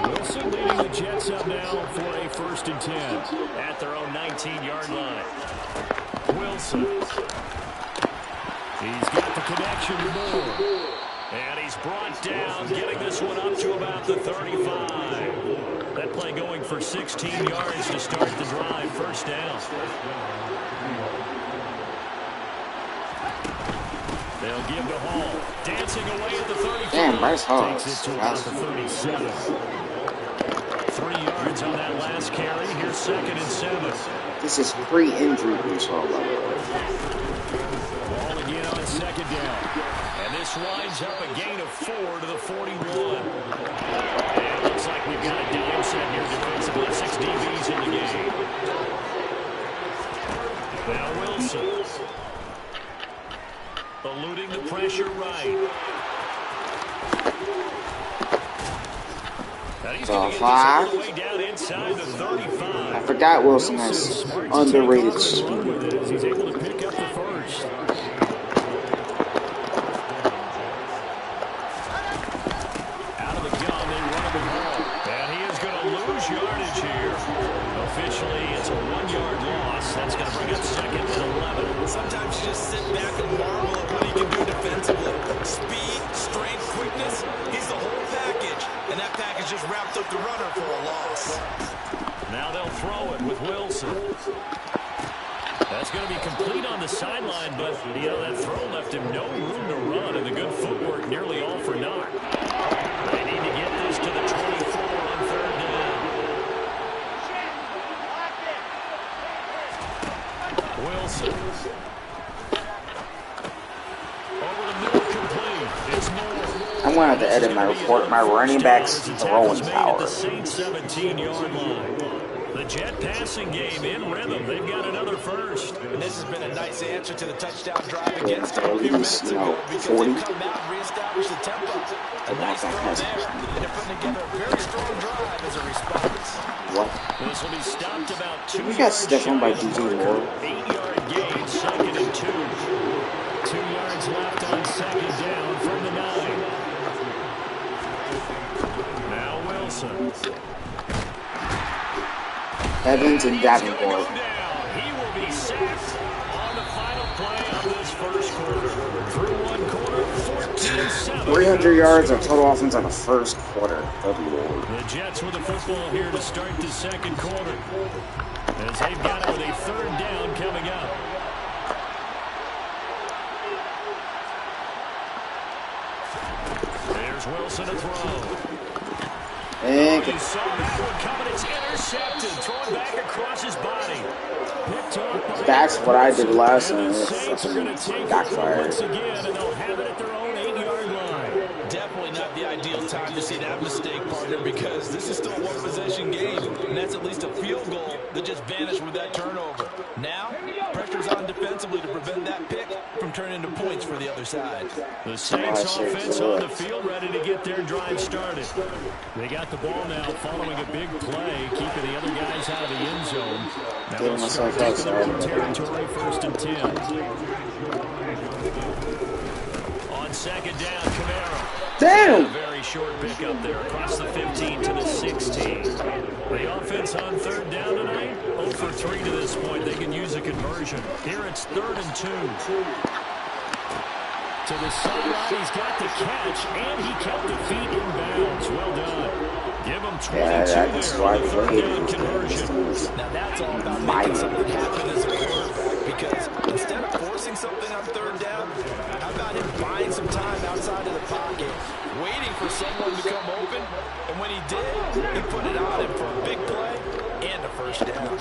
Wilson leading the Jets up now for a 1st and 10 at their own 19-yard line. Wilson. He's got the connection to Moore. And he's brought down, getting this one up to about the 35. That play going for 16 yards to start the drive. 1st down. They'll give to Hall. Dancing away at the 35. Damn, Bryce Hall. Takes it to about the 37. 3 yards on that last carry. Here's 2nd and 7. This is pre-injury control level. Ball again on 2nd down. And this winds up a gain of 4 to the 41. And it looks like we've got a dime set here defensively. 6 DBs in the game. Now Wilson. Eluding the pressure right. So 5. I forgot Wilson has underrated speed. He's able to pick up the 1st. Out of the gun, they run him the ball. And he is going to lose yardage here. Officially, it's a 1-yard loss. That's going to bring up 2nd and 11. Sometimes you just sit back and marvel at what he can do defensively. Speed, strength, quickness, he's the whole package. And that package just wrapped up the runner for a loss. Now they'll throw it with Wilson. That's going to be complete on the sideline, but, you know, that throw left him no room to run, and the good footwork nearly all for naught. They need to get this edit my report. My running backs throwing power. The Saints 17-yard line. The Jet passing game in rhythm. They've got another first. And this has been a nice answer to the touchdown drive against them At a few least, minutes you ago know, because 40. they've come out and reestablished the tempo. A nice throw there, and they're putting together a very strong drive as a response. What? This will be stopped about 2 You got yards Stefan by DJ Moore. 8-yard gain, 2nd and 2. 2 yards left on 2nd down from the 9. Now Wilson. Evans and Davenport. He will be sacked on the final play of this first quarter. Through one quarter, 14-7. 300 yards of total offense on the first quarter. Good Lord. The Jets with the football here to start the second quarter. As they've got it with a 3rd down coming up. There's Wilson to throw. And You saw that one coming. It's intercepted. Throwing back across his body. Picked off by that's what I did last time. and the It Saints are going to fucking take over backfired. once again, and they'll have it at their own 8-yard line. Definitely not the ideal time to see that mistake, partner, because this is still a one-possession game, and that's at least a field goal that just vanished with that turnover. Now, pressure's on defensively to prevent that pick from turning into points for the other side. The Saints offense on the field, ready to get their drive started. They got the ball now following a big play, keeping the other guys out of the end zone. Now they'll start taking their own territory, 1st and 10. On 2nd down, Camaro. Damn! A very short pickup there across the 15 to the 16. The offense on 3rd down tonight, 0 for 3 to this point. They can use a conversion. Here it's 3rd and 2. To the sideline, he's got the catch, and he kept the feet in bounds. Well done. Give him 22 that's there why on the 3rd down conversion. Now that's all about making something happen as a quarterback, because instead of forcing something on 3rd down, how about him buying some time outside of the pocket, waiting for someone to come open, and when he did, he put it on him for a big play and a 1st down.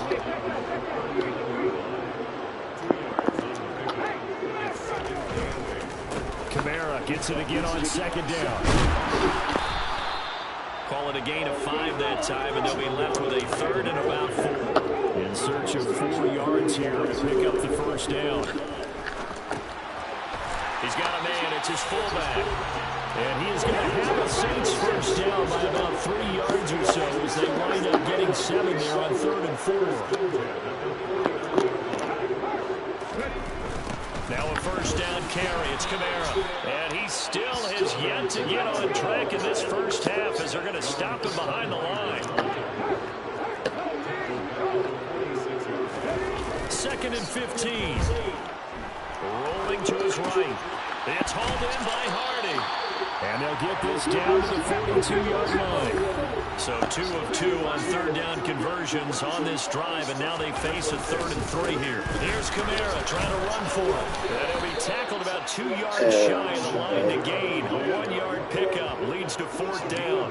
Camara gets it again on 2nd down. Call it a gain of 5 that time, and they'll be left with a 3rd and about 4. In search of 4 yards here to pick up the 1st down. He's got a man. It's his fullback. And he is going to have a Saints 1st down by about 3 yards or so as they wind up getting 7 there on 3rd and 4. Now a 1st down carry. It's Camara. And he still has yet to get on track in this first half as they're going to stop him behind the line. 2nd and 15. Rolling to his right. It's hauled in by Hardy. And they'll get this down to the 42-yard line. So 2 of 2 on 3rd down conversions on this drive, and now they face a 3rd and 3 here. Here's Camara trying to run for it. And he'll be tackled about 2 yards shy of the line to gain. A 1-yard pickup leads to 4th down.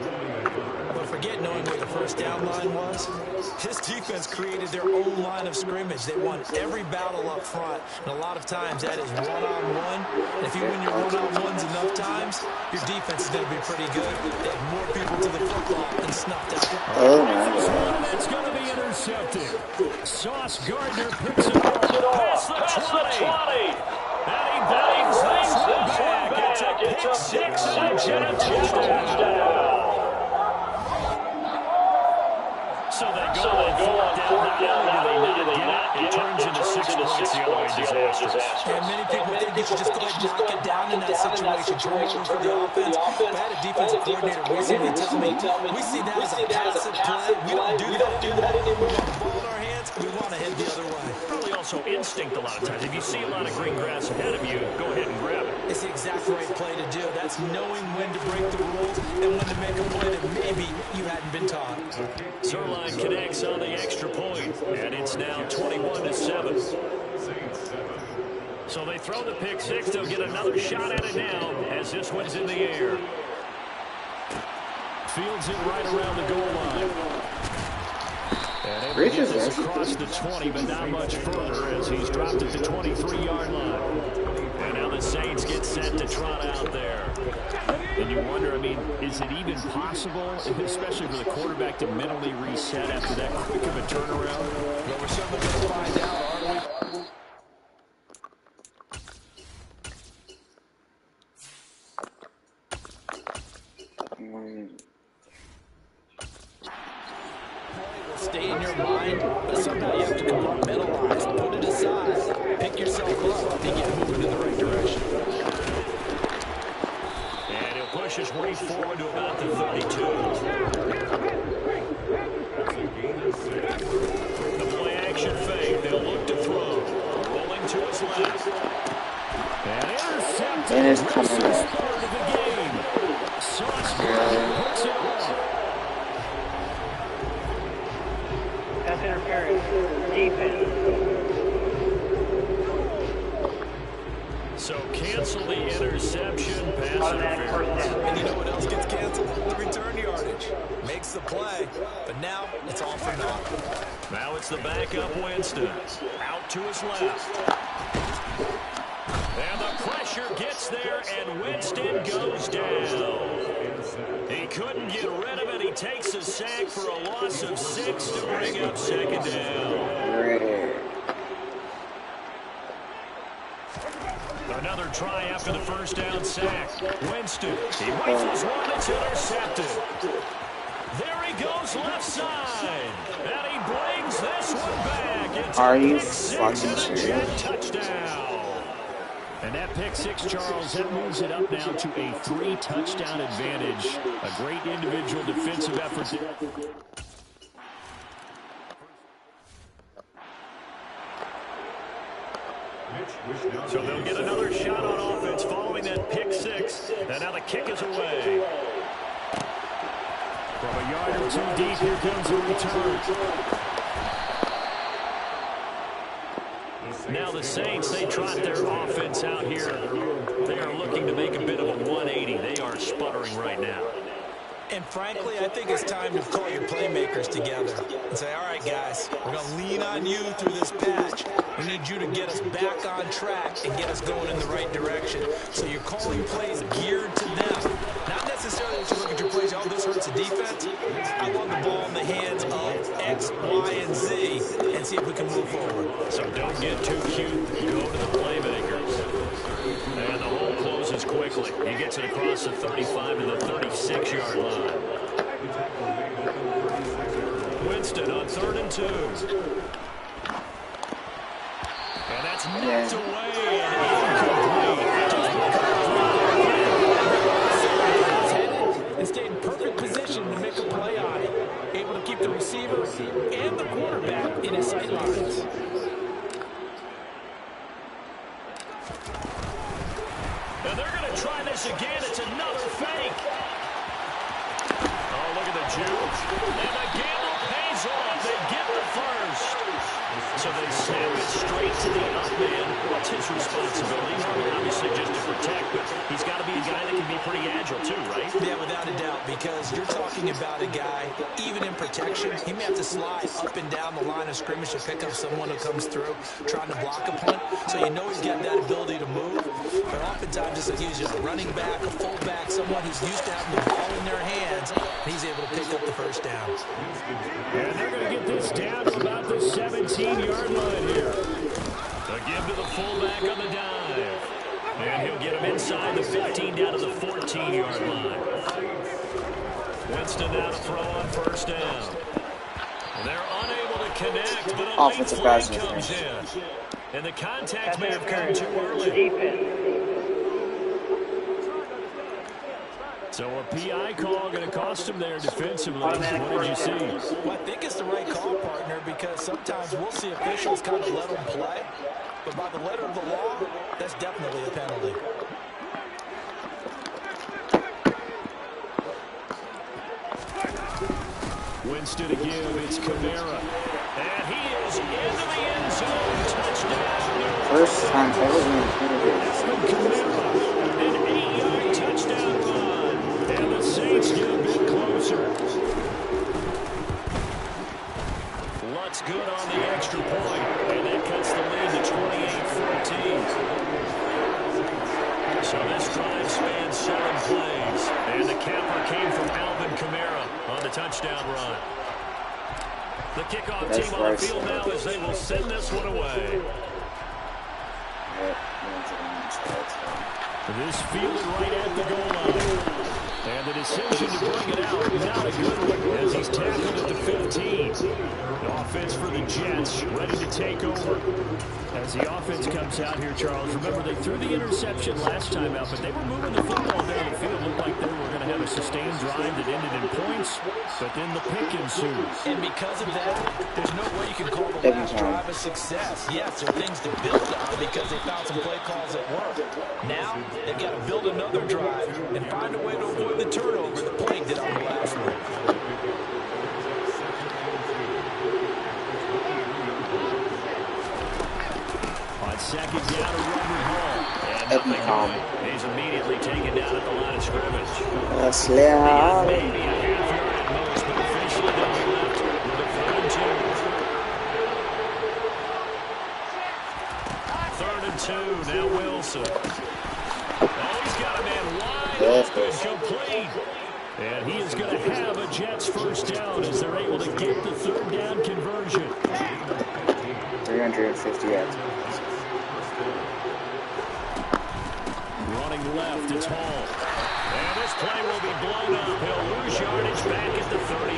But forget knowing where the 1st down line was. This defense created their own line of scrimmage. They won every battle up front, and a lot of times that is one-on-one. And if you win your one-on-ones enough times, your defense is going to be pretty good. They have more people to the football than snuffed out. Oh my God. It's going to be intercepted. Sauce Gardner picks it off past the 20. And he bangs this one back. It's a pick 6 and a Jet touchdown. So they go on 4th down. Not only do they not get it, it turns into 6 points the other way. Disastrous. And many people think you should just go ahead and knock it down in that situation. Turnover for the offense. But I had a defensive coordinator recently tell me, we see that as a passive play. We don't do that anymore. We want the ball in our hands, and we want to head the other way. Probably also instinct a lot of times. If you see a lot of green grass ahead of you, go ahead and grab it. It's the exact right play to do. That's knowing when to break the rules and when to make a play that maybe you hadn't been taught. Zerline connects on the extra point, and it's now 21-7. So they throw the pick 6. They'll get another shot at it now as this one's in the air. Fields it right around the goal line. And able to get this across the 20, but not much further as he's dropped at the 23-yard line. And now the Saints get set to trot out there. And you wonder, I mean, is it even possible, especially for the quarterback, to mentally reset after that quick of a turnaround? Well, we're certainly going to find out, aren't we? Stay in your mind, but somehow you have to compartmentalize, put it aside, pick yourself up, and get moving in the right direction. And he'll push his way forward to about the 32. The play action fake. They'll look to throw. Rolling to his left. And intercepted. It is coming Of the game. Sauce puts it off. Pass interference. Defense. So cancel the interception. Pass Automatic first interference. down. And you know what else gets canceled? The return yardage. Makes the play, but now it's all for naught. Now it's the backup Winston. Out to his left. And the pressure gets there, and Winston goes down. He couldn't get rid of it. He takes a sack for a loss of 6 to bring up second down. Another try after the first down sack. Winston, he rifles one that's intercepted. There he goes left side. And he brings this one back. It's Are you pick six fucking and a serious? jet touchdown. And that pick six, Charles, that moves it up now to a 3-touchdown advantage. A great individual defensive effort. So they'll get another shot on offense following that pick six. And now the kick is away. From a yard or two deep, here comes a return. Now the Saints, they trot their offense out here. They are looking to make a bit of a 180. They are sputtering right now. And frankly, I think it's time to call your playmakers together and say, all right, guys, we're going to lean on you through this patch. We need you to get us back on track and get us going in the right direction. So you're calling plays geared to them. Not necessarily that you look at your plays, oh, this hurts the defense. I want the ball in the hands of X, Y, and Z and see if we can move forward. So don't get too cute. Go to the playmakers. And the hole closes quickly. He gets it across the 35 to the 36-yard line. Winston on 3rd and 2. And that's knocked away And stayed in perfect position to make a play on it. Able to keep the receiver and the quarterback in his sight lines. And they're going to try this again. It's another fake. Oh, look at the juke. And the gamble pays off. They get the first. So they snap it straight to the up man. What's his responsibility? Obviously just to protect, but he's got to be a guy that can be pretty agile too, right? Yeah, without a doubt, because you're talking about a guy, even in protection, he may have to slide up and down the line of scrimmage to pick up someone who comes through trying to block a punt. So you know he's got that ability to move. But oftentimes it's like he's a running back, a fullback, someone who's used to having the ball in their hands, and he's able to pick up the first down. And they're going to get this down to about the 17-yard line here. A give to the fullback on the dive. And he'll get him inside the 15 down to the 14-yard line. Winston now to throw on first down. They're unable to connect, but a late flag comes in. And the contact may have come too early. So a PI call going to cost him there defensively. What did you see? Well, I think it's the right call, partner, because sometimes we'll see officials kind of let them play. But by the letter of the law, that's definitely a penalty. Winston again, it's Kamara. And he is into the end zone. Touchdown. First time ever in Kamara, an 8-yard touchdown run. And the Saints get a bit closer. Lutz good on the extra point. And that cuts the lead to 28-14. the touchdown run. The kickoff team on the field now as they will send this one away. This fielded right at the goal line. And the decision to bring it out, not a good one, as he's tackled at the 15. The offense for the Jets, ready to take over. As the offense comes out here, Charles, remember they threw the interception last time out, but they were moving the football down the field. Looked like they were going to have a sustained drive that ended in points, but then the pick ensues. And because of that, there's no way you can call the last drive a success. Yes, there are things to build on because they found some play calls that work. Now, they've got to build another drive and find a way to avoid the turnover that plagued it on the last one. On second down to Robert Hall. And nothing. He's immediately taken down at the line of scrimmage. That's Maybe a half yard at most, but officially they'll be left with a 3rd and 2. 3rd and 2. Now Wilson. Oh, he's got a man wide open, complete. And he is going to have a Jets first down as they're able to get the 3rd down conversion. 350 yards. Running left, it's Hall. And this play will be blown up. He'll lose yardage back at the 38.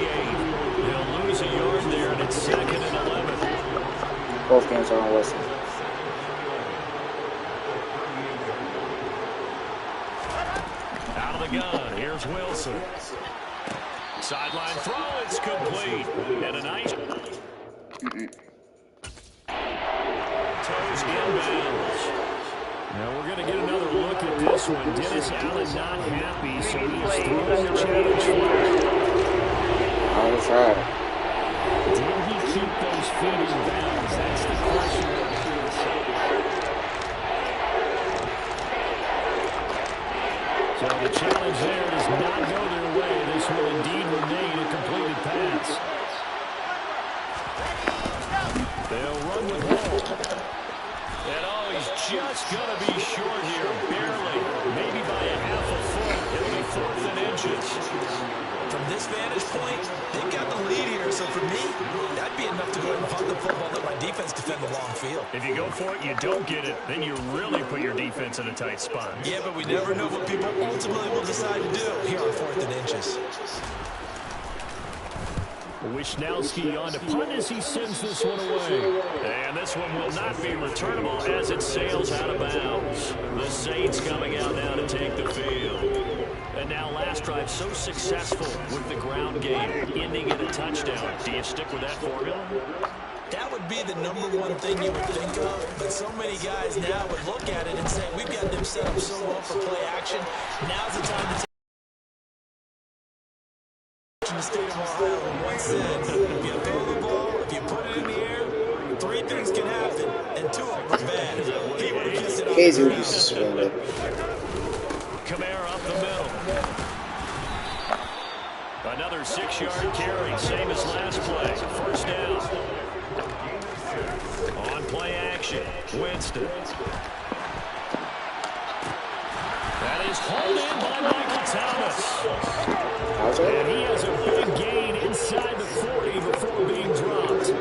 He'll lose a yard there, and it's 2nd and 11. Both games are on Wilson. Out of the gun, here's Wilson. Sideline throw, it's complete. And a nice... Toes inbounds. Now we're going to get another look at this one. Dennis Allen not happy, so he's throwing the challenge flag. I will try. Did he keep those feet in bounds? That's the question. So the challenge there does not go their way. This will indeed remain a completed pass. They'll run with Hall. And oh, he's just going to be short here, barely, maybe by a half a foot. It'll be 4th and inches. From this vantage point, they've got the lead here, so for me, that'd be enough to go ahead and punt the football, let my defense defend the long field. If you go for it, you don't get it, then you really put your defense in a tight spot. Yeah, but we never know what people ultimately will decide to do here on 4th and inches. Wisnowski on to punt as he sends this one away. And this one will not be returnable as it sails out of bounds. The Saints coming out now to take the field. And now last drive so successful with the ground game, ending in a touchdown. Do you stick with that formula? That would be the #1 thing you would think of, but so many guys now would look at it and say, we've got them set up so well for play action. Now's the time to take the state of Ohio once said, if you throw the ball, if you put it in the air, 3 things can happen, and 2 of them are bad. He would have kissed it off. Casey would be suspended. Kamara up the middle. Another 6-yard carry, same as last play. First down. On play action, Winston. That is hauled in by Michael Thomas. And he has a big gain inside the 40 before being dropped.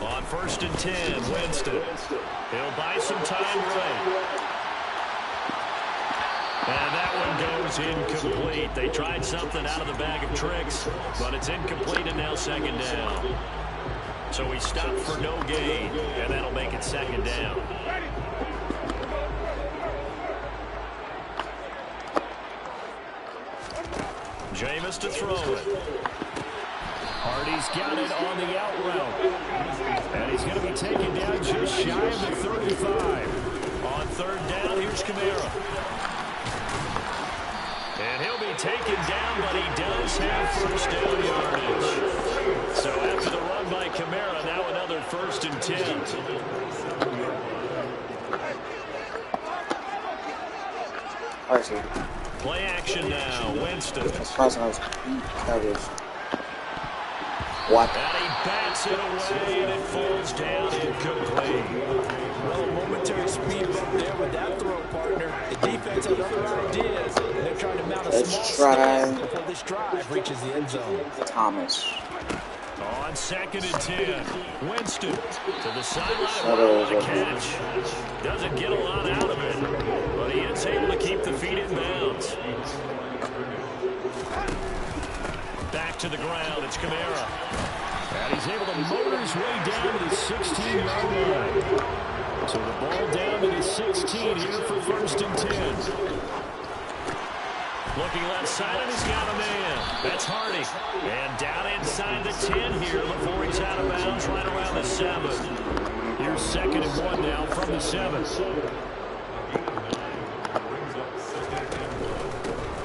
On 1st and 10, Winston. He'll buy some time right. And that one goes incomplete. They tried something out of the bag of tricks, but it's incomplete and now 2nd down. So he stopped for no gain, and that'll make it 2nd down. Jameis to throw it. Hardy's got it on the out route. And he's going to be taken down just shy of the 35. On 3rd down, here's Kamara. And he'll be taken down, but he does have first down yardage. So after the run by Kamara, now another 1st and 10. I see. Play action now, Winston. That's coverage. What? And he bats it away, and it falls down incomplete. Well, a momentary speed bump there with that throw, partner. The defense has other ideas, and they're trying to mount a small stand before this drive reaches the end zone. Thomas. On 2nd and 10, Winston to the sideline with a catch. Doesn't get a lot out of it, but he is able to keep the feet in bounds. Back to the ground, it's Kamara. And he's able to motor his way down to the 16-yard line. So the ball down to the 16 here for 1st and 10. Looking left side, and he's got a man. That's Hardy. And down inside the 10 here before he's out of bounds right around the 7. Here's 2nd and 1 now from the 7.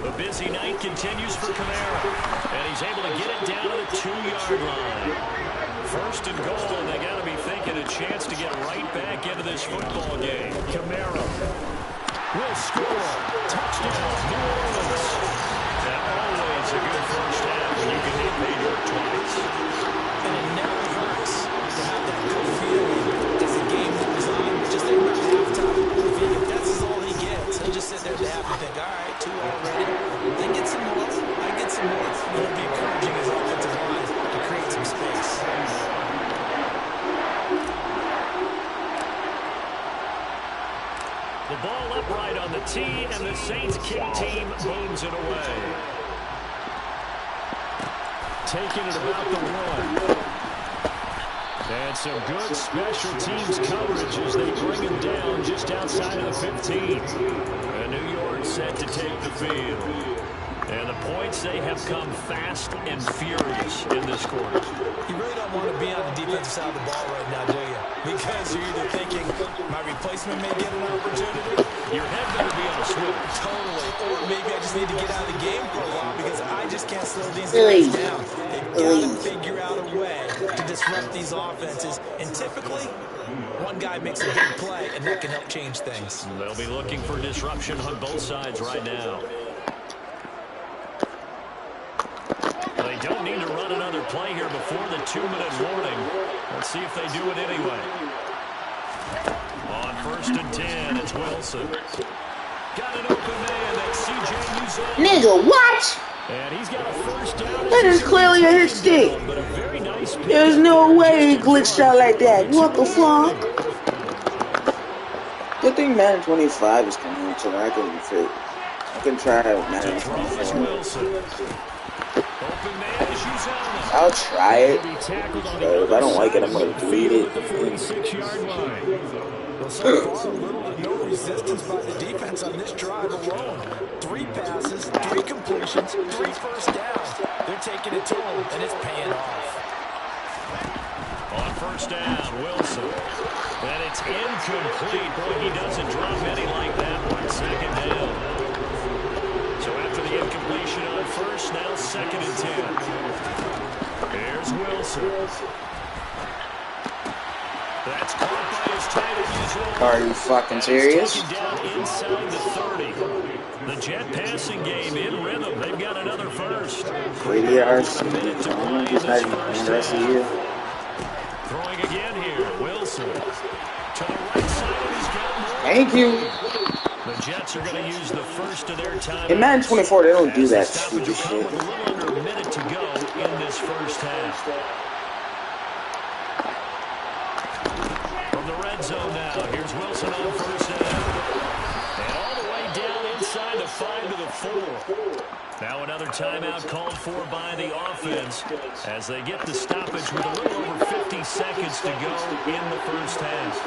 The busy night continues for Kamara. And he's able to get it down to the 2-yard line. 1st and goal, and they got to be thinking a chance to get right back into this football game. Kamara will score. Touchdown, New Orleans. And always a good first half when you can hit Major twice. And it never hurts to have that good feeling as the game moves on. Just think about halftime. If that's all he gets, he'll just sit there at the half and think, all right, 2 already. They get some more. I get some more. It'll be encouraging his offensive line to create some space. The ball upright on the tee, and the Saints kick team booms it away. Taking it about the 1. And some good special teams coverage as they bring him down just outside of the 15. And New York set to take the field. And the points, they have come fast and furious in this quarter. You really don't want to be on the defensive side of the ball right now, do you? Because you're either thinking, my replacement may get an opportunity. Your head better be on a swivel. Totally. Or maybe I just need to get out of the game for a while because I just can't slow these guys down. They've got to figure out a way to disrupt these offenses. And typically, one guy makes a big play, and that can help change things. They'll be looking for disruption on both sides right now. They don't need to run another play here before the 2-minute warning. Let's see if they do it anyway. On 1st and 10, it's Wilson. Got an open man, that's C.J. Uzomah. Nigga, what? And he's got a first down. That is clearly a hit stick. There's no way it glitched out like that. What the fuck? Good thing Madden 25 is coming out so I can fit. I can try Madden 24. I'll try it, but if I don't like it, I'm going to delete it. Well, so far, little to no resistance by the defense on this drive alone. 3 passes, 3 completions, 3 first downs. They're taking it to him, and it's paying off. On 1st down, Wilson. And it's incomplete. Boy, he doesn't drop any like that one. 2nd down. So after the incompletion on 1st, now 2nd and 10. Here's Wilson. That's caught by his tight end. Are you fucking serious? Down inside the 30. The Jet passing game in rhythm. They've got another first. 3 yards. He's not even playing the rest of the year. Throwing again here. Wilson. To the right side, and he's got more. Thank you. The Jets are going to use the first of their time. In Madden 24, they don't do that stupid shit. With a little under a minute to go in this first half. From the red zone now, here's Wilson on 1st down. And all the way down inside the 5 to the 4. Now another timeout called for by the offense as they get the stoppage with a little over 50 seconds to go in the first half.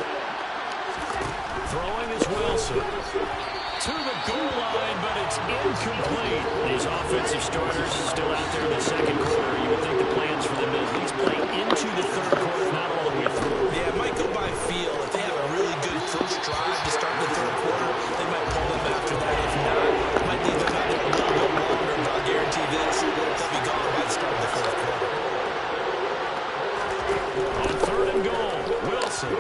Throwing is Wilson. To the goal line, but it's incomplete. These offensive starters still out there in the 2nd quarter. You would think the plans for them is at least play into the 3rd quarter, not all the way through. Yeah, it might go by feel. If they have a really good first drive to start the 3rd quarter, they might pull them after that. If not, it might leave them out there a little bit longer. But I'll guarantee this, they'll be gone by the start of the 4th quarter. On 3rd and goal, Wilson.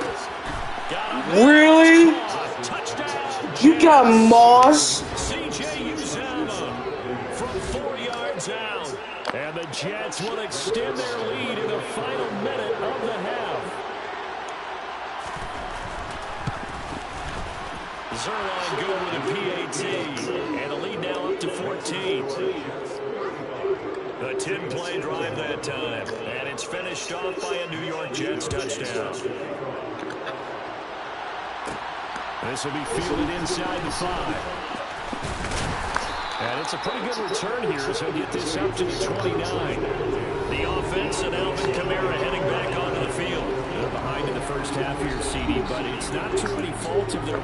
Really? You got Moss? C.J. Uzomah from 4 yards out. And the Jets will extend their lead in the final minute of the half. Zerline good with a PAT, and the lead now up to 14. A 10-play drive that time, and it's finished off by a New York Jets touchdown. This will be fielded inside the 5. And it's a pretty good return here as he'll get this up to the 29. The offense and Alvin Kamara heading back onto the field. They're behind in the first half here, CD, but it's not to any fault of their...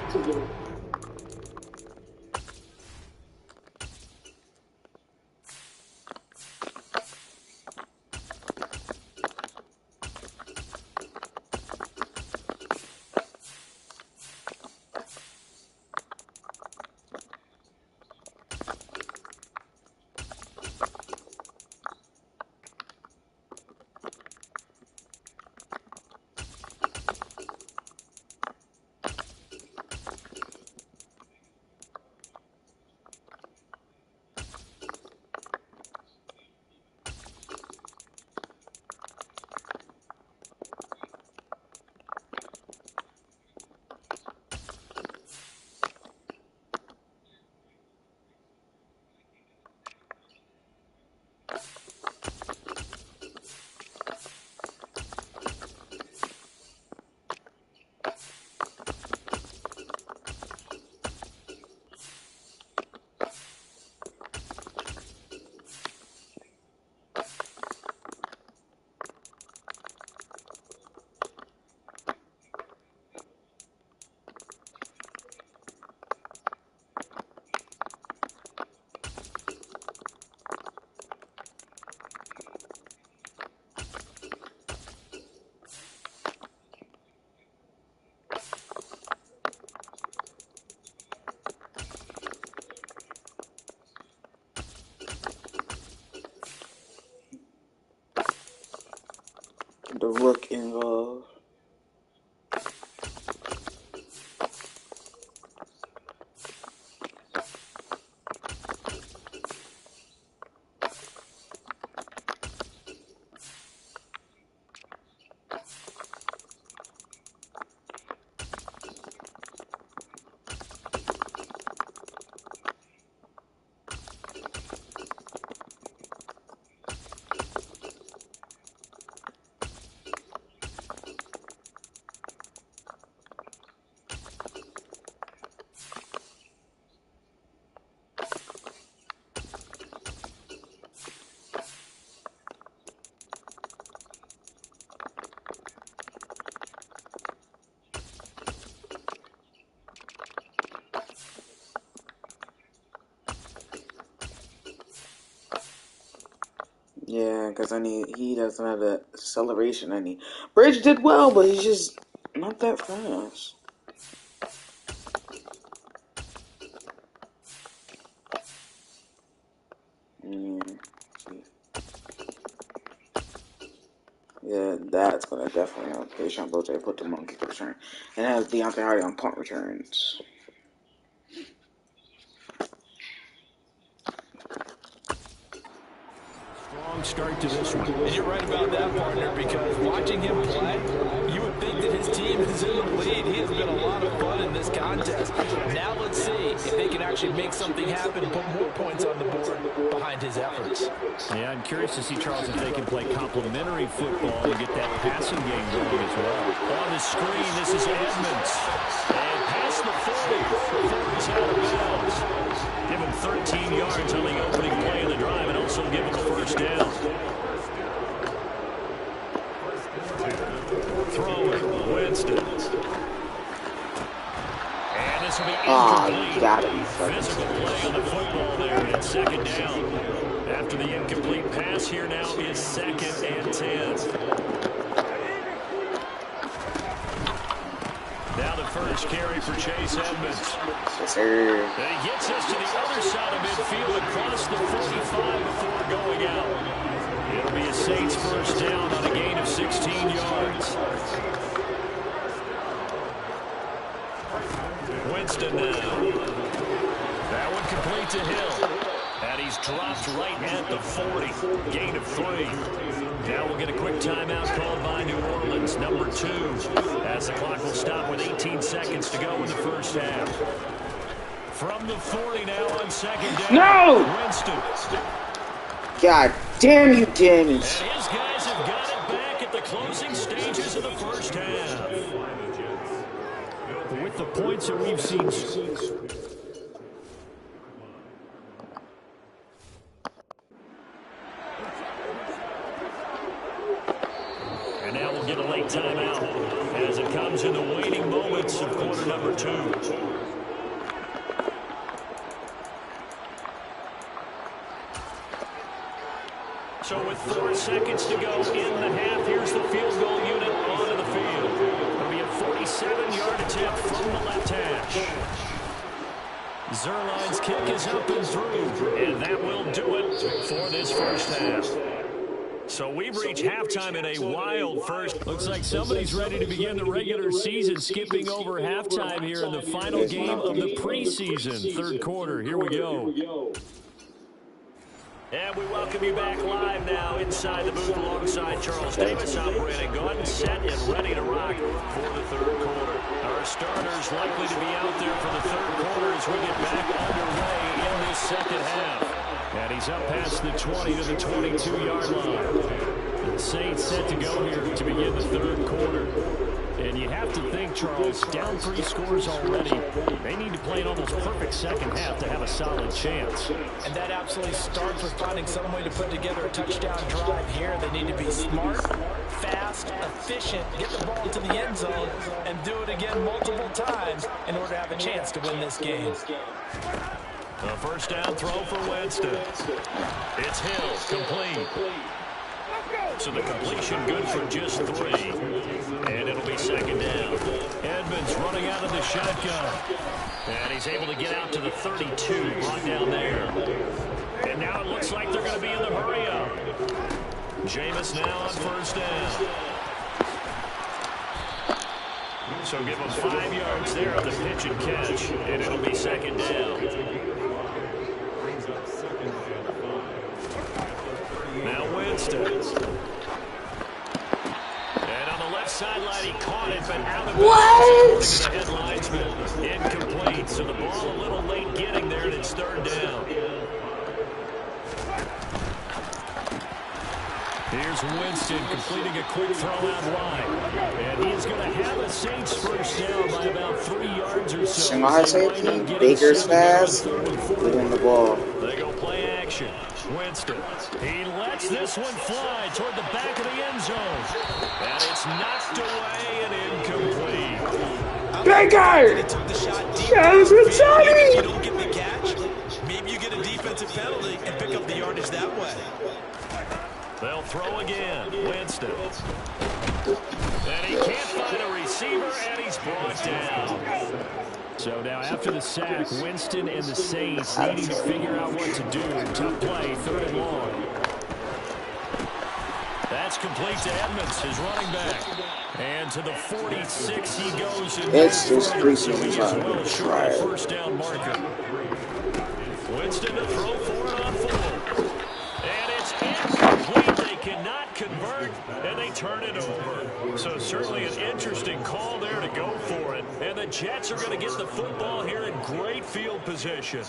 The rook involved. Yeah, because he doesn't have the acceleration I need. Bridge did well, but he's just not that fast. Yeah, that's going to definitely help. Patient Bote put them on kick return. And it has Deontay Hardy on punt returns. Strong start to this one. And you're right about that, partner, because watching him play, you would think that his team is in the lead. He has been a lot of fun in this contest. Now let's see if they can actually make something happen and put more points on the board behind his efforts. Yeah, I'm curious to see, Charles, if they can play complementary football and get that passing game going as well. On the screen, this is Edmonds. And past the 40. Forwards out of bounds. Give him 13 yards on the opening play of the drive and also give him a first down. Throwing, Winston. And this will be incomplete. Got it. Physical play on the football there in second down. After the incomplete pass, here now is 2nd and 10. Now the first carry for Chase Edmonds. Yes, sir. And he gets us to the other side of midfield across the 45 before going out. It'll be a Saints first down on a gain of 16 yards. Winston now. That one complete to Hill. And he's is dropped right at the 40. Gain of 3. Now we'll get a quick timeout called by New Orleans, number 2, as the clock will stop with 18 seconds to go in the first half. From the 40 now on second down. No! Winston. God damn you, Danny. And his guys have got it back at the closing stages of the first half. With the points that we've seen. And now we'll get a late timeout as it comes in the waning moments of quarter number 2. So with 4 seconds to go in the half, here's the field goal unit onto the field. It'll be a 47-yard attempt from the left hash. Zerline's kick is up and through, and that will do it for this first half. So we've reached halftime in a wild first. Looks like somebody's ready to begin the regular season, skipping over halftime here in the final game of the preseason, third quarter. Here we go. And we welcome you back live now inside the booth alongside Charles Davis. I'm Brandon Gordon, set and ready to rock for the third quarter. Our starters likely to be out there for the third quarter as we get back underway in this second half. And he's up past the 20 to the 22-yard line. The Saints set to go here to begin the third quarter. And you have to think, Charles, down 3 scores already. They need to play an almost perfect second half to have a solid chance. And that absolutely starts with finding some way to put together a touchdown drive here. They need to be smart, fast, efficient, get the ball into the end zone, and do it again multiple times in order to have a chance to win this game. A first down throw for Winston. It's Hill, complete. So the completion good for just 3. And it'll be second down. Edmonds running out of the shotgun. And he's able to get out to the 32, brought down there. And now it looks like they're going to be in the hurry-up. Jameis now on first down. So give him 5 yards there on the pitch and catch. And it'll be second down. Now Winston. Sideline, he caught it, but out of what? The headlinesman incomplete. So the ball a little late getting there, and it's third down. Here's Winston completing a quick throw out wide. And he's going to have a Saints first down by about 3 yards or so. Shanghai safety, Baker's fast, moving the ball. They go play action. Winston, he lets this one fly toward the back of the end zone. And it's knocked away and incomplete. Baker! That was exciting! If you don't get the catch, maybe you get a defensive penalty and pick up the yardage that way. They'll throw again. Winston. And he can't find a receiver, and he's brought down. So now after the sack, Winston and the Saints needing to figure out what to do. Tough play, third and long. That's complete to Edmonds, his running back. And to the 46 he goes. It's just preseason time. First down marker. Winston to throw for it on 4. And it's incomplete. They cannot convert, and they turn it over. So certainly an interesting call there to go for it. And the Jets are going to get the football here in great field position.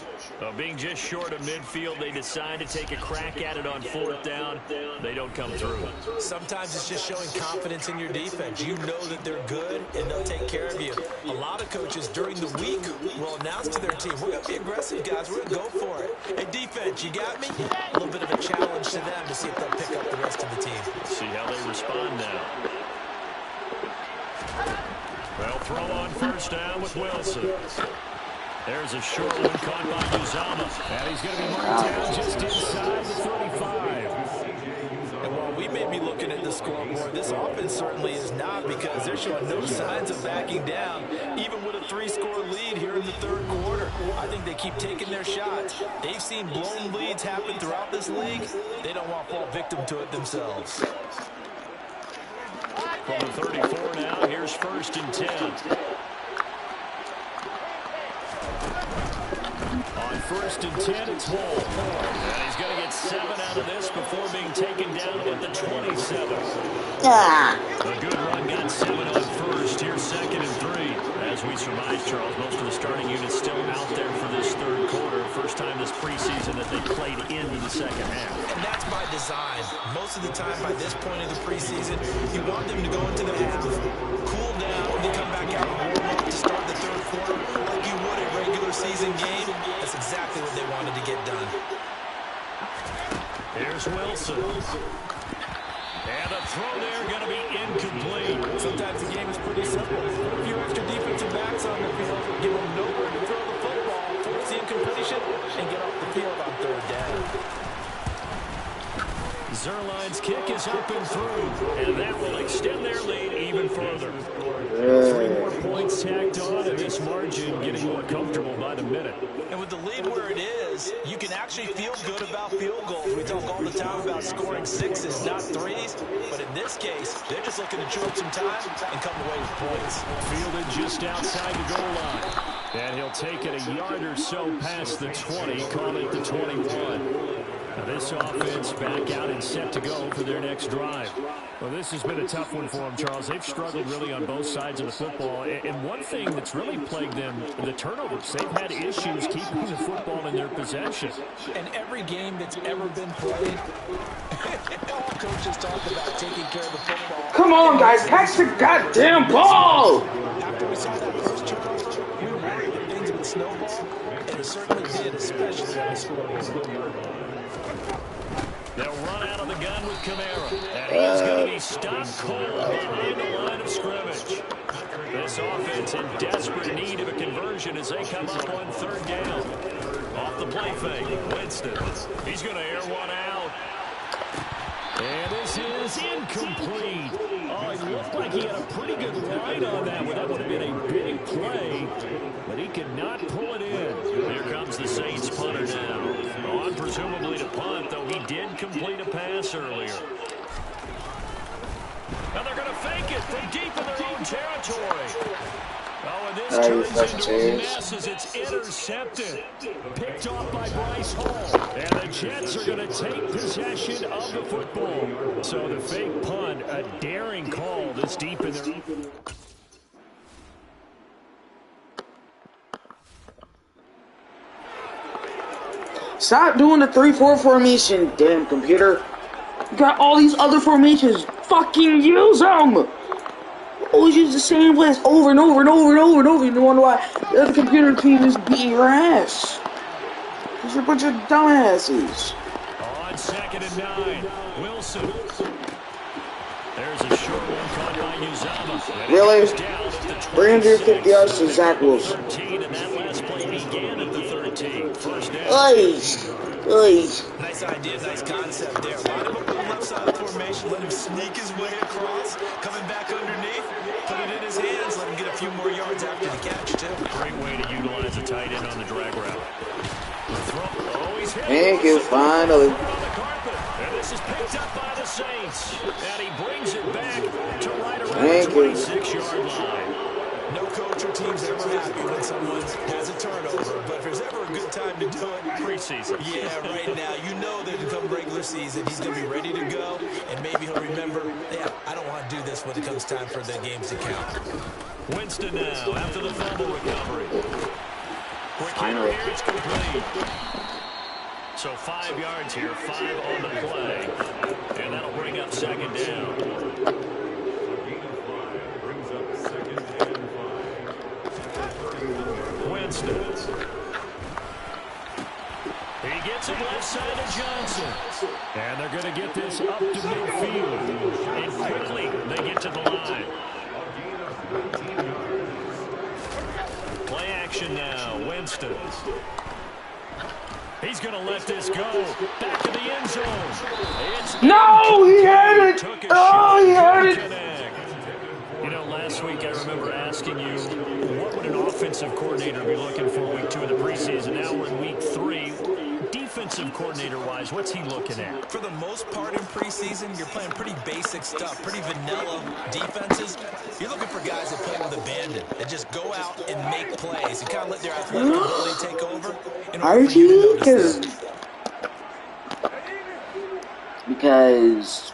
Being just short of midfield, they decide to take a crack at it on 4th down. They don't come through. Sometimes it's just showing confidence in your defense. You know that they're good, and they'll take care of you. A lot of coaches during the week will announce to their team, we're going to be aggressive, guys. We're going to go for it. Hey, defense, you got me? A little bit of a challenge to them to see if they'll pick up the rest of the team. See how they respond now. They'll throw on first down with Wilson. There's a short one caught by Uzama. And he's going to be marked down just inside the 35. And while we may be looking at the scoreboard, this offense certainly is not, because they're showing no signs of backing down, even with a 3-score lead here in the third quarter. I think they keep taking their shots. They've seen blown leads happen throughout this league. They don't want to fall victim to it themselves. From the 34 now, here's 1st and 10. On first and 10. It's Hall. And he's going to get 7 out of this before being taken down at the 27. A good run, got 7 on first. Here's 2nd and 3. As we surmise, Charles, most of the starting units still out there for this third quarter. First time this preseason that they played into the second half. And that's by design. Most of the time by this point of the preseason, you want them to go into the half, cool down, and then come back out and warm up to start the third quarter like you would a regular season game. That's exactly what they wanted to get done. Here's Wilson. And a throw there going to be incomplete. Sometimes the game is pretty simple. Put a few extra defensive backs on the field, give them nowhere to throw the football, force the incompletion, and get off the field on third down. Zerline's kick is up and through, and that will extend their lead even further. 3 more points tacked on, and this margin getting more comfortable by the minute. And with the lead where it is, you can actually feel good about field goals. We talk all the time about scoring 6s, not 3s. But in this case, they're just looking to chew up some time and come away with points. Fielded just outside the goal line. And he'll take it a yard or so past the 20, call it the 21. Now this offense back out and set to go for their next drive. Well, this has been a tough one for them, Charles. They've struggled really on both sides of the football. And one thing that's really plagued them, the turnovers. They've had issues keeping the football in their possession. And every game that's ever been played, all coaches talk about taking care of the football. Come on, guys, catch the goddamn ball! After we saw that first turnover, we worried that things would snowball, and it certainly did, especially on the scoring. They'll run out of the gun with Kamara. And he's going to be stopped cold behind the line of scrimmage. This offense in desperate need of a conversion as they come up on third down. Off the play fake, Winston. He's going to air one out. And this is incomplete. Oh, it looked like he had a pretty good line on that one. That would have been a big play, but he could not pull it in. Here comes the Saints punter now. On presumably to punt, though he did complete a pass earlier. Now they're going to fake it from deep in their own territory. Oh, and this turns into a mess as it's intercepted. Picked off by Bryce Hall. And the Jets are going to take possession of the football. So the fake punt, a daring call this deep in their... Stop doing the 3-4 formation, damn computer. You got all these other formations. Fucking use them! Always use the same plays over and over and over and over and over. You wonder why the other computer team is beating your ass. Because you're a bunch of dumbasses. On 2nd and 9, Wilson. There's a short one caught by Uzama. Really? 350 yards to Zach Wilson. 13, and that last play began at the 13. First down. Nice idea, nice concept there. Line him up on the left side of the formation, let him sneak his way across, coming back underneath, put it in his hands, let him get a few more yards after the catch, too. Great way to utilize a tight end on the drag route. Thank you, finally. And this is picked up by the Saints. And he brings it back to right around the 26-yard line. No coach or team's ever happy when someone has a turnover, but if there's ever a good time to do it, preseason. Yeah, right now. You know that come regular season, he's going to be ready to go, and maybe he'll remember, yeah, I don't want to do this when it comes time for the games to count. Winston now after the fumble recovery. Quick hitter here, it's complete. So 5 yards here, 5 on the play, and that'll bring up 2nd down. Winston. He gets it left side to Johnson. And they're going to get this up to midfield. And quickly they get to the line. Play action now. Winston. He's going to let this go. Back to the end zone. No, he had it. Oh, he had it. You know, last week I remember asking you, what would an offensive coordinator be looking for week 2 of the preseason? Now we're in week 3. Defensive coordinator-wise, what's he looking at? For the most part in preseason, you're playing pretty basic stuff, pretty vanilla defenses. You're looking for guys that play with abandon, that just go out and make plays and kind of let their athletic ability take over in order for RG? you to notice them. Because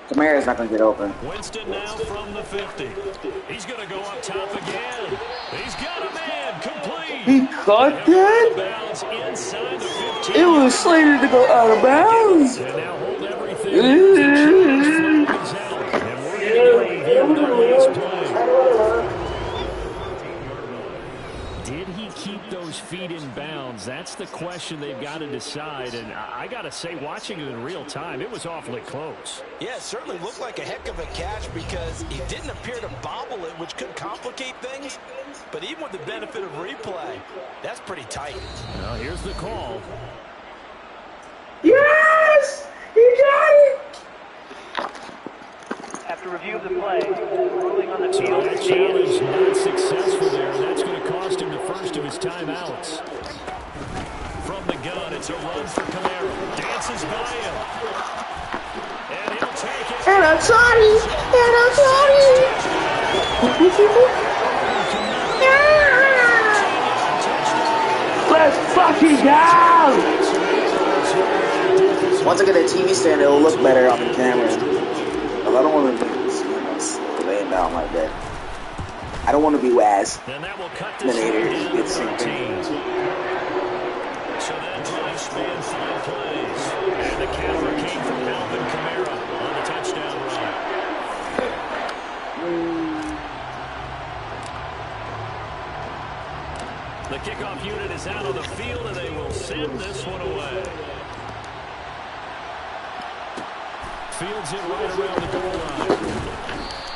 Kamara's not going to get open. Winston now from the 50. He's going to go up top again. He's got a man complete. He caught that? Inside the 15. It was slated to go out of bounds. And now hold everything. Here's the challenge flag is out. And we're going to get a review of their last play. Did he keep those feet in bounds? That's the question they've got to decide. And I got to say, watching it in real time, it was awfully close. Yeah, it certainly looked like a heck of a catch because he didn't appear to bobble it, which could complicate things. But even with the benefit of replay, that's pretty tight. Now, here's the call. Yes! He got it! After review of the play, ruling on the So field. that challenge not successful there, and that's going to cost him the first of his timeouts. From the gun, it's a run for Camaro. Dances by him. And he'll take it. And I'm sorry! And I'm sorry! Let's fucking go! Once I get a TV stand, it'll look better on the camera. I don't want to be laying down like that. I don't want to be Waz. And that will cut this Later, one down to it's 13. So that drive span 5 plays. And the counter came from Alvin Kamara on the touchdown run. The kickoff unit is out on the field, and they will send this one away. Fields it right around the goal line.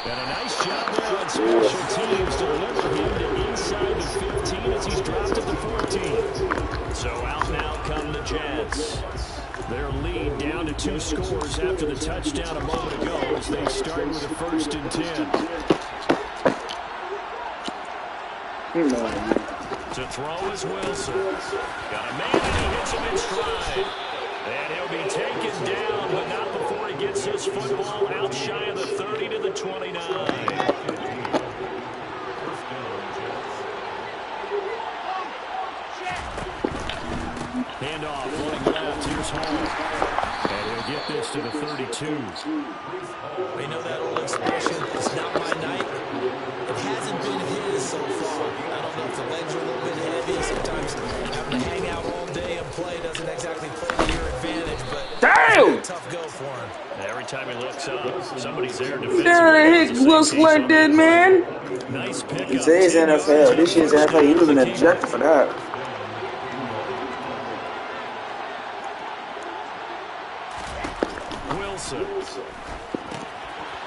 And a nice job there on special teams to deliver him to inside the 15 as he's dropped at the 14. So out now come the Jets. Their lead down to 2 scores after the touchdown a moment ago as they start with a 1st and 10. To throw is Wilson. Got a man and he hits him in stride. And he'll be taken down, but not before he gets his football out shy of the 30 to the 29. Handoff, running left, here's Hall. And he'll get this to the 32. We know that old expression, it's not my night. It hasn't been his so far. I don't know if the legs are a little bit heavy. Sometimes having to hang out all day and play doesn't exactly play to your advantage, but Damn! tough go for him. Every time he looks up, somebody's there defensively. Damn, hit Wilson like that, man. Nice pick. He says NFL. This shit's NFL. He was an ejector for that. Wilson.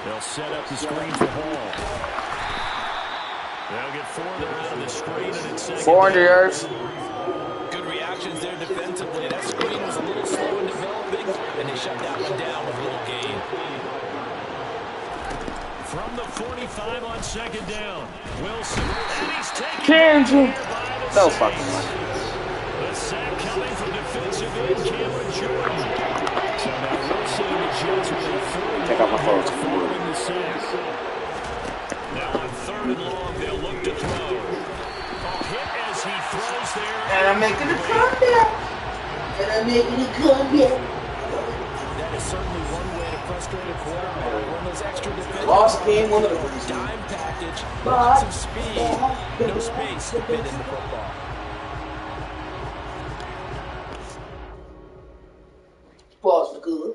They'll set up the screen for Hall. They'll get 4 there out of the screen, and it's 400 yards. Good reactions there defensively. That screen was a little slow in developing, and they shut that one down with a little gain. From the 45 on 2nd down, Wilson, and he's taken Kansas. No the fucking Saints. way. The sack coming from defensive end Cameron Jordan. So now Wilson and the Jets with a 40 Check out my phones. following the sack. Now on 3rd and long, they'll look to throw. Hit as he throws there. And I'm making a comeback. And I'm making a comeback. That is certainly one way to frustrate a quarterback. One of those extra defenders. Lost game, one of the Dime package, lots of speed, no space to fit in the football. Pause for good.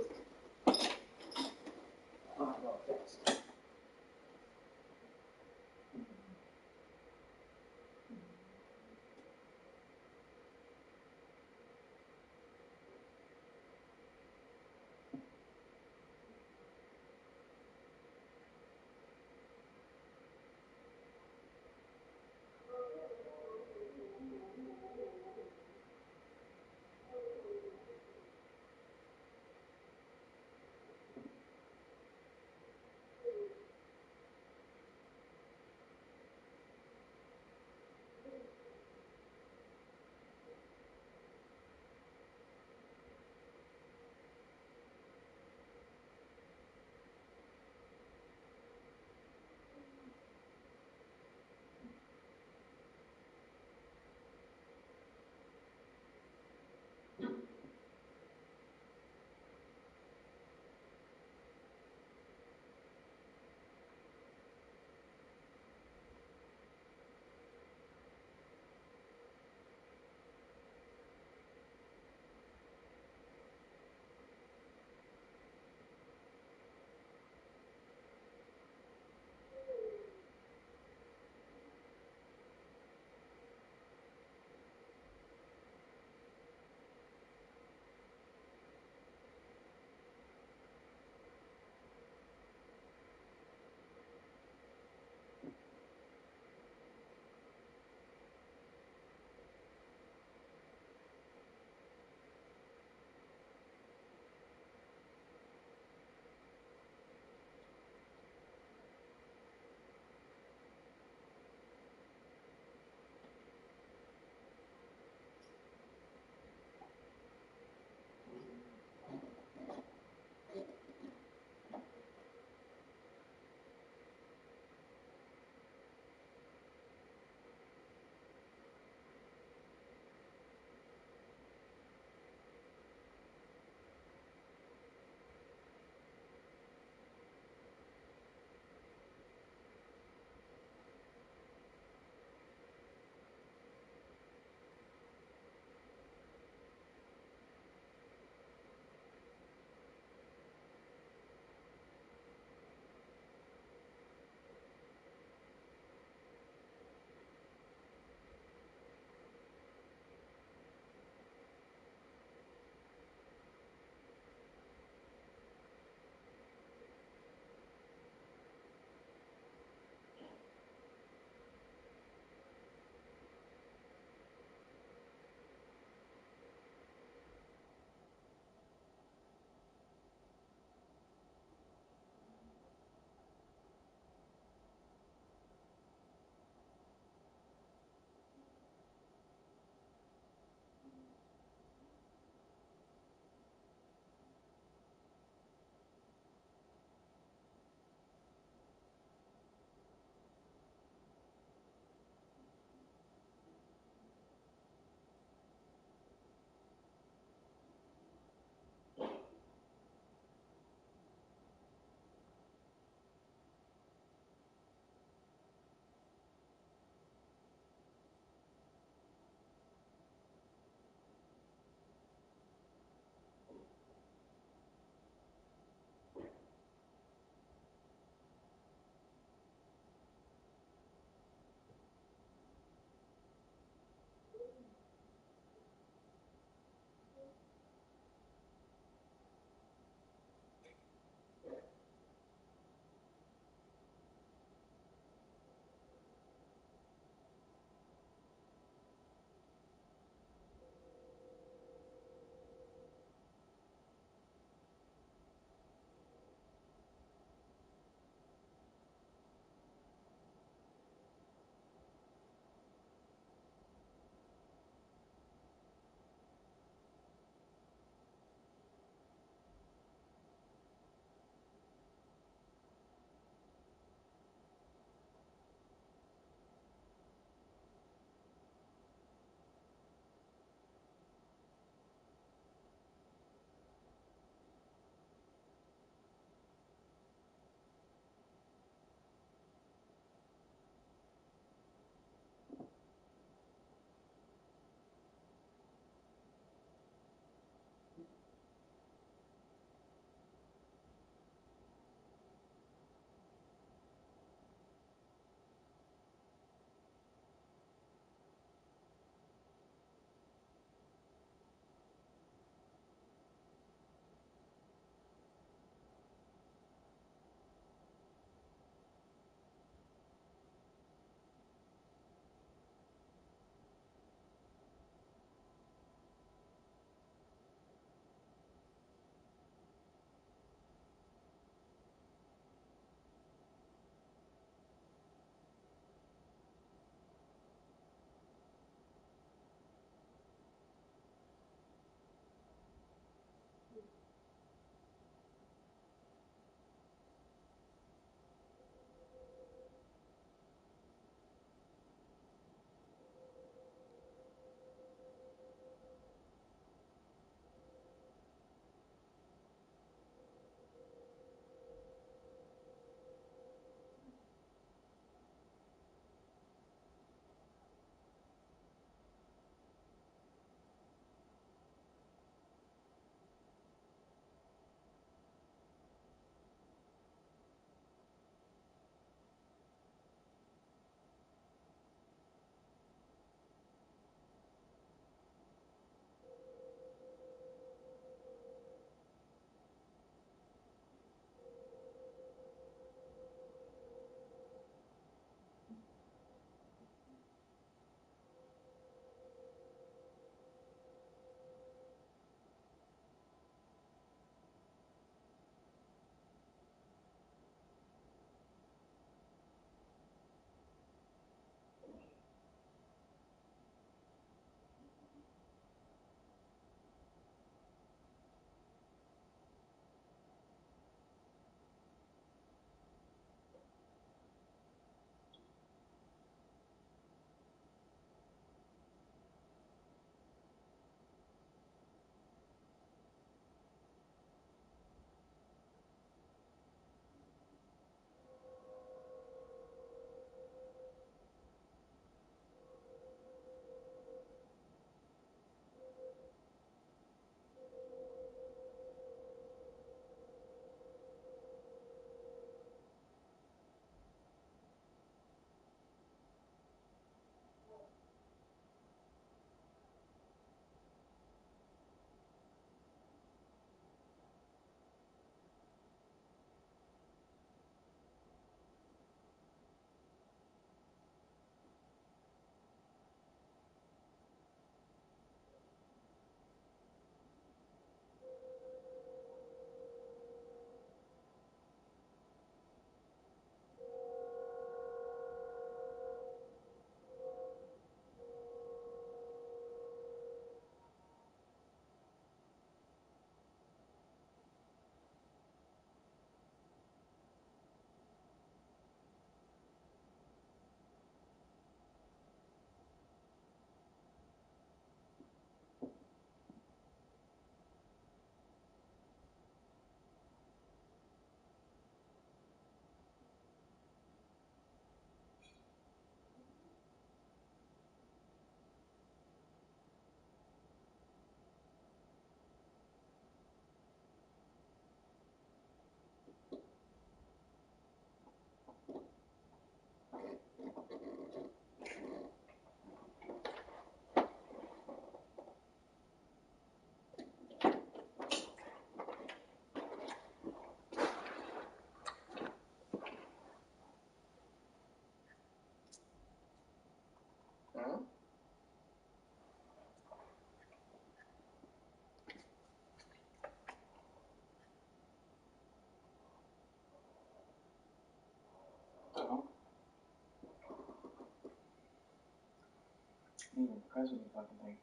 president fucking thing.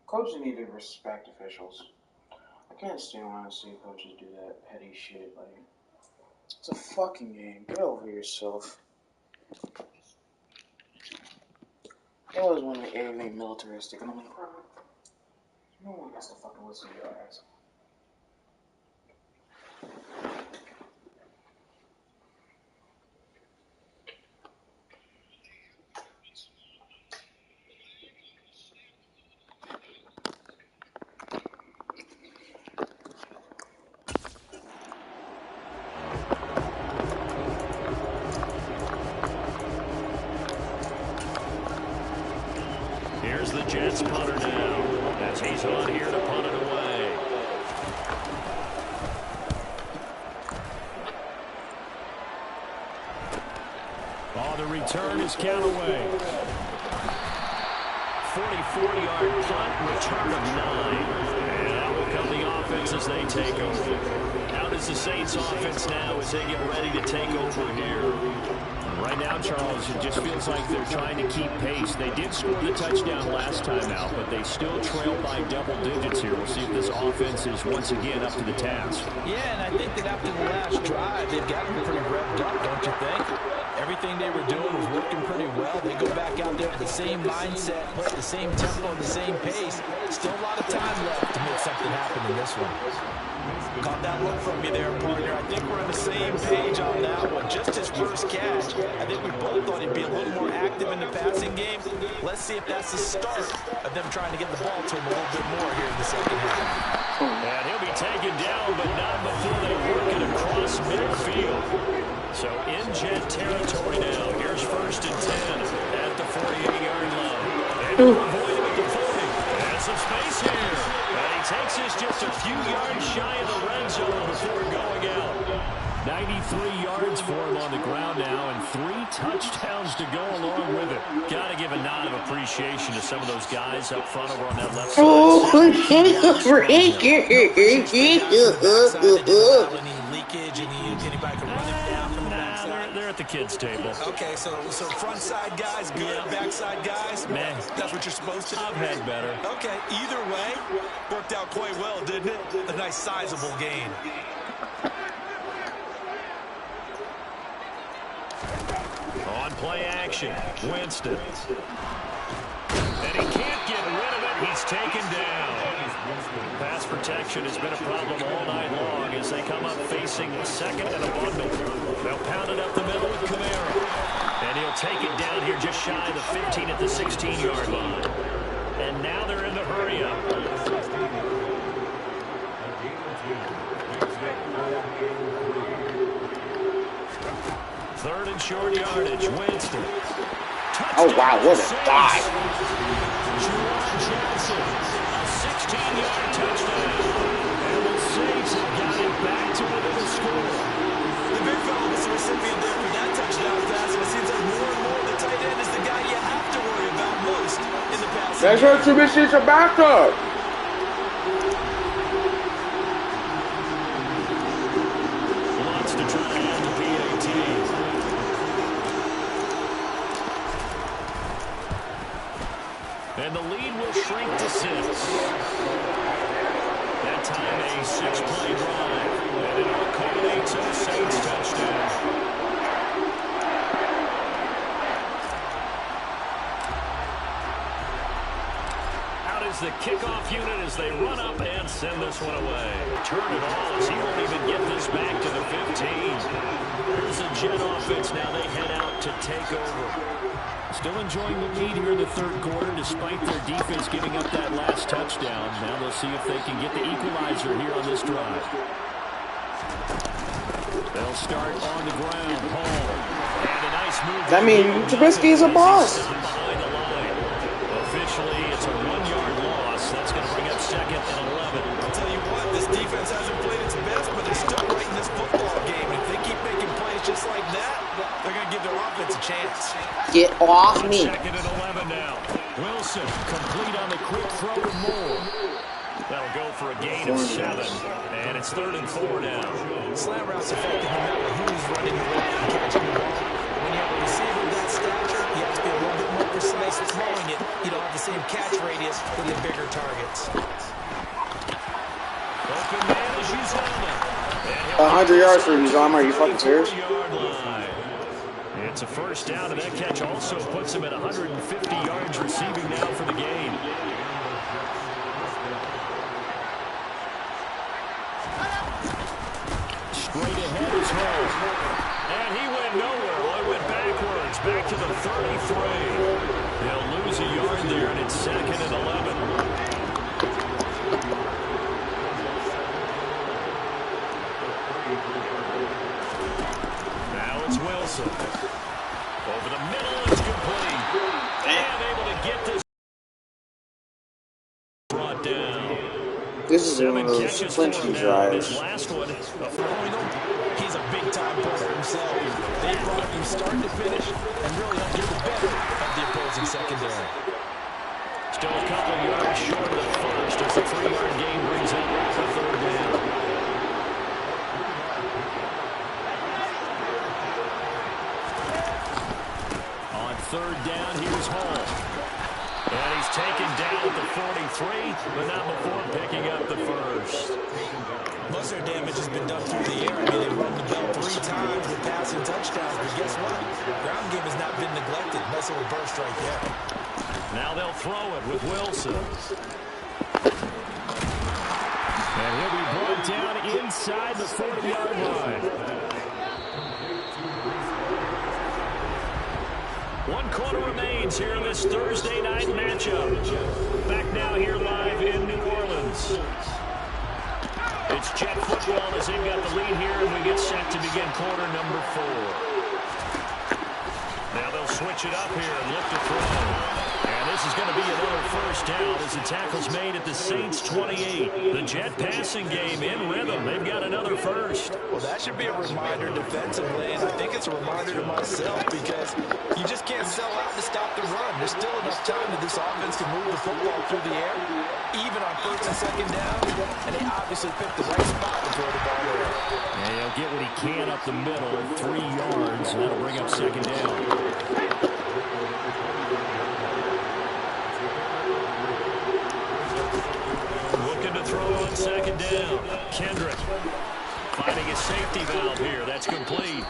Coaches need to respect officials. I can't stand when I see coaches do that petty shit. Like, it's a fucking game. Get over yourself. They always want to make everything militaristic, and I'm like, bro, no one has to fucking listen to your ass. Here's the Jets punter now, as he's on here to punt it away. Oh, the return is count away. 44-yard punt, return of 9. And out will come the offense as they take over. Out is the Saints offense now as they get ready to take over here. Right now, Charles, it just feels like they're trying to keep pace. They did score the touchdown last time out, but they still trail by double digits here. We'll see if this offense is once again up to the task. Yeah, and I think that after the last drive, they've gotten pretty revved up, don't you think? Everything they were doing was working pretty well. They go back out there with the same mindset, play the same tempo, the same pace. Still a lot of time left to make something happen in this one. Caught that look from me there, partner. I think we're on the same page on that one. Just his first catch. I think we both thought he'd be a little more active in the passing game. Let's see if that's the start of them trying to get the ball to him a little bit more here in the second half. And he'll be taken down, but not before they work it across midfield. So in Jet territory now. Here's 1st and 10 at the 48-yard line. And he'll avoid him at the 40. And some space here. And he takes this just a few yards shy of the red zone before going out. 93 yards for him on the ground now, and 3 touchdowns to go along with it. Got to give a nod of appreciation to some of those guys up front over on that left side. They're at the kids' table. Okay, so front side guys, good. Backside guys, man, that's what you're supposed to do. I've had better. Okay, either way, worked out quite well, didn't it? A nice sizable gain. On play action, Winston. And he can't get rid of it. He's taken down. Pass protection has been a problem all night long as they come up facing 2nd and a bundle. They'll pound it up the middle with Kamara. And he'll take it down here just shy of the 15 at the 16-yard line. And now they're in the hurry up. 3rd and short yardage, Winston. Oh, wow, what a dive. Johnson, a 16-yard touchdown. And the Saints have got it back to within the score. The big fella was the recipient there for that touchdown pass, and it seems like more and more the tight end is the guy you have to worry about most in the passing game. That's what Trubisky's a backup. Wants to try to add the PAT. And the lead will shrink to 6. That time a 6-play drive. And it all culminates in a Saints touchdown. Out is the kickoff unit as they run up and send this one away. Turn it all as he won't even get this back to the 15. Here's the Jet offense now. They head out to take over. Still enjoying the lead here in the 3rd quarter despite their defense giving up that last touchdown. Now they'll see if they can get the equalizer here on this drive. They'll start on the ground. Hall. And a nice move. That means Trubisky is a boss. Behind the line. Officially, it's a 1-yard loss. That's going to bring up 2nd and 11. I'll tell you what, this defense hasn't played its best, but they're still right in this football game. If they keep making plays just like that, they're going to give their offense a chance. Get off me. 2nd and 11 now. Wilson complete on the quick throw to Moore. That'll go for a gain of 7. And it's 3rd and 4 now. Slam route's effective no matter who's running the route and catching the ball. When you have a receiver of that stature, you have to be a little bit more precise throwing it. You don't have the same catch radius with the bigger targets. Open man as Uzama. 100 yards for Uzama. Are you fucking serious? It's a first down, and that catch also puts him at 150 yards receiving now for the game. Straight ahead is Hall. And he went nowhere. Well, he went backwards, back to the 33. They'll lose a yard there, and it's 2nd and 11. Now it's Wilson. Over the middle, it's complete. And able to get this brought down. This is one of those flinching drives. Last one. He's a big-time player himself. They brought him start to finish and really don't get the better of the opposing secondary. Still a couple yards short of the first as the 3-yard gain brings up the 3rd down. On 3rd down, here's Hall. And he's taken down at the 43, but not before picking up the first. Most of their damage has been done through the air. I mean, they've run the bell 3 times with passing touchdowns, but guess what? Ground game has not been neglected. Nice little burst right there. Now they'll throw it with Wilson. And he'll be brought down inside the 40-yard line. 1 quarter remains here in this Thursday night matchup. Back now here live in New Orleans. It's Jet football as they've got the lead here, and we get set to begin quarter number 4. Now they'll switch it up here and look to throw. And this is going to be another first down as the tackle's made at the Saints 28. The Jet passing game in rhythm. They've got another first. Well, that should be a reminder defensively, and I think it's a reminder to myself because you just can't sell out to stop the run. There's still enough time that this offense can move the football through the air, even on 1st and 2nd down, and they obviously picked the right spot to throw the ball there. And he'll get what he can up the middle, 3 yards, and that'll bring up 2nd down. Throw on 2nd down. Kendrick finding a safety valve here. That's complete.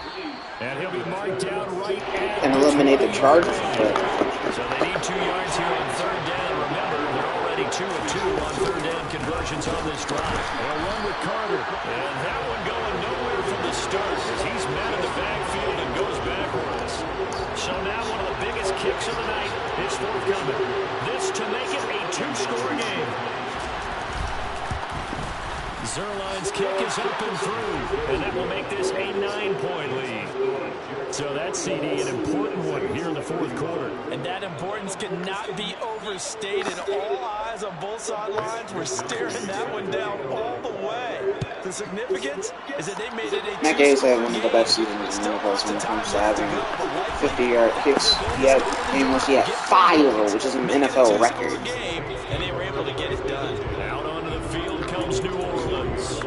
And he'll be marked down right at... And eliminate the Chargers. So they need 2 yards here on 3rd down. Remember, they're already 2 of 2 on 3rd down conversions on this drive. They'll run with Carter. And that one going nowhere from the start as he's met in the backfield and goes backwards. So now one of the biggest kicks of the night is forthcoming. This to make it a 2-score game. Zerline's kick is up and through, and that will make this a 9-point lead. So that's, CD, an important one here in the 4th quarter. And that importance cannot be overstated. All eyes on both sidelines were staring that one down all the way. The significance is that they made it a 2-score game. Matt Gay's had one of the best seasons in the NFL when it comes to having 50-yard kicks. He had 5 of them, which is an NFL record. And they were able to get it done. Out onto the field comes New Orleans.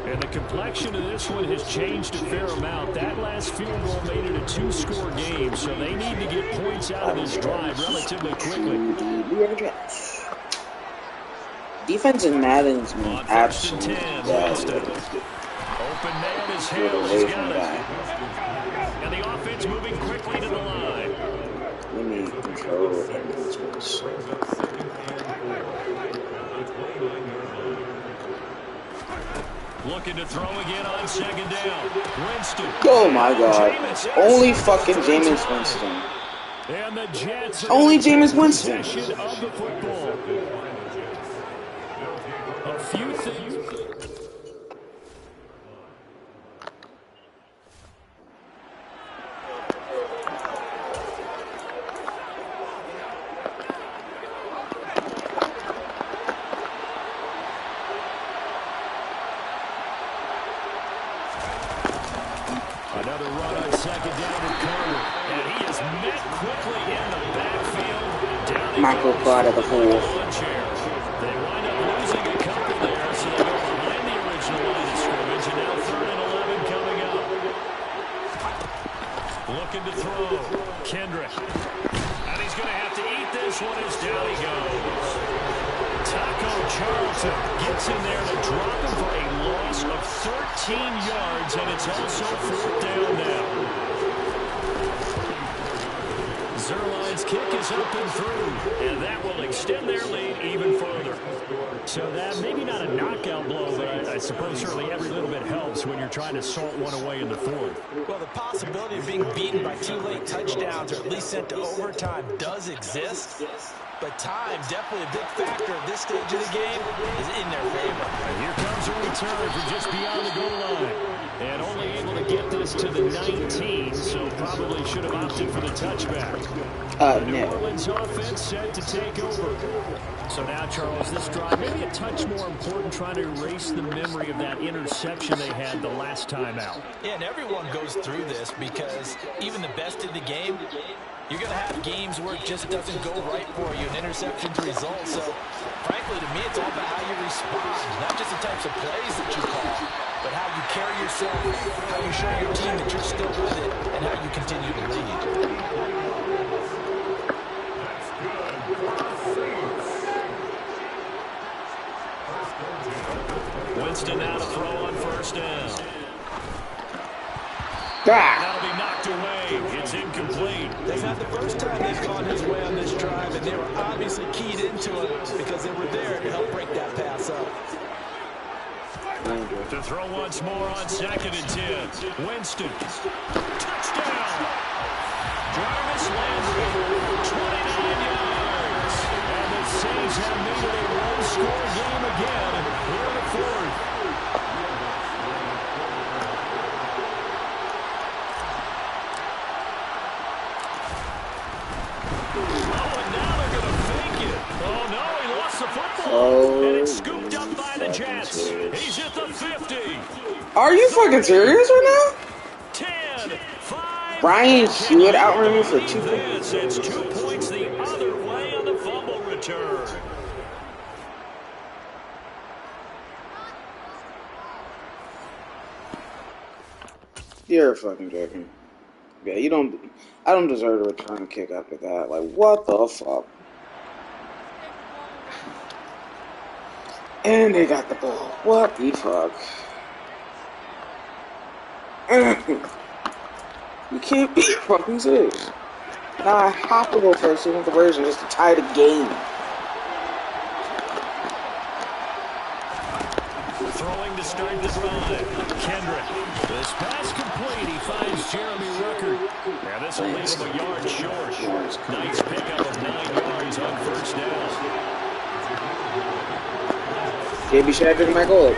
And the complexion of this one has changed a fair amount. That last field goal made it a 2-score game, so they need to get points out of this drive relatively quickly. Defense in Madden's been absolutely Open man is Hill. He's got it. And the offense moving quickly to the line. We need control enhancements. Looking to throw again on 2nd down. Winston. Oh my God. Only fucking Jameis Winston. And the Jets Only Jameis Winston. Of the football. A few things. Another run on 2nd down with Carter. And he is met quickly in the backfield. Down Michael Carter, the fool. They wind up losing a looking to throw. Kendrick. And he's going to have to eat this one as down he goes. Taco Charlton gets in there to drop him for a loss of 13 yards, and it's also 4th down now. Zerline's kick is up and through, and that will extend their lead even further. So that maybe not a knockout blow, but I suppose certainly every little bit helps when you're trying to salt one away in the 4th. Well, the possibility of being beaten by 2 late touchdowns or at least sent to overtime does exist. But time, definitely a big factor at this stage of the game, is in their favor. And here comes a return from just beyond the goal line. And only able to get this to the 19, so probably should have opted for the touchback. New Orleans offense set to take over. So now, Charles, this drive maybe a touch more important, trying to erase the memory of that interception they had the last time out. Yeah, and everyone goes through this because even the best in the game, you're going to have games where it just doesn't go right for you, and interceptions result. So, frankly, to me, it's all about how you respond, not just the types of plays that you call, but how you carry yourself, how you show your team that you're still with it, and how you continue to lead. Winston now to throw on 1st down. Ah. That'll be knocked away. It's incomplete. That's not the first time they've gone his way on this drive, and they were obviously keyed into it because they were there to help break that pass up. To throw once more on 2nd and 10. Winston. Touchdown. Jarvis Landry, 29 yards. And the Saints have made it a one-score game again here in the 4th. And it's scooped up by the Jets. He's at the 50. Are you fucking serious right now? 10, 5. Brian Hewitt outrun me for 2 points. It's 2 points the other way on the fumble return. You're fucking joking. Yeah, you don't. I don't deserve to return a kick after that. Like, what the fuck? And they got the ball. What the fuck? You can't be fucking serious. Now I have to go for a single conversion just to tie the game. Throwing to start the drive. Kendrick. This pass complete. He finds Jeremy Rucker. Now this will leave him a yard short. Nice pickup of 9 yards on 1st down. JB Shadrick might go up.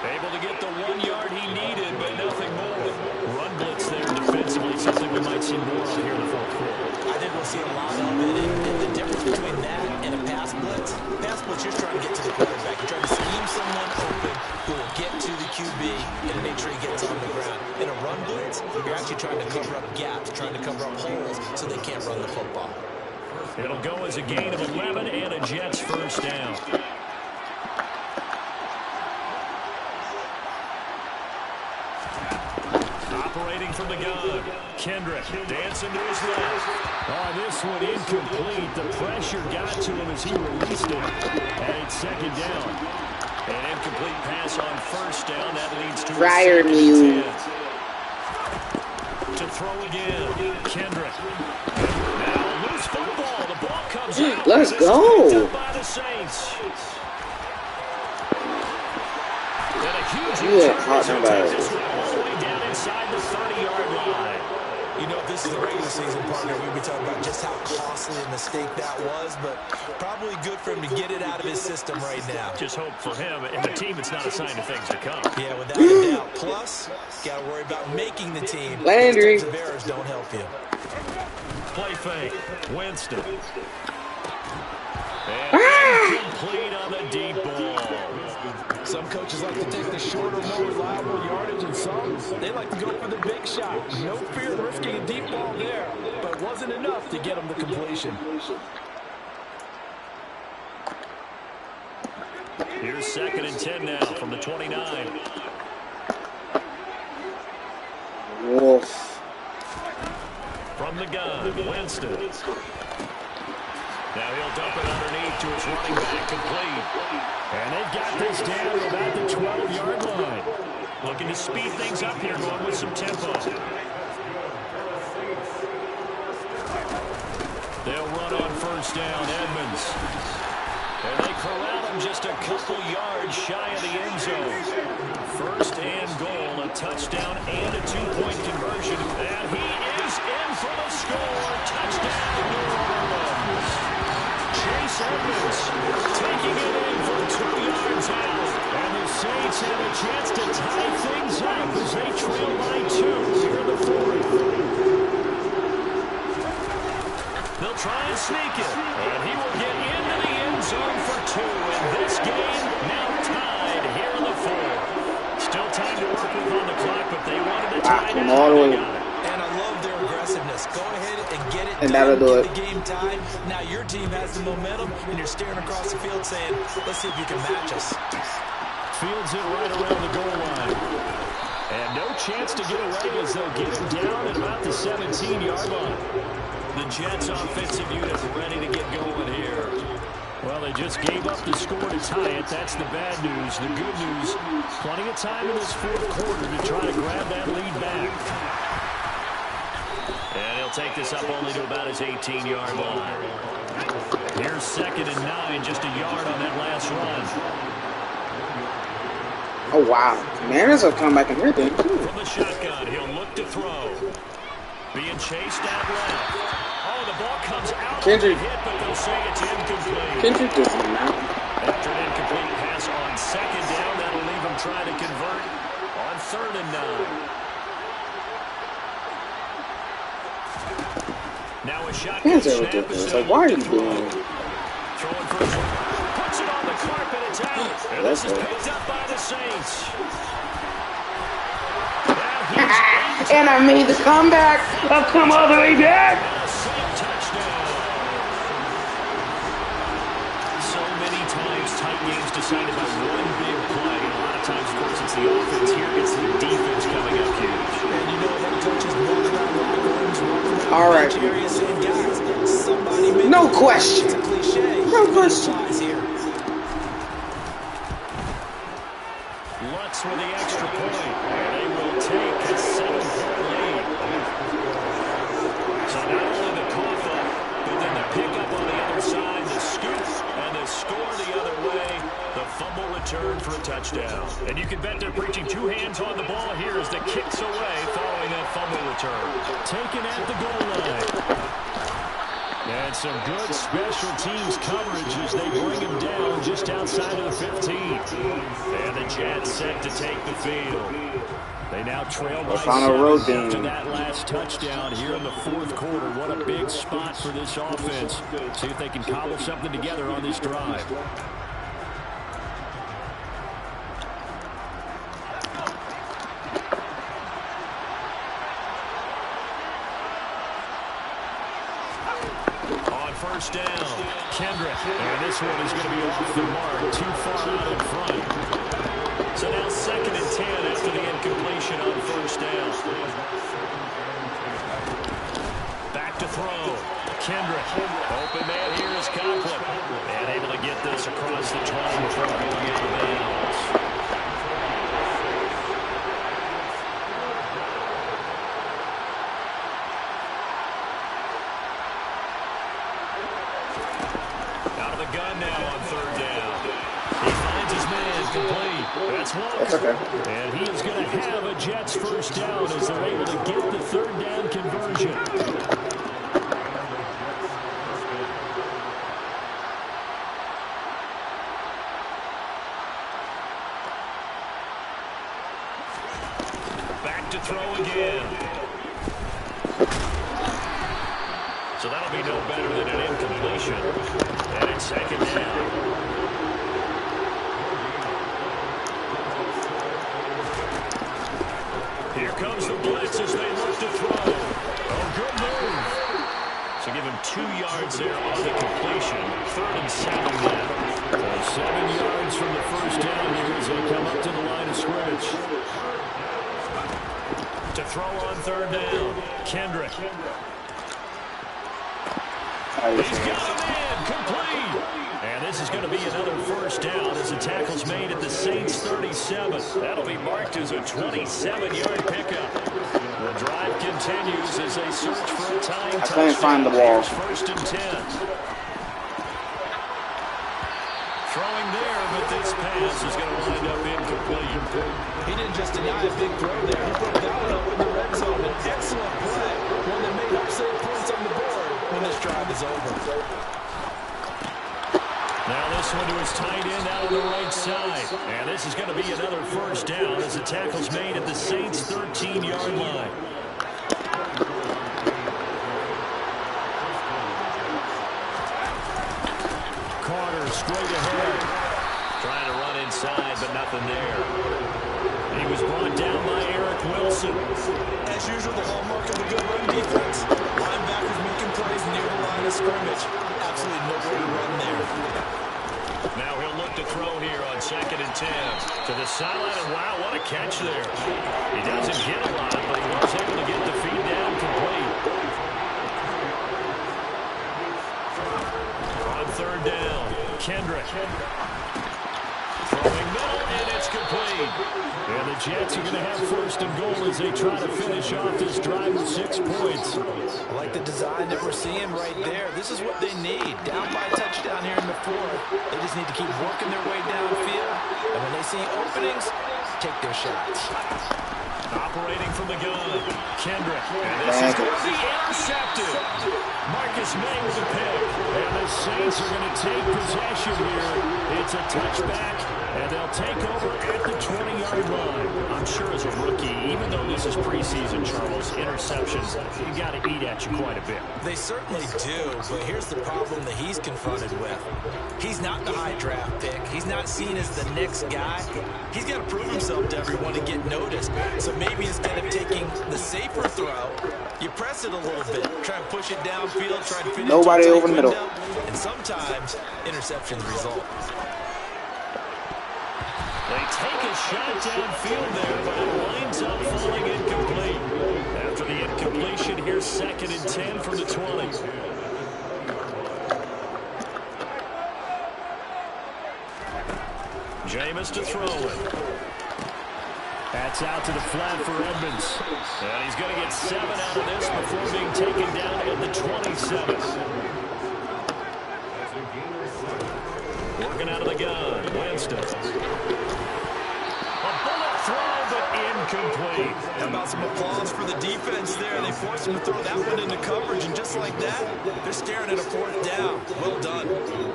Able to get the 1 yard he needed, but nothing more. Run blitz there defensively, something we might see more of here in the 4th quarter. I think we'll see a lot of it. And the difference between that and a pass blitz, you're trying to get to the quarterback. You're trying to scheme someone open who will get to the QB and make sure he gets on the ground. In a run blitz, you're actually trying to cover up gaps, trying to cover up holes so they can't run the football. It'll go as a gain of 11 and a Jets 1st down. Operating from the gun. Kendrick dancing to his left. Oh, this one incomplete. The pressure got to him as he released it. And it's 2nd down. An incomplete pass on 1st down. That leads to Fryer you. To throw again. Kendrick. Now loose football. The ball comes out. Let's go. By the Saints. And a huge all the way down inside the 30-yard line. You know, if this is the regular season partner, we'd be talking about just how costly a mistake that was, but probably good for him to get it out of his system right now. Just hope for him and the team it's not a sign of things to come. Yeah, without a doubt. Plus, got to worry about making the team. Landry. Those types of errors don't help you. Play fake. Winston. And complete on the deep ball. Some coaches like to take the shorter, more reliable yardage, and some, they like to go for the big shot. No fear of risking a deep ball there, but it wasn't enough to get them the completion. Here's 2nd and 10 now from the 29. Wolf. From the gun, Winston. Now he'll dump it underneath to his running back, complete. And they've got this down to about the 12-yard line. Looking to speed things up here, going with some tempo. They'll run on first down, Edmonds. And they corral him just a couple yards shy of the end zone. First and goal, a touchdown and a two-point conversion. And he is in for the score. Touchdown, New Orleans. Chase Edmonds taking it in for 2 yards out. And the Saints have a chance to tie things up as they trail by 2 here in the fourth. They'll try and sneak it, and he will get into the end zone for 2. And this game now tied here in the fourth. Still time to work with on the clock, but they wanted to tie it all the way. And I love their aggressiveness. Go ahead and get it And done, that'll do get it. the game tied. Now your team has the momentum, and you're staring across the field saying, let's see if you can match us. Fields it right around the goal line. And no chance to get away as they'll get it down at about the 17-yard line. The Jets offensive unit ready to get going here. Well, they just gave up the score to tie it. That's the bad news. The good news, plenty of time in this fourth quarter to try to grab that lead back. And he'll take this up only to about his 18-yard line. Here's 2nd and 9, just a yard on that last run. Oh, wow. Commanders have come back in here, then. From the shotgun, he'll look to throw. Being chased out left. Oh, the ball comes out. Kendrick. Hit, but they'll say it's incomplete. Kendrick doesn't matter. After an incomplete pass on 2nd down, that'll leave him trying to convert on 3rd and 9. Now a shotgun snap. It's like, why are you doing it? Throwing for puts it on the carpet. It's out. And this is picked up by the Saints. And I made the comeback. I've come all the way back. So many times tight games decided by one big play. A lot of times, of course, it's the offense here. It's the defense coming up huge. And you know that coaches walk around locker rooms, all right. areas saying, guys, somebody make no question. It's a cliche. No question. Here. Lutz with the extra point. They will take a 7-point lead. So not only the cough up, but then the pickup on the other side, the scoop, and the score the other way. The fumble return for a touchdown. And you can bet they're preaching 2 hands on the ball here as the kicks away following that fumble return. Taken at the goal line. And some good special teams coverage as they bring him down just outside of the 15. And the Jets set to take the field. They now trail by 7 after that last touchdown here in the fourth quarter. What a big spot for this offense. See if they can cobble something together on this drive. First down, Kendrick. And this one is going to be off the mark, too far out in front. So now 2nd and 10 after the incompletion on first down. Back to throw. Kendrick. Open man here is Conklin. And able to get this across the 20 before going out of bounds. That's okay. And he is going to have a Jets first down as they're able to get the 3rd down conversion. Back to throw again. So that'll be no better than an incompletion. And it's 2nd down. Here comes the blitz as they look to throw. Oh, good move. So give him 2 yards there on the completion. 3rd and 7 now. 7 yards from the first down here as they come up to the line of scrimmage. To throw on third down. Kendrick. He's got him in, complete. And this is going to be another first down as the tackle's made at the Saints 37. That'll be marked as a 27-yard pickup. The drive continues as they search for a tying touchdown. I couldn't find the ball. First and 10. Throwing there, but this pass is going to wind up incomplete. He didn't just deny a big throw there. He broke that one up in the red zone. An excellent play. One that made upside points on the board when this drive is over. Now this one to his tight end out on the right side. And this is going to be another first down as the tackle's made at the Saints' 13-yard line. Carter straight ahead. Trying to run inside, but nothing there. He was brought down by Eric Wilson. As usual, the hallmark of a good run defense. Linebackers making plays near the line of scrimmage. Absolutely nowhere to run there. Now he'll look to throw here on 2nd and 10. To the sideline, and wow, what a catch there. He doesn't get a lot, but he was able to get the feed down complete. On third down, Kendrick. Throwing middle, and it's complete. And the Jets are going to have first and goal as they try to finish off this drive with 6 points. I like the design that we're seeing right there. This is what they need. Down by a touchdown here in the fourth. They just need to keep working their way downfield. And when they see openings, take their shots. Operating from the gun, Kendrick. And this is going to be intercepted. Marcus May with a pick. And the Saints are going to take possession here. It's a touchback, and they'll take over at the 20-yard line. I'm sure as a rookie, even though this is preseason, Charles, interceptions, you got to eat at you quite a bit. They certainly do, but here's the problem that he's confronted with. He's not the high draft pick. He's not seen as the next guy. He's got to prove himself to everyone and get noticed. So maybe instead of taking the safer throw, you press it a little bit. Try and push it downfield, try to fit it nobody into a over the middle. And sometimes interceptions result. They take a shot downfield there, but it winds up falling incomplete. After the incompletion, here's 2nd and 10 from the 20. Jameis to throw it. That's out to the flat for Edmonds. And he's going to get 7 out of this before being taken down at the 27. Working out of the gun, Winston. A bullet throw, but incomplete. How about some applause for the defense there? They forced him to throw that one into coverage, and just like that, they're staring at a 4th down. Well done.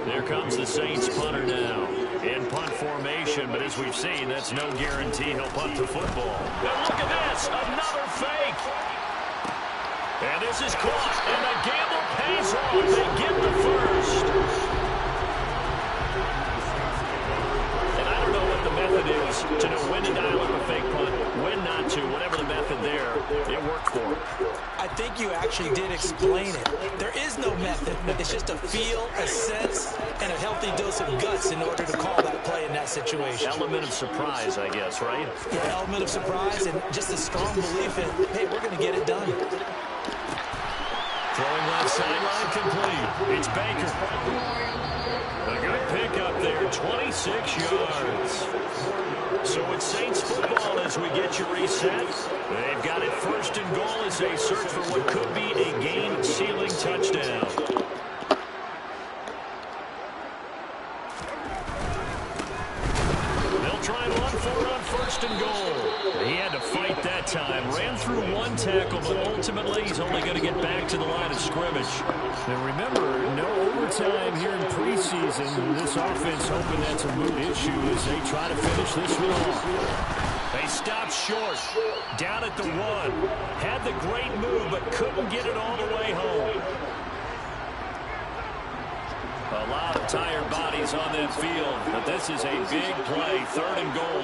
There comes the Saints punter now. In punt formation, but as we've seen, that's no guarantee he'll punt the football. And look at this, another fake. And this is caught, and the gamble pays off. They get the first. And I don't know what the method is to know when to dial up a fake punt, when not to. Whatever the method there, it worked for him. I think you actually did explain it. There is no method. It's just a feel, a sense, and a healthy dose of guts in order to call that play in that situation. Element of surprise, I guess, right? Yeah, element of surprise and just a strong belief in, hey, we're going to get it done. Throwing left sideline complete. It's Baker. A good pickup there, 26 yards. So it's Saints football as we get you reset. They've got it 1st and goal as they search for what could be a game-sealing touchdown. They'll try and run for it on 1st and goal. He had to fight that time. Ran through one tackle, but ultimately he's only going to get back to the line of scrimmage. Now remember, no overtime here in preseason. This offense hoping that's a moot issue as they try to finish this one off. They stopped short, down at the 1. Had the great move, but couldn't get it all the way home. A lot of tired bodies on that field, but this is a big play, 3rd and goal.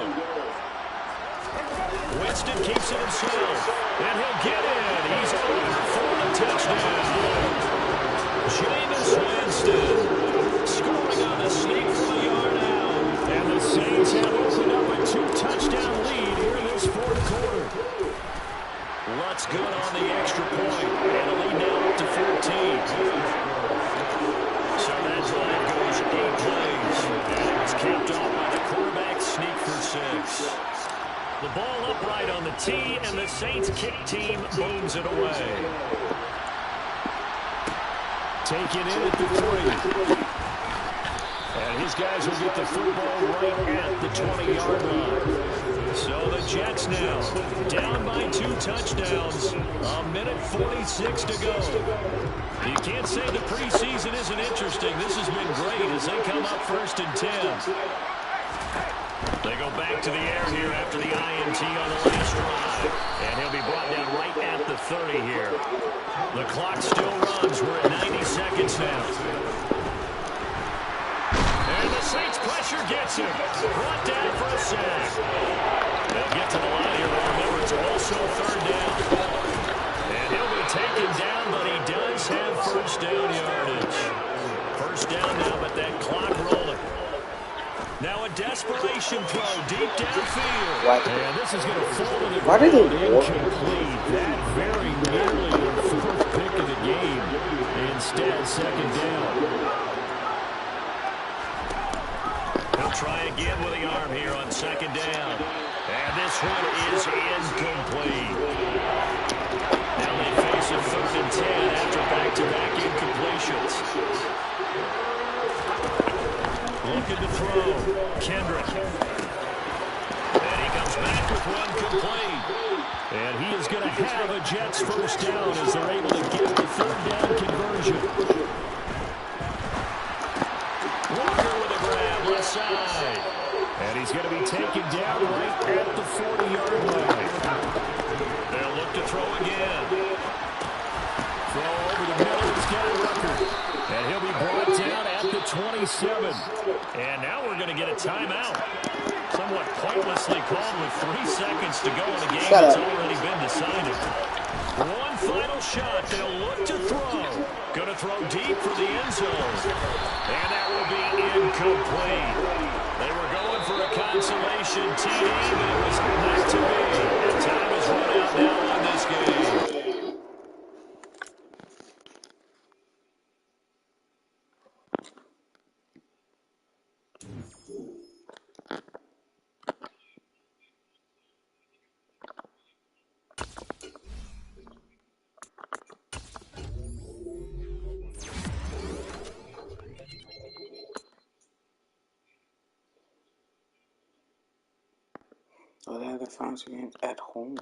Winston keeps it himself, and he'll get in. He's over for the touchdown. Jameis Winston scoring on the sneak from a yard out. And the Saints have opened up a 2-touchdown lead here in this 4th quarter. Saints kick team moves it away. Take it in at the 3. And his guys will get the football right at the 20-yard line. So the Jets now down by 2 touchdowns. A minute 46 to go. You can't say the preseason isn't interesting. This has been great as they come up 1st and 10. They go back to the air here after the INT on the last drive. And he'll be brought down right at the 30 here. The clock still runs. We're at 90 seconds now. And the Saints pressure gets him. Brought down for a sack. They'll get to the line here. Remember, it's also 3rd down. And he'll be taken down, but he does have 1st down yardage. 1st down now, but that clock rolling. Now a desperation throw deep downfield. What? And this is going to fall to the Why did ground. they walk? Incomplete. That very nearly the 4th pick of the game. Instead, 2nd down. He'll try again with the arm here on 2nd down. And this one is incomplete. Now they face a 3rd and 10 after back-to-back incompletions. Looking to throw. Kendrick. And he comes back with one complete. And he is going to have a Jets 1st down as they're able to get the 3rd down conversion. Walker with a grab, left side. And he's going to be taken down right at the 40-yard line. They'll look to throw again. Throw over the middle, he's got a record. And he'll be brought down at the 27. And now we're going to get a timeout. Somewhat pointlessly called with 3 seconds to go in a game that's already been decided. One final shot. They'll look to throw. Going to throw deep for the end zone. And that will be incomplete. They were going for a consolation TD, but it was not to be. And time has run out now on this game. Oh, they have the finals games at home.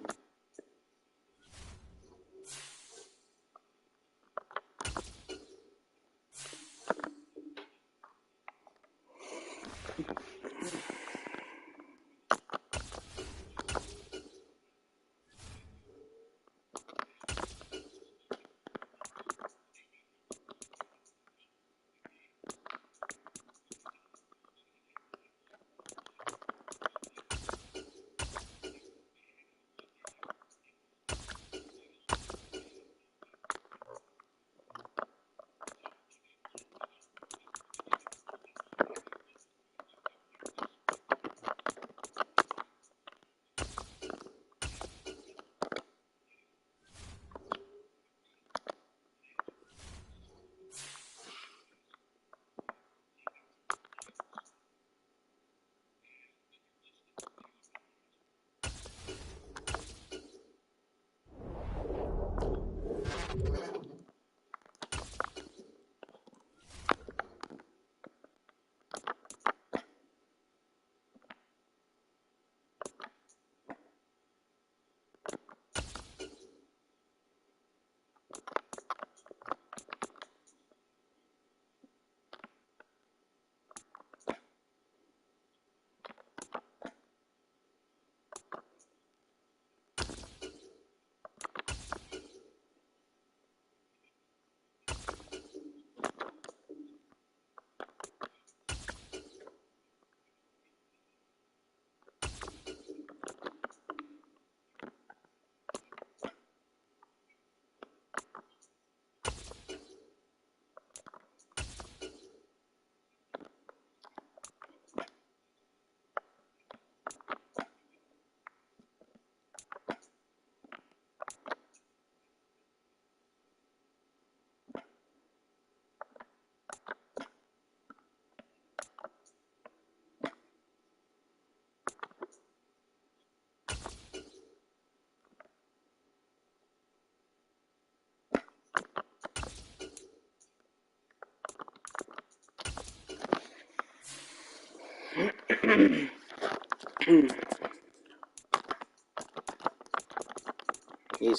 He's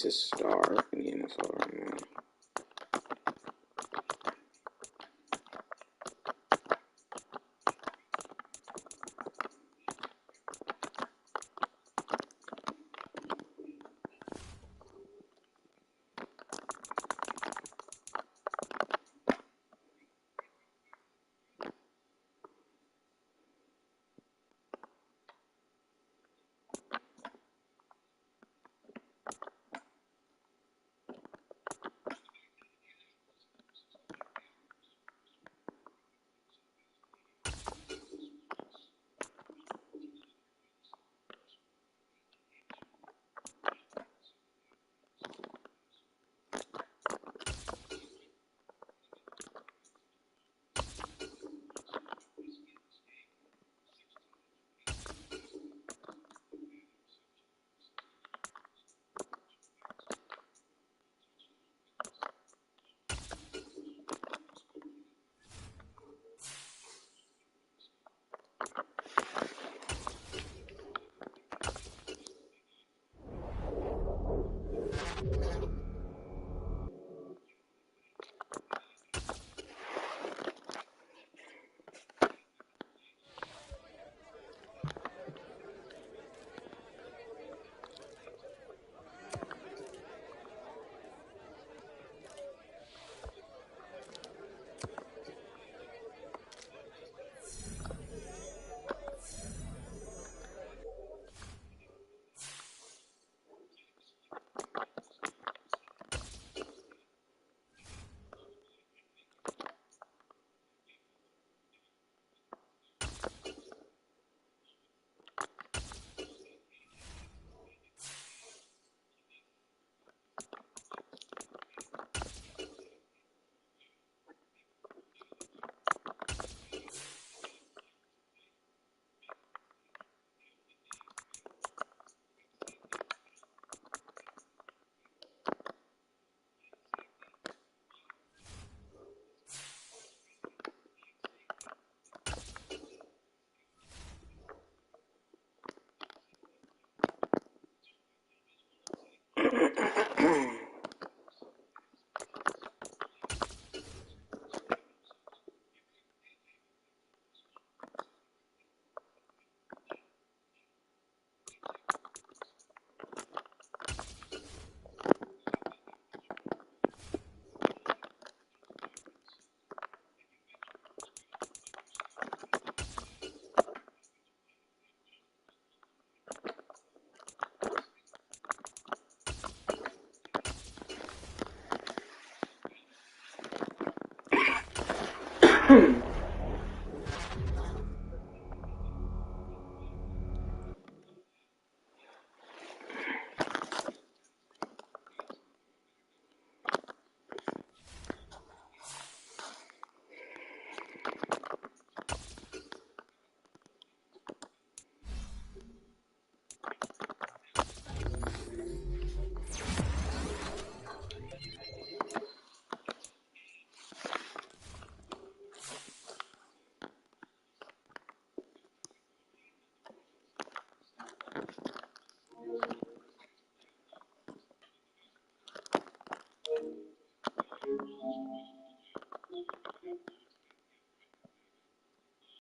a star in the NFL right now.